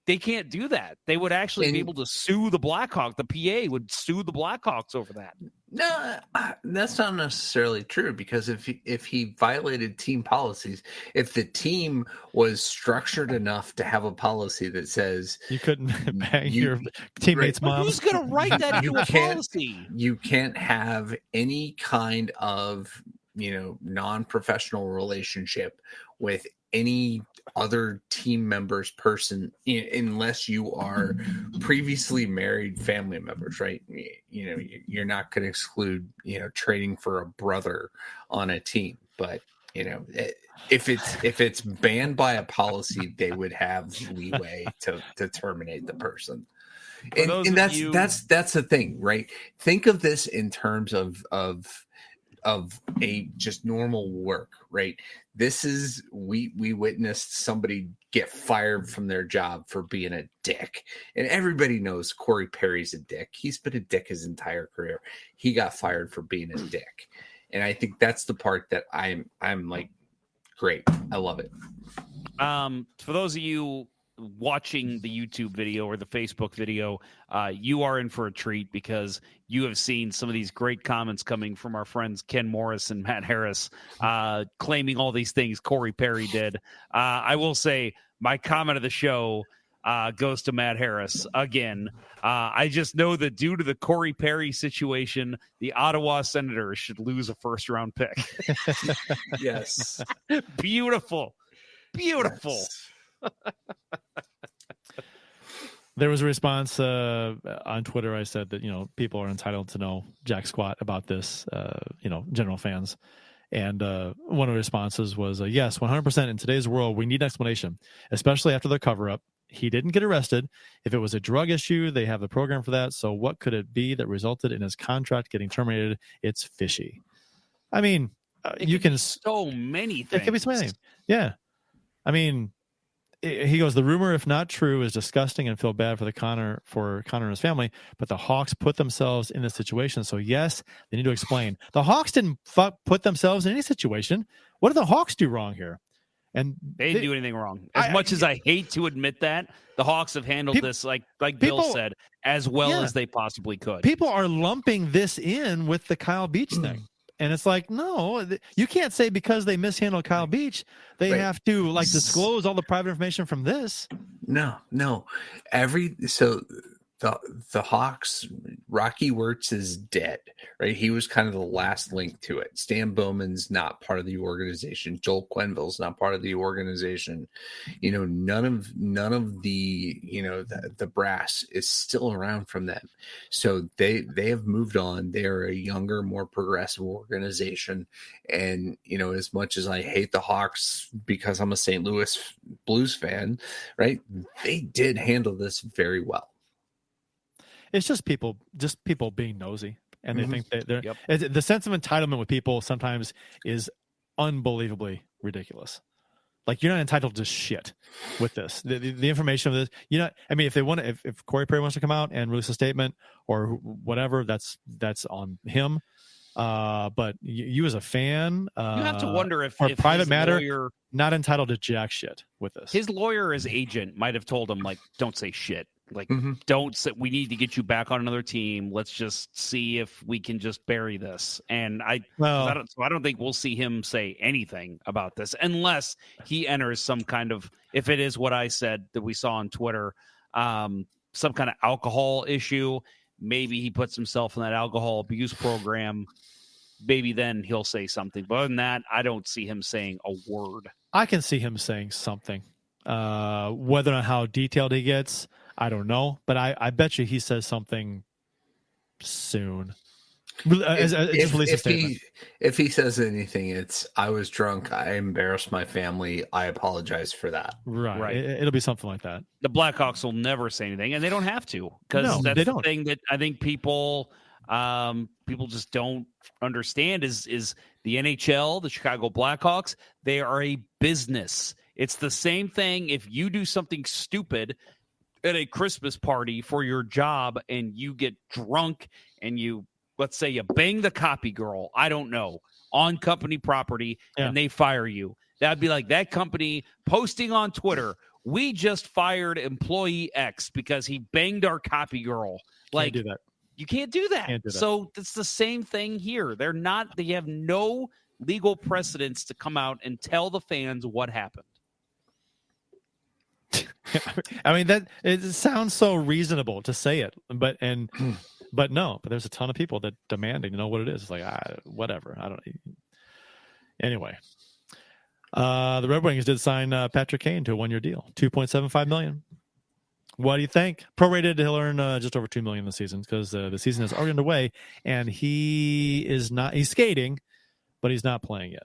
They can't do that. They would actually be able to sue the Blackhawks. The PA would sue the Blackhawks over that.
No, that's not necessarily true, because if he violated team policies, if the team was structured enough to have a policy that says
you couldn't bang your teammates' mom,
who's going to write that into a policy?
You can't have any kind of non-professional relationship with any other team member's person unless you are previously married family members, right? You're not going to exclude trading for a brother on a team, but if it's banned by a policy, they would have leeway to terminate the person. And that's the thing, right? Think of this in terms of a just normal work, right? This is we witnessed somebody get fired from their job for being a dick, and everybody knows Corey Perry's a dick. He's been a dick his entire career. He got fired for being a dick, and I think that's the part that I'm like, great, I love it.
For those of you watching the YouTube video or the Facebook video, you are in for a treat, because you have seen some of these great comments coming from our friends Ken Morris and Matt Harris, claiming all these things Corey Perry did. I will say my comment of the show goes to Matt Harris again. I just know that due to the Corey Perry situation, the Ottawa Senators should lose a first-round pick.
Yes.
Beautiful. Yes.
There was a response on Twitter. I said that people are entitled to know jack squat about this, general fans, and one of the responses was yes, 100%. In today's world, we need an explanation, especially after the cover-up. He didn't get arrested. If it was a drug issue, they have the program for that. So what could it be that resulted in his contract getting terminated? It's fishy. I mean, you can
so many things.
It can be so many. Yeah. I mean, he goes, the rumor, if not true, is disgusting and feel bad for Connor and his family, but the Hawks put themselves in this situation. So yes, they need to explain. The Hawks didn't put themselves in any situation. What did the Hawks do wrong here? And
they didn't do anything wrong. As much as I hate to admit that, the Hawks have handled this, like Bill said, as well as they possibly could.
People are lumping this in with the Kyle Beach thing. And it's like, no, you can't say because they mishandled Kyle Beach, they have to disclose all the private information from this.
No. The Hawks, Rocky Wirtz is dead, right? He was kind of the last link to it. Stan Bowman's not part of the organization. Joel Quenneville's not part of the organization. None of the the brass is still around from them. So they have moved on. They are a younger, more progressive organization. And as much as I hate the Hawks because I'm a St. Louis Blues fan, right? They did handle this very well.
It's just people being nosy, and they think that they're the sense of entitlement with people sometimes is unbelievably ridiculous. Like, you're not entitled to shit with this. The information of this, if they want to, if Corey Perry wants to come out and release a statement or whatever, that's on him. But you as a fan,
you have to wonder if
private matter, not entitled to jack shit with this.
His lawyer or his agent might have told him, don't say shit. Don't say, we need to get you back on another team. Let's just see if we can just bury this. And I don't think we'll see him say anything about this unless he enters some kind of, if it is what I said that we saw on Twitter, some kind of alcohol issue. Maybe he puts himself in that alcohol abuse program. Maybe then he'll say something. But other than that, I don't see him saying a word.
I can see him saying something. Whether or not how detailed he gets, I don't know, but I bet you he says something soon.
If he says anything, it's I was drunk, I embarrassed my family, I apologize for that.
Right. It'll be something like that.
The Blackhawks will never say anything, and they don't have to, because that's the thing that I think people just don't understand is the NHL, the Chicago Blackhawks, they are a business. It's the same thing if you do something stupid at a Christmas party for your job and you get drunk and you let's say you bang the copy girl, I don't know, on company property, and they fire you. That'd be like that company posting on Twitter, we just fired employee X because he banged our copy girl. Like,
can't do that.
You can't do that. So it's the same thing here. They have no legal precedence to come out and tell the fans what happened.
I mean, that it sounds so reasonable to say it, but there's a ton of people that demanding to know what it is. It's like, whatever. I don't. Anyway, the Red Wings did sign Patrick Kane to a 1-year deal, $2.75 million. What do you think? Prorated, he'll earn just over $2 million this season because the season is already underway, and he's skating, but he's not playing yet.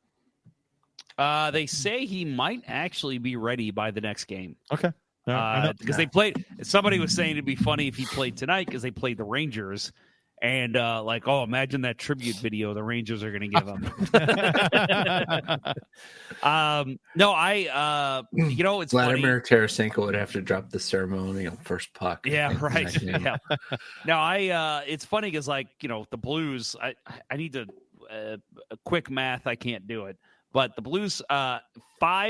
They say he might actually be ready by the next game.
Okay.
Because they played. Somebody was saying it'd be funny if he played tonight because they played the Rangers, and imagine that tribute video the Rangers are going to give him. It's
Vladimir Tarasenko would have to drop the ceremonial first puck.
Yeah, right. Yeah. No, it's funny because the Blues. I need to a quick math. I can't do it, but the Blues, 5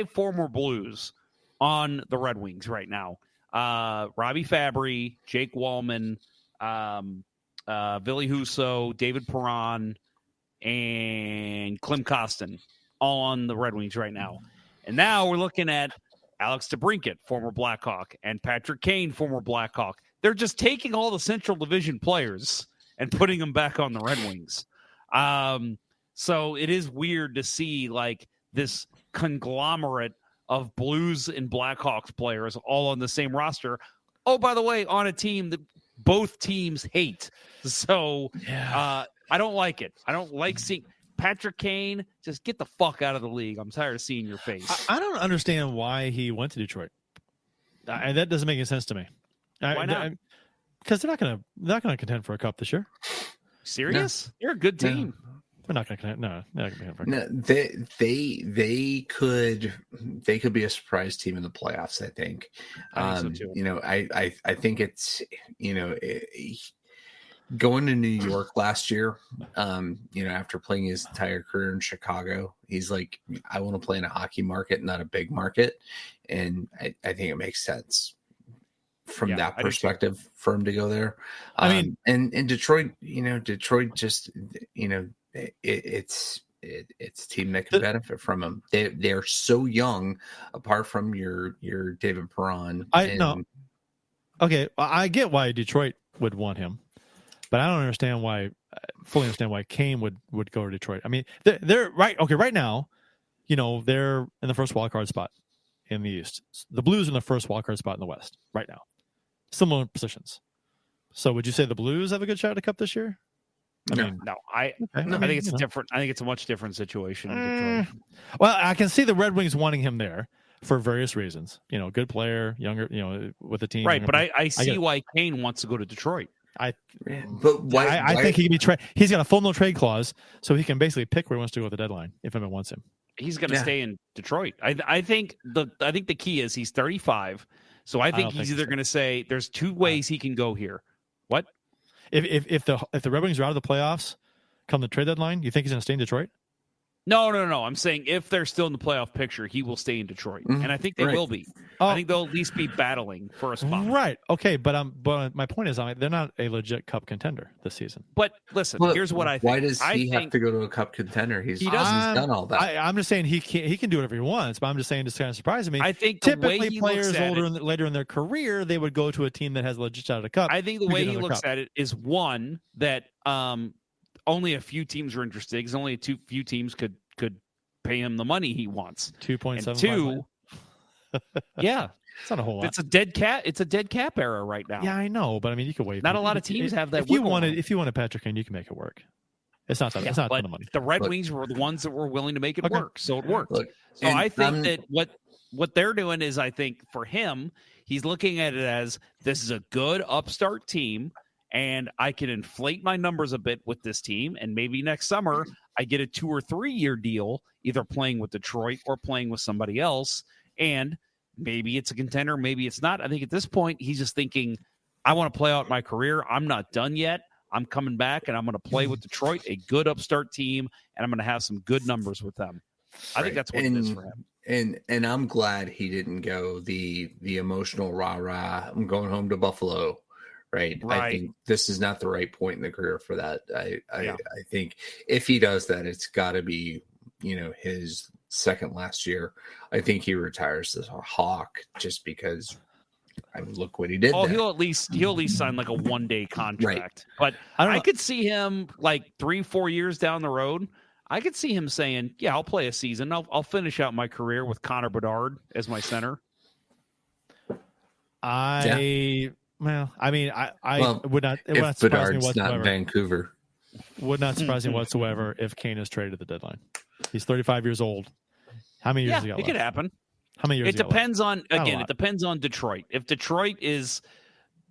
former Blues on the Red Wings right now. Robbie Fabry, Jake Wallman, Ville Husso, David Perron, and Klim Kostin all on the Red Wings right now. And now we're looking at Alex DeBrincat, former Blackhawk, and Patrick Kane, former Blackhawk. They're just taking all the Central Division players and putting them back on the Red Wings. So it is weird to see this conglomerate of Blues and Blackhawks players all on the same roster. Oh, by the way, on a team that both teams hate. So I don't like it. I don't like seeing Patrick Kane. Just get the fuck out of the league. I'm tired of seeing your face.
I don't understand why he went to Detroit. That doesn't make any sense to me.
Why not?
Because they're not gonna contend for a cup this year.
Serious? No. You're a good team.
No. We're not going to connect. No, they're not going to
connect. No, they could be a surprise team in the playoffs. I think. I think so too. I think it's going to New York last year. After playing his entire career in Chicago, he's like, I want to play in a hockey market, not a big market, and I think it makes sense from that perspective for him to go there.
I mean,
and Detroit, Detroit just, it's a team that can benefit from him. They're so young, apart from your David Perron.
I know. Okay, I get why Detroit would want him, but I don't fully understand why Kane would go to Detroit. I mean, they're right. Okay, right now, they're in the first wild card spot in the East. The Blues are in the first wild card spot in the West right now. Similar positions. So would you say the Blues have a good shot at a cup this year?
I think it's different. I think it's a much different situation in Detroit.
Well, I can see the Red Wings wanting him there for various reasons. Good player, younger, with the team.
Right, but I see why Kane wants to go to Detroit.
I think he can be he's got a full no trade clause, so he can basically pick where he wants to go at the deadline if anyone wants him.
He's going to stay in Detroit. I think the key is he's 35. So I think he's either going to say there's 2 ways he can go here. What?
If the Red Wings are out of the playoffs come the trade deadline, you think he's going to stay in Detroit?
No. I'm saying if they're still in the playoff picture, he will stay in Detroit, and I think they will be. I think they'll at least be battling for a spot.
Right. Okay, but my point is, they're not a legit cup contender this season.
But listen, here's what I think.
Why does he have to go to a cup contender? He's done all that.
I'm just saying he can do whatever he wants, but I'm just saying it's kind of surprising me.
I think
typically players later in their career, they would go to a team that has a legit shot at a cup.
I think the way he looks at it is one that only a few teams are interested because only few teams could pay him the money he wants.
2.75.
2, yeah,
it's not a whole lot.
It's a dead cap era right now.
Yeah, I know, but I mean, you could wait.
Not a lot of teams have that.
If you wanted Patrick Kane, you can make it work. It's not that. It's not a ton of money.
The Red Wings were the ones that were willing to make it work, so it worked. So I think that what they're doing is, I think for him, he's looking at it as this is a good upstart team. And I can inflate my numbers a bit with this team. And maybe next summer I get a 2 or 3 year deal, either playing with Detroit or playing with somebody else. And maybe it's a contender. Maybe it's not. I think at this point, he's just thinking, I want to play out my career. I'm not done yet. I'm coming back and I'm going to play with Detroit, a good upstart team, and I'm going to have some good numbers with them. I think that's what it is for him.
And I'm glad he didn't go the emotional rah-rah, I'm going home to Buffalo, right? I think this is not the right point in the career for that. I think if he does that, it's got to be, his second last year. I think he retires as a Hawk just because look what he did.
Oh, he'll at least sign like a 1-day contract. Right. But I could see him like 3-4 years down the road. I could see him saying, "Yeah, I'll play a season. I'll finish out my career with Connor Bedard as my center."
I would not. It would not
if
surprise me
Bedard's
whatsoever.
not Vancouver,
would not surprise me whatsoever if Kane is traded at the deadline. He's 35 years old. How many years?
Yeah,
has he got
it
left?
could happen.
How many years?
It depends on It depends on Detroit. If Detroit is,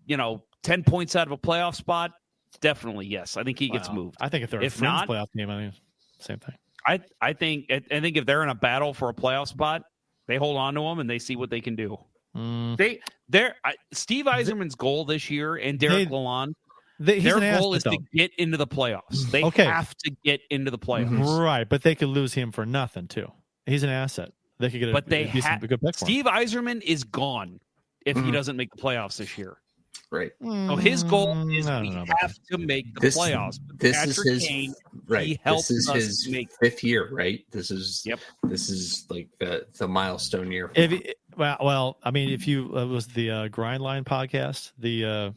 10 points out of a playoff spot, definitely yes. I think he gets moved.
I think if they're a fringe playoff team, I mean, same thing.
I think if they're in a battle for a playoff spot, they hold on to them and they see what they can do. Steve Yzerman's goal this year and Derek Lalonde, their goal is to get into the playoffs. They have to get into the playoffs,
right? But they could lose him for nothing too. He's an asset. They could get a good pick for him.
Steve Yzerman is gone if he doesn't make the playoffs this year.
Right.
So his goal is we have to make the playoffs.
This
Patrick
is his
Kane,
right. This is his fifth year, right? This is like the milestone year.
Well, I mean, if you it was the Grind Line podcast, the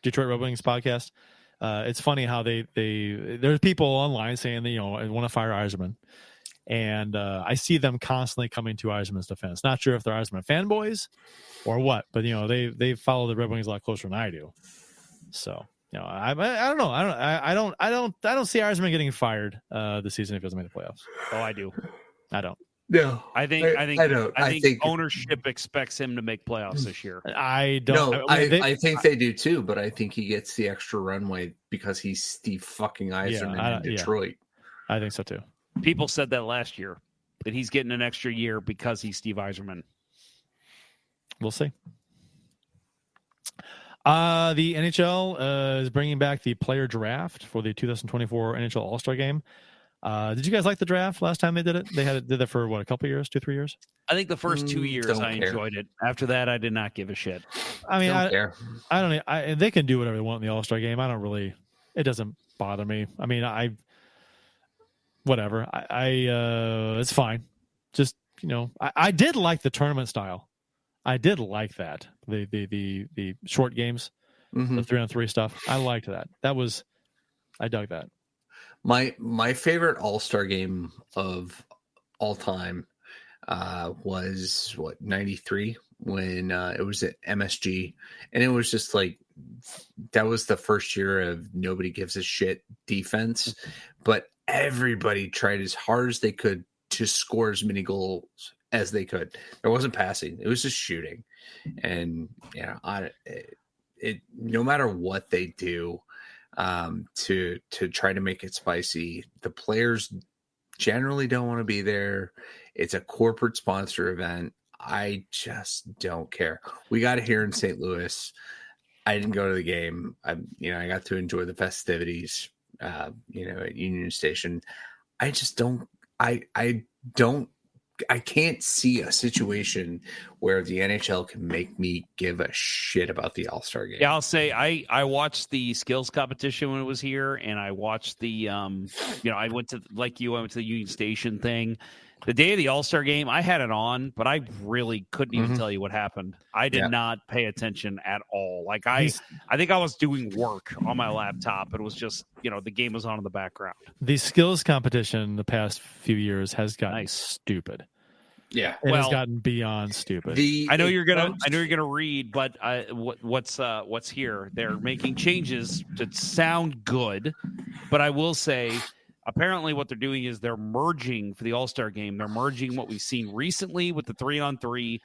Detroit Red Wings podcast. It's funny how there's people online saying that I want to fire Yzerman. And I see them constantly coming to Yzerman's defense. Not sure if they're Yzerman fanboys or what, but they follow the Red Wings a lot closer than I do. So I don't know. I don't see Yzerman getting fired this season if he doesn't make the playoffs.
Oh, I do.
I don't.
No,
I think ownership expects him to make playoffs this year.
I don't.
No, I think they do too, but I think he gets the extra runway because he's Steve fucking Yzerman in Detroit.
Yeah, I think so too.
People said that last year, that he's getting an extra year because he's Steve Yzerman.
We'll see. The NHL is bringing back the player draft for the 2024 NHL All-Star Game. Did you guys like the draft last time they did it? They did that for a couple of years, 2-3 years?
I think the first 2 years I enjoyed it. After that, I did not give a shit.
I mean, I don't. They can do whatever they want in the All-Star Game. I don't really. It doesn't bother me. I mean, whatever. It's fine. Just I did like the tournament style. I did like that. The short games, the 3-on-3 stuff. I liked that. I dug that.
My favorite All-Star game of all time was 93 when it was at MSG, and it was just like that was the first year of nobody gives a shit defense, but everybody tried as hard as they could to score as many goals as they could. There wasn't passing; it was just shooting, and no matter what they do to try to make it spicy, the players generally don't want to be there. It's a corporate sponsor event. I just don't care. We got it here in St. Louis. I didn't go to the game. I got to enjoy the festivities. At Union Station. I just don't. I can't see a situation where the NHL can make me give a shit about the All-Star game.
Yeah, I'll say I watched the skills competition when it was here, and I watched the I went to the Union Station thing. The day of the All-Star game, I had it on, but I really couldn't even tell you what happened. I did not pay attention at all. Like I think I was doing work on my laptop. It was just, the game was on in the background.
The skills competition the past few years has gotten stupid.
Yeah,
it has gotten beyond stupid.
I know you're gonna read, but what's here? They're making changes to sound good, but I will say, apparently what they're doing is they're merging for the All-Star game. They're merging what we've seen recently with the 3-on-3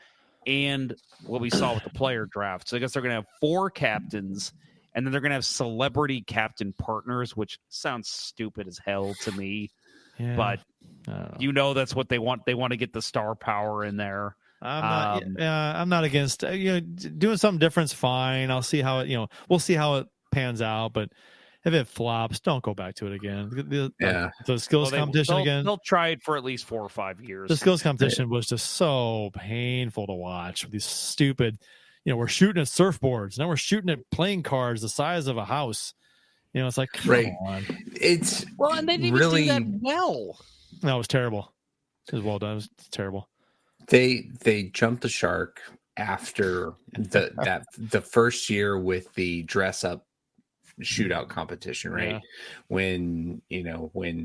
and what we saw with the player draft. So I guess they're going to have 4 captains, and then they're going to have celebrity captain partners, which sounds stupid as hell to me. Yeah, but that's what they want. They want to get the star power in there.
I'm not against doing something different's fine. I'll see how it we'll see how it pans out, but if it flops, don't go back to it again. The skills competition again.
They'll try it for at least 4 or 5 years.
The skills competition was just so painful to watch. These stupid, we're shooting at surfboards. Now we're shooting at playing cards the size of a house. It's like, come on.
It's
and they didn't
really
even do that well.
No, it was terrible. It was well done. It was terrible.
They jumped the shark after the first year with the dress up shootout competition, right?
Yeah.
When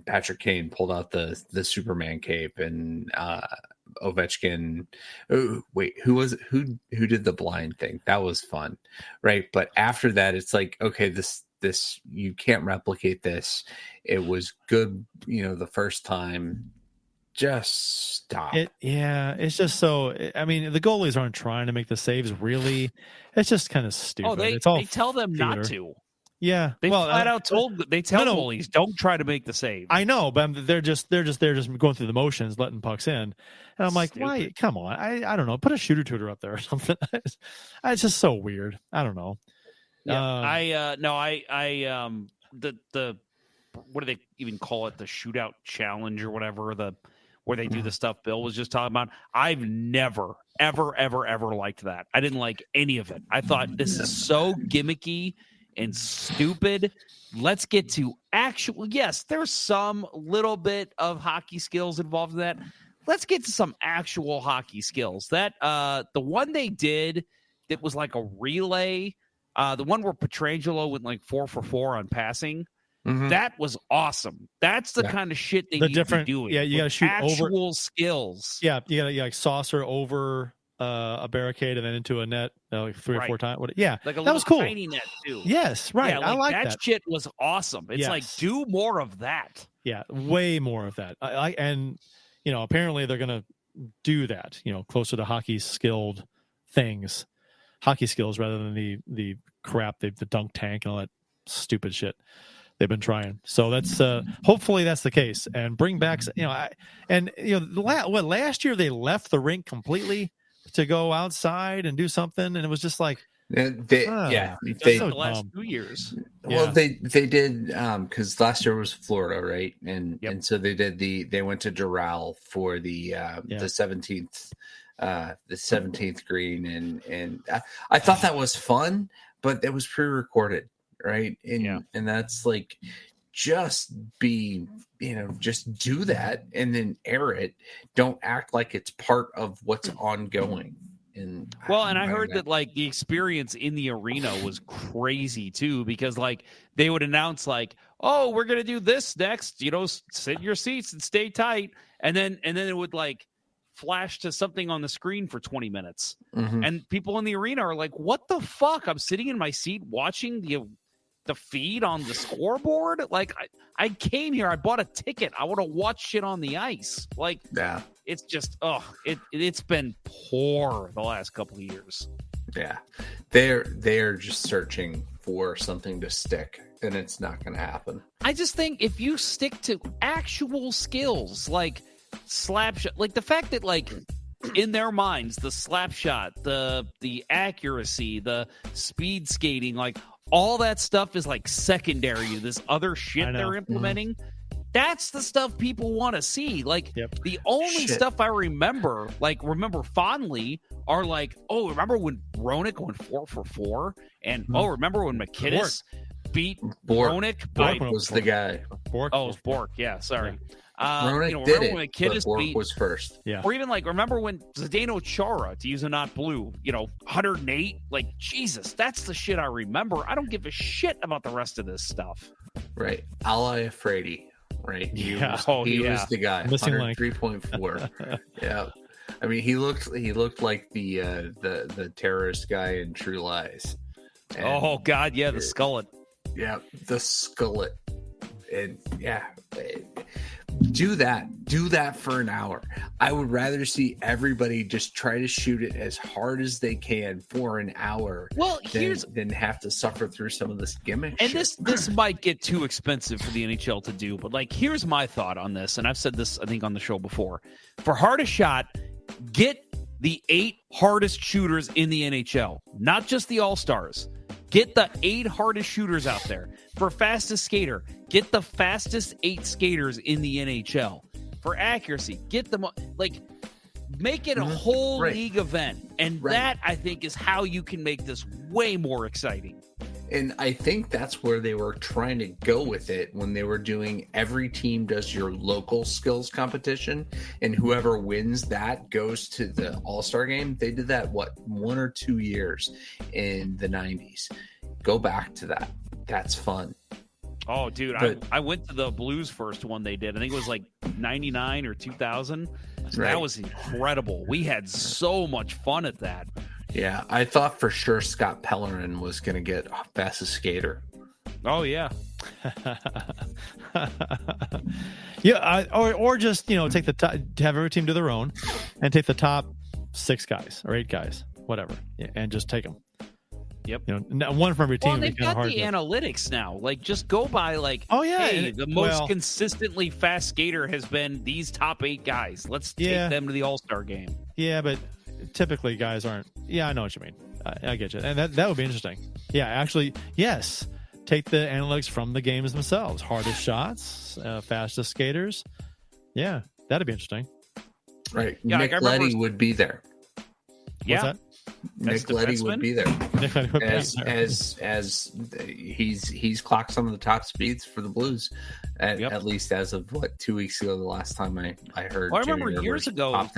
Patrick Kane pulled out the Superman cape and Ovechkin. Oh, wait, who did the blind thing? That was fun, right? But after that, it's like, okay, this you can't replicate this. It was good, the first time. Just stop.
It's just so. I mean, the goalies aren't trying to make the saves. Really, it's just kind of stupid.
Oh, they tell them
theater.
Not to.
Yeah,
they flat out tell goalies don't try to make the save.
I know, but they're just going through the motions, letting pucks in, and I'm like, why? Come on, I don't know. Put a shooter tutor up there or something. It's just so weird. I don't know.
Yeah, the what do they even call it? The shootout challenge or whatever. Where they do the stuff Bill was just talking about. I've never, ever, ever, ever liked that. I didn't like any of it. I thought this is so gimmicky and stupid. Let's get to actual. Yes, there's some little bit of hockey skills involved in that. Let's get to some actual hockey skills. That the one they did that was like a relay, the one where Pietrangelo went like 4 for 4 on passing. Mm-hmm. That was awesome. That's the kind of shit they need to be doing.
Yeah, you got to shoot
actual skills.
Yeah, you got to like saucer over a barricade and then into a net like 3 or 4 times.
Like a
that was cool.
Tiny net too.
Yes, right.
Yeah,
I like that.
That shit was awesome. It's like do more of that.
Yeah, way more of that. And apparently they're gonna do that. Closer to hockey skilled things, hockey skills rather than the crap the dunk tank and all that stupid shit they've been trying. So that's hopefully that's the case, and bring back last year they left the rink completely to go outside and do something, and it was just like
the last 2 years.
Well, they did because last year was Florida, right? And so they did they went to Doral for the 17th the 17th green, and I thought that was fun, but it was pre-recorded. Right. And that's like, just just do that and then air it. Don't act like it's part of what's ongoing. And
I heard that like the experience in the arena was crazy too, because like they would announce like, oh, we're going to do this next, sit in your seats and stay tight. And then it would like flash to something on the screen for 20 minutes. Mm-hmm. And people in the arena are like, what the fuck? I'm sitting in my seat watching the feed on the scoreboard. Like I came here, I bought a ticket. I want to watch shit on the ice. Like, it's just, it's been poor the last couple of years.
Yeah. They're just searching for something to stick, and it's not going to happen.
I just think if you stick to actual skills, like slap shot, like the fact that like in their minds, the slap shot, the accuracy, the speed skating, like all that stuff is like secondary to this other shit they're implementing. Mm-hmm. That's the stuff people want to see. Like the only stuff I remember fondly are like, oh, remember when Roenick went 4 for 4? And remember when McKinnis beat Roenick?
Bork was the guy.
Bork.
Oh, it was Bork. Yeah, sorry.
Roenick did it,
when McKinnis
but Bork was first.
Yeah.
Or even like, remember when Zdeno Chara, to use a not blue, 108? Like, Jesus, that's the shit I remember. I don't give a shit about the rest of this stuff.
Right. Ali Afraidy, right? He was the guy.
Missing
103.4. Yeah. I mean, he looked like the terrorist guy in True Lies.
And oh God, yeah, the skullet.
Yeah, the skullet. And do that for an hour. I would rather see everybody just try to shoot it as hard as they can for an hour.
Well,
than have to suffer through some of this gimmick.
And
shit.
this might get too expensive for the NHL to do, but like, here's my thought on this, and I've said this I think on the show before. For hardest shot, get the 8 hardest shooters in the NHL, not just the All-Stars. Get the 8 hardest shooters out there. For fastest skater, get the fastest 8 skaters in the NHL. For accuracy, get them, like, make it a whole league event. And that, I think, is how you can make this way more exciting.
And I think that's where they were trying to go with it when they were doing every team does your local skills competition, and whoever wins that goes to the All-Star game. They did that, 1 or 2 years in the 90s. Go back to that. That's fun.
Oh, dude, I went to the Blues first one they did. I think it was like 99 or 2000. So that was incredible. We had so much fun at that.
Yeah, I thought for sure Scott Pellerin was going to get fastest skater.
Oh, yeah.
Yeah, or just, take the top, have every team do their own and take the top 6 guys or 8 guys, whatever, and just take them.
Yep.
One from every team.
Well, they've got the analytics now. Like, just go by, hey, the most consistently fast skater has been these top 8 guys. Let's take them to the All-Star game.
Yeah, but typically guys aren't. Yeah, I know what you mean. I get you. And that would be interesting. Yeah, actually, yes. Take the analytics from the games themselves. Hardest shots, fastest skaters. Yeah, that'd be interesting.
Right. Yeah, Nick Leddy would be there.
Yeah. What's that?
Nick Leddy would be there.
Nick Leddy would
as,
be there.
As he's clocked some of the top speeds for the Blues, at least as of 2 weeks ago. The last time I heard.
Well, I remember years ago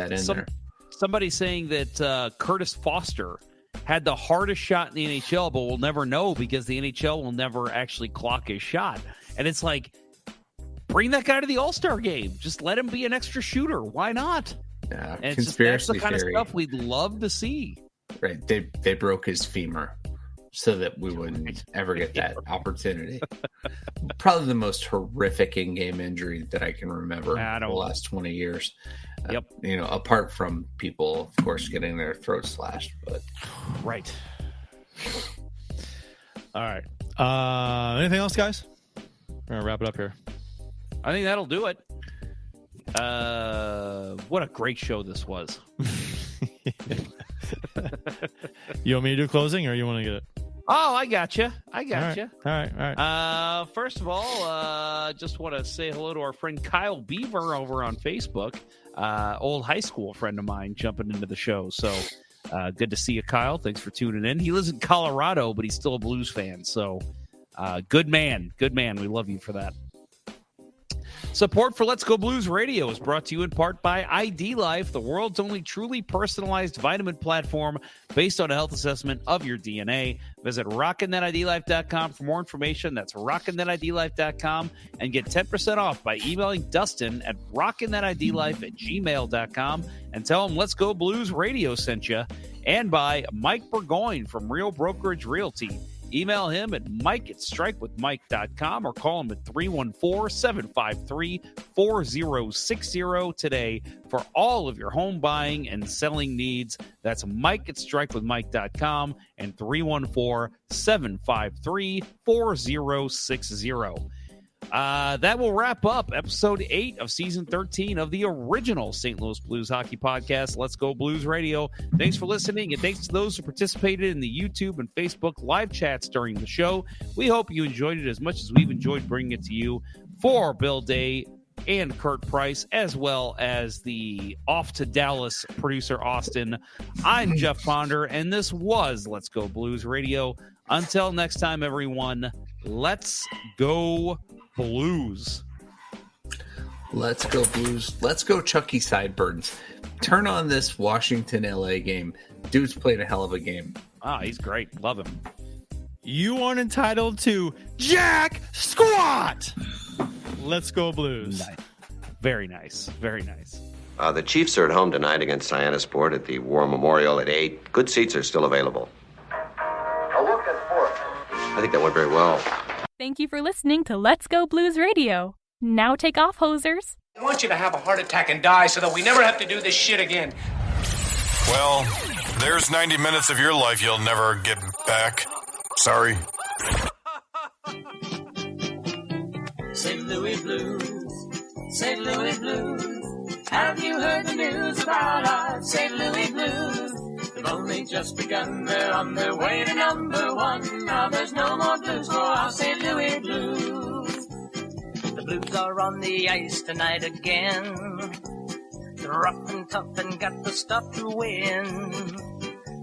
somebody saying that Curtis Foster had the hardest shot in the NHL, but we'll never know because the NHL will never actually clock his shot. And it's like, bring that guy to the All-Star game. Just let him be an extra shooter. Why not?
Yeah,
and that's the kind of stuff we'd love to see.
Right. They broke his femur so that we wouldn't ever get that opportunity. Probably the most horrific in-game injury that I can remember in the last 20 years.
Yep.
Apart from people, of course, getting their throats slashed. But
right. All right. Anything else, guys? We're going to wrap it up here.
I think that'll do it. What a great show this was.
You want me to do closing or you want to get it?
Oh, I got you. All
right.
First of all, just want to say hello to our friend Kyle Beaver over on Facebook. Old high school friend of mine jumping into the show. So good to see you, Kyle. Thanks for tuning in. He lives in Colorado, but he's still a Blues fan. So good man. We love you for that. Support for Let's Go Blues Radio is brought to you in part by ID Life, the world's only truly personalized vitamin platform based on a health assessment of your DNA. Visit rockinthatidlife.com for more information. That's rockinthatidlife.com and get 10% off by emailing Dustin at rockinthatidlife@gmail.com and tell him Let's Go Blues Radio sent you. And by Mike Burgoyne from Real Brokerage Realty. Email him at mike@strikewithmike.com or call him at 314-753-4060 today for all of your home buying and selling needs. That's mike@strikewithmike.com and 314-753-4060. That will wrap up episode 8 of season 13 of the original St. Louis Blues hockey podcast, Let's Go Blues Radio. Thanks for listening, and thanks to those who participated in the YouTube and Facebook live chats during the show. We hope you enjoyed it as much as we've enjoyed bringing it to you. For Bill Day and Kurt Price, as well as the off to Dallas producer Austin, I'm Jeff Ponder, and this was Let's Go Blues Radio. Until next time, everyone, let's go Blues.
Let's go Blues. Let's go Chucky Sideburns. Turn on this Washington-LA game. Dude's played a hell of a game.
He's great. Love him.
You aren't entitled to Jack Squat. Let's go Blues.
Nice. Very nice. Very nice.
The Chiefs are at home tonight against Sport at the War Memorial at 8. Good seats are still available.
A look at fourth.
I think that went very well.
Thank you for listening to Let's Go Blues Radio. Now take off, hosers.
I want you to have a heart attack and die so that we never have to do this shit again.
Well, there's 90 minutes of your life you'll never get back. Sorry.
St. Louis Blues, St. Louis Blues. Have you heard the news about our St. Louis Blues? They've only just begun, they're on their way to number one. Now there's no more blues for our St. Louis Blues.
The Blues are on the ice tonight again. They're rough and tough and got the stuff to win.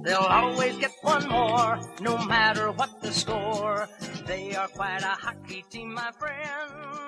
They'll always get one more, no matter what the score. They are quite a hockey team, my friend.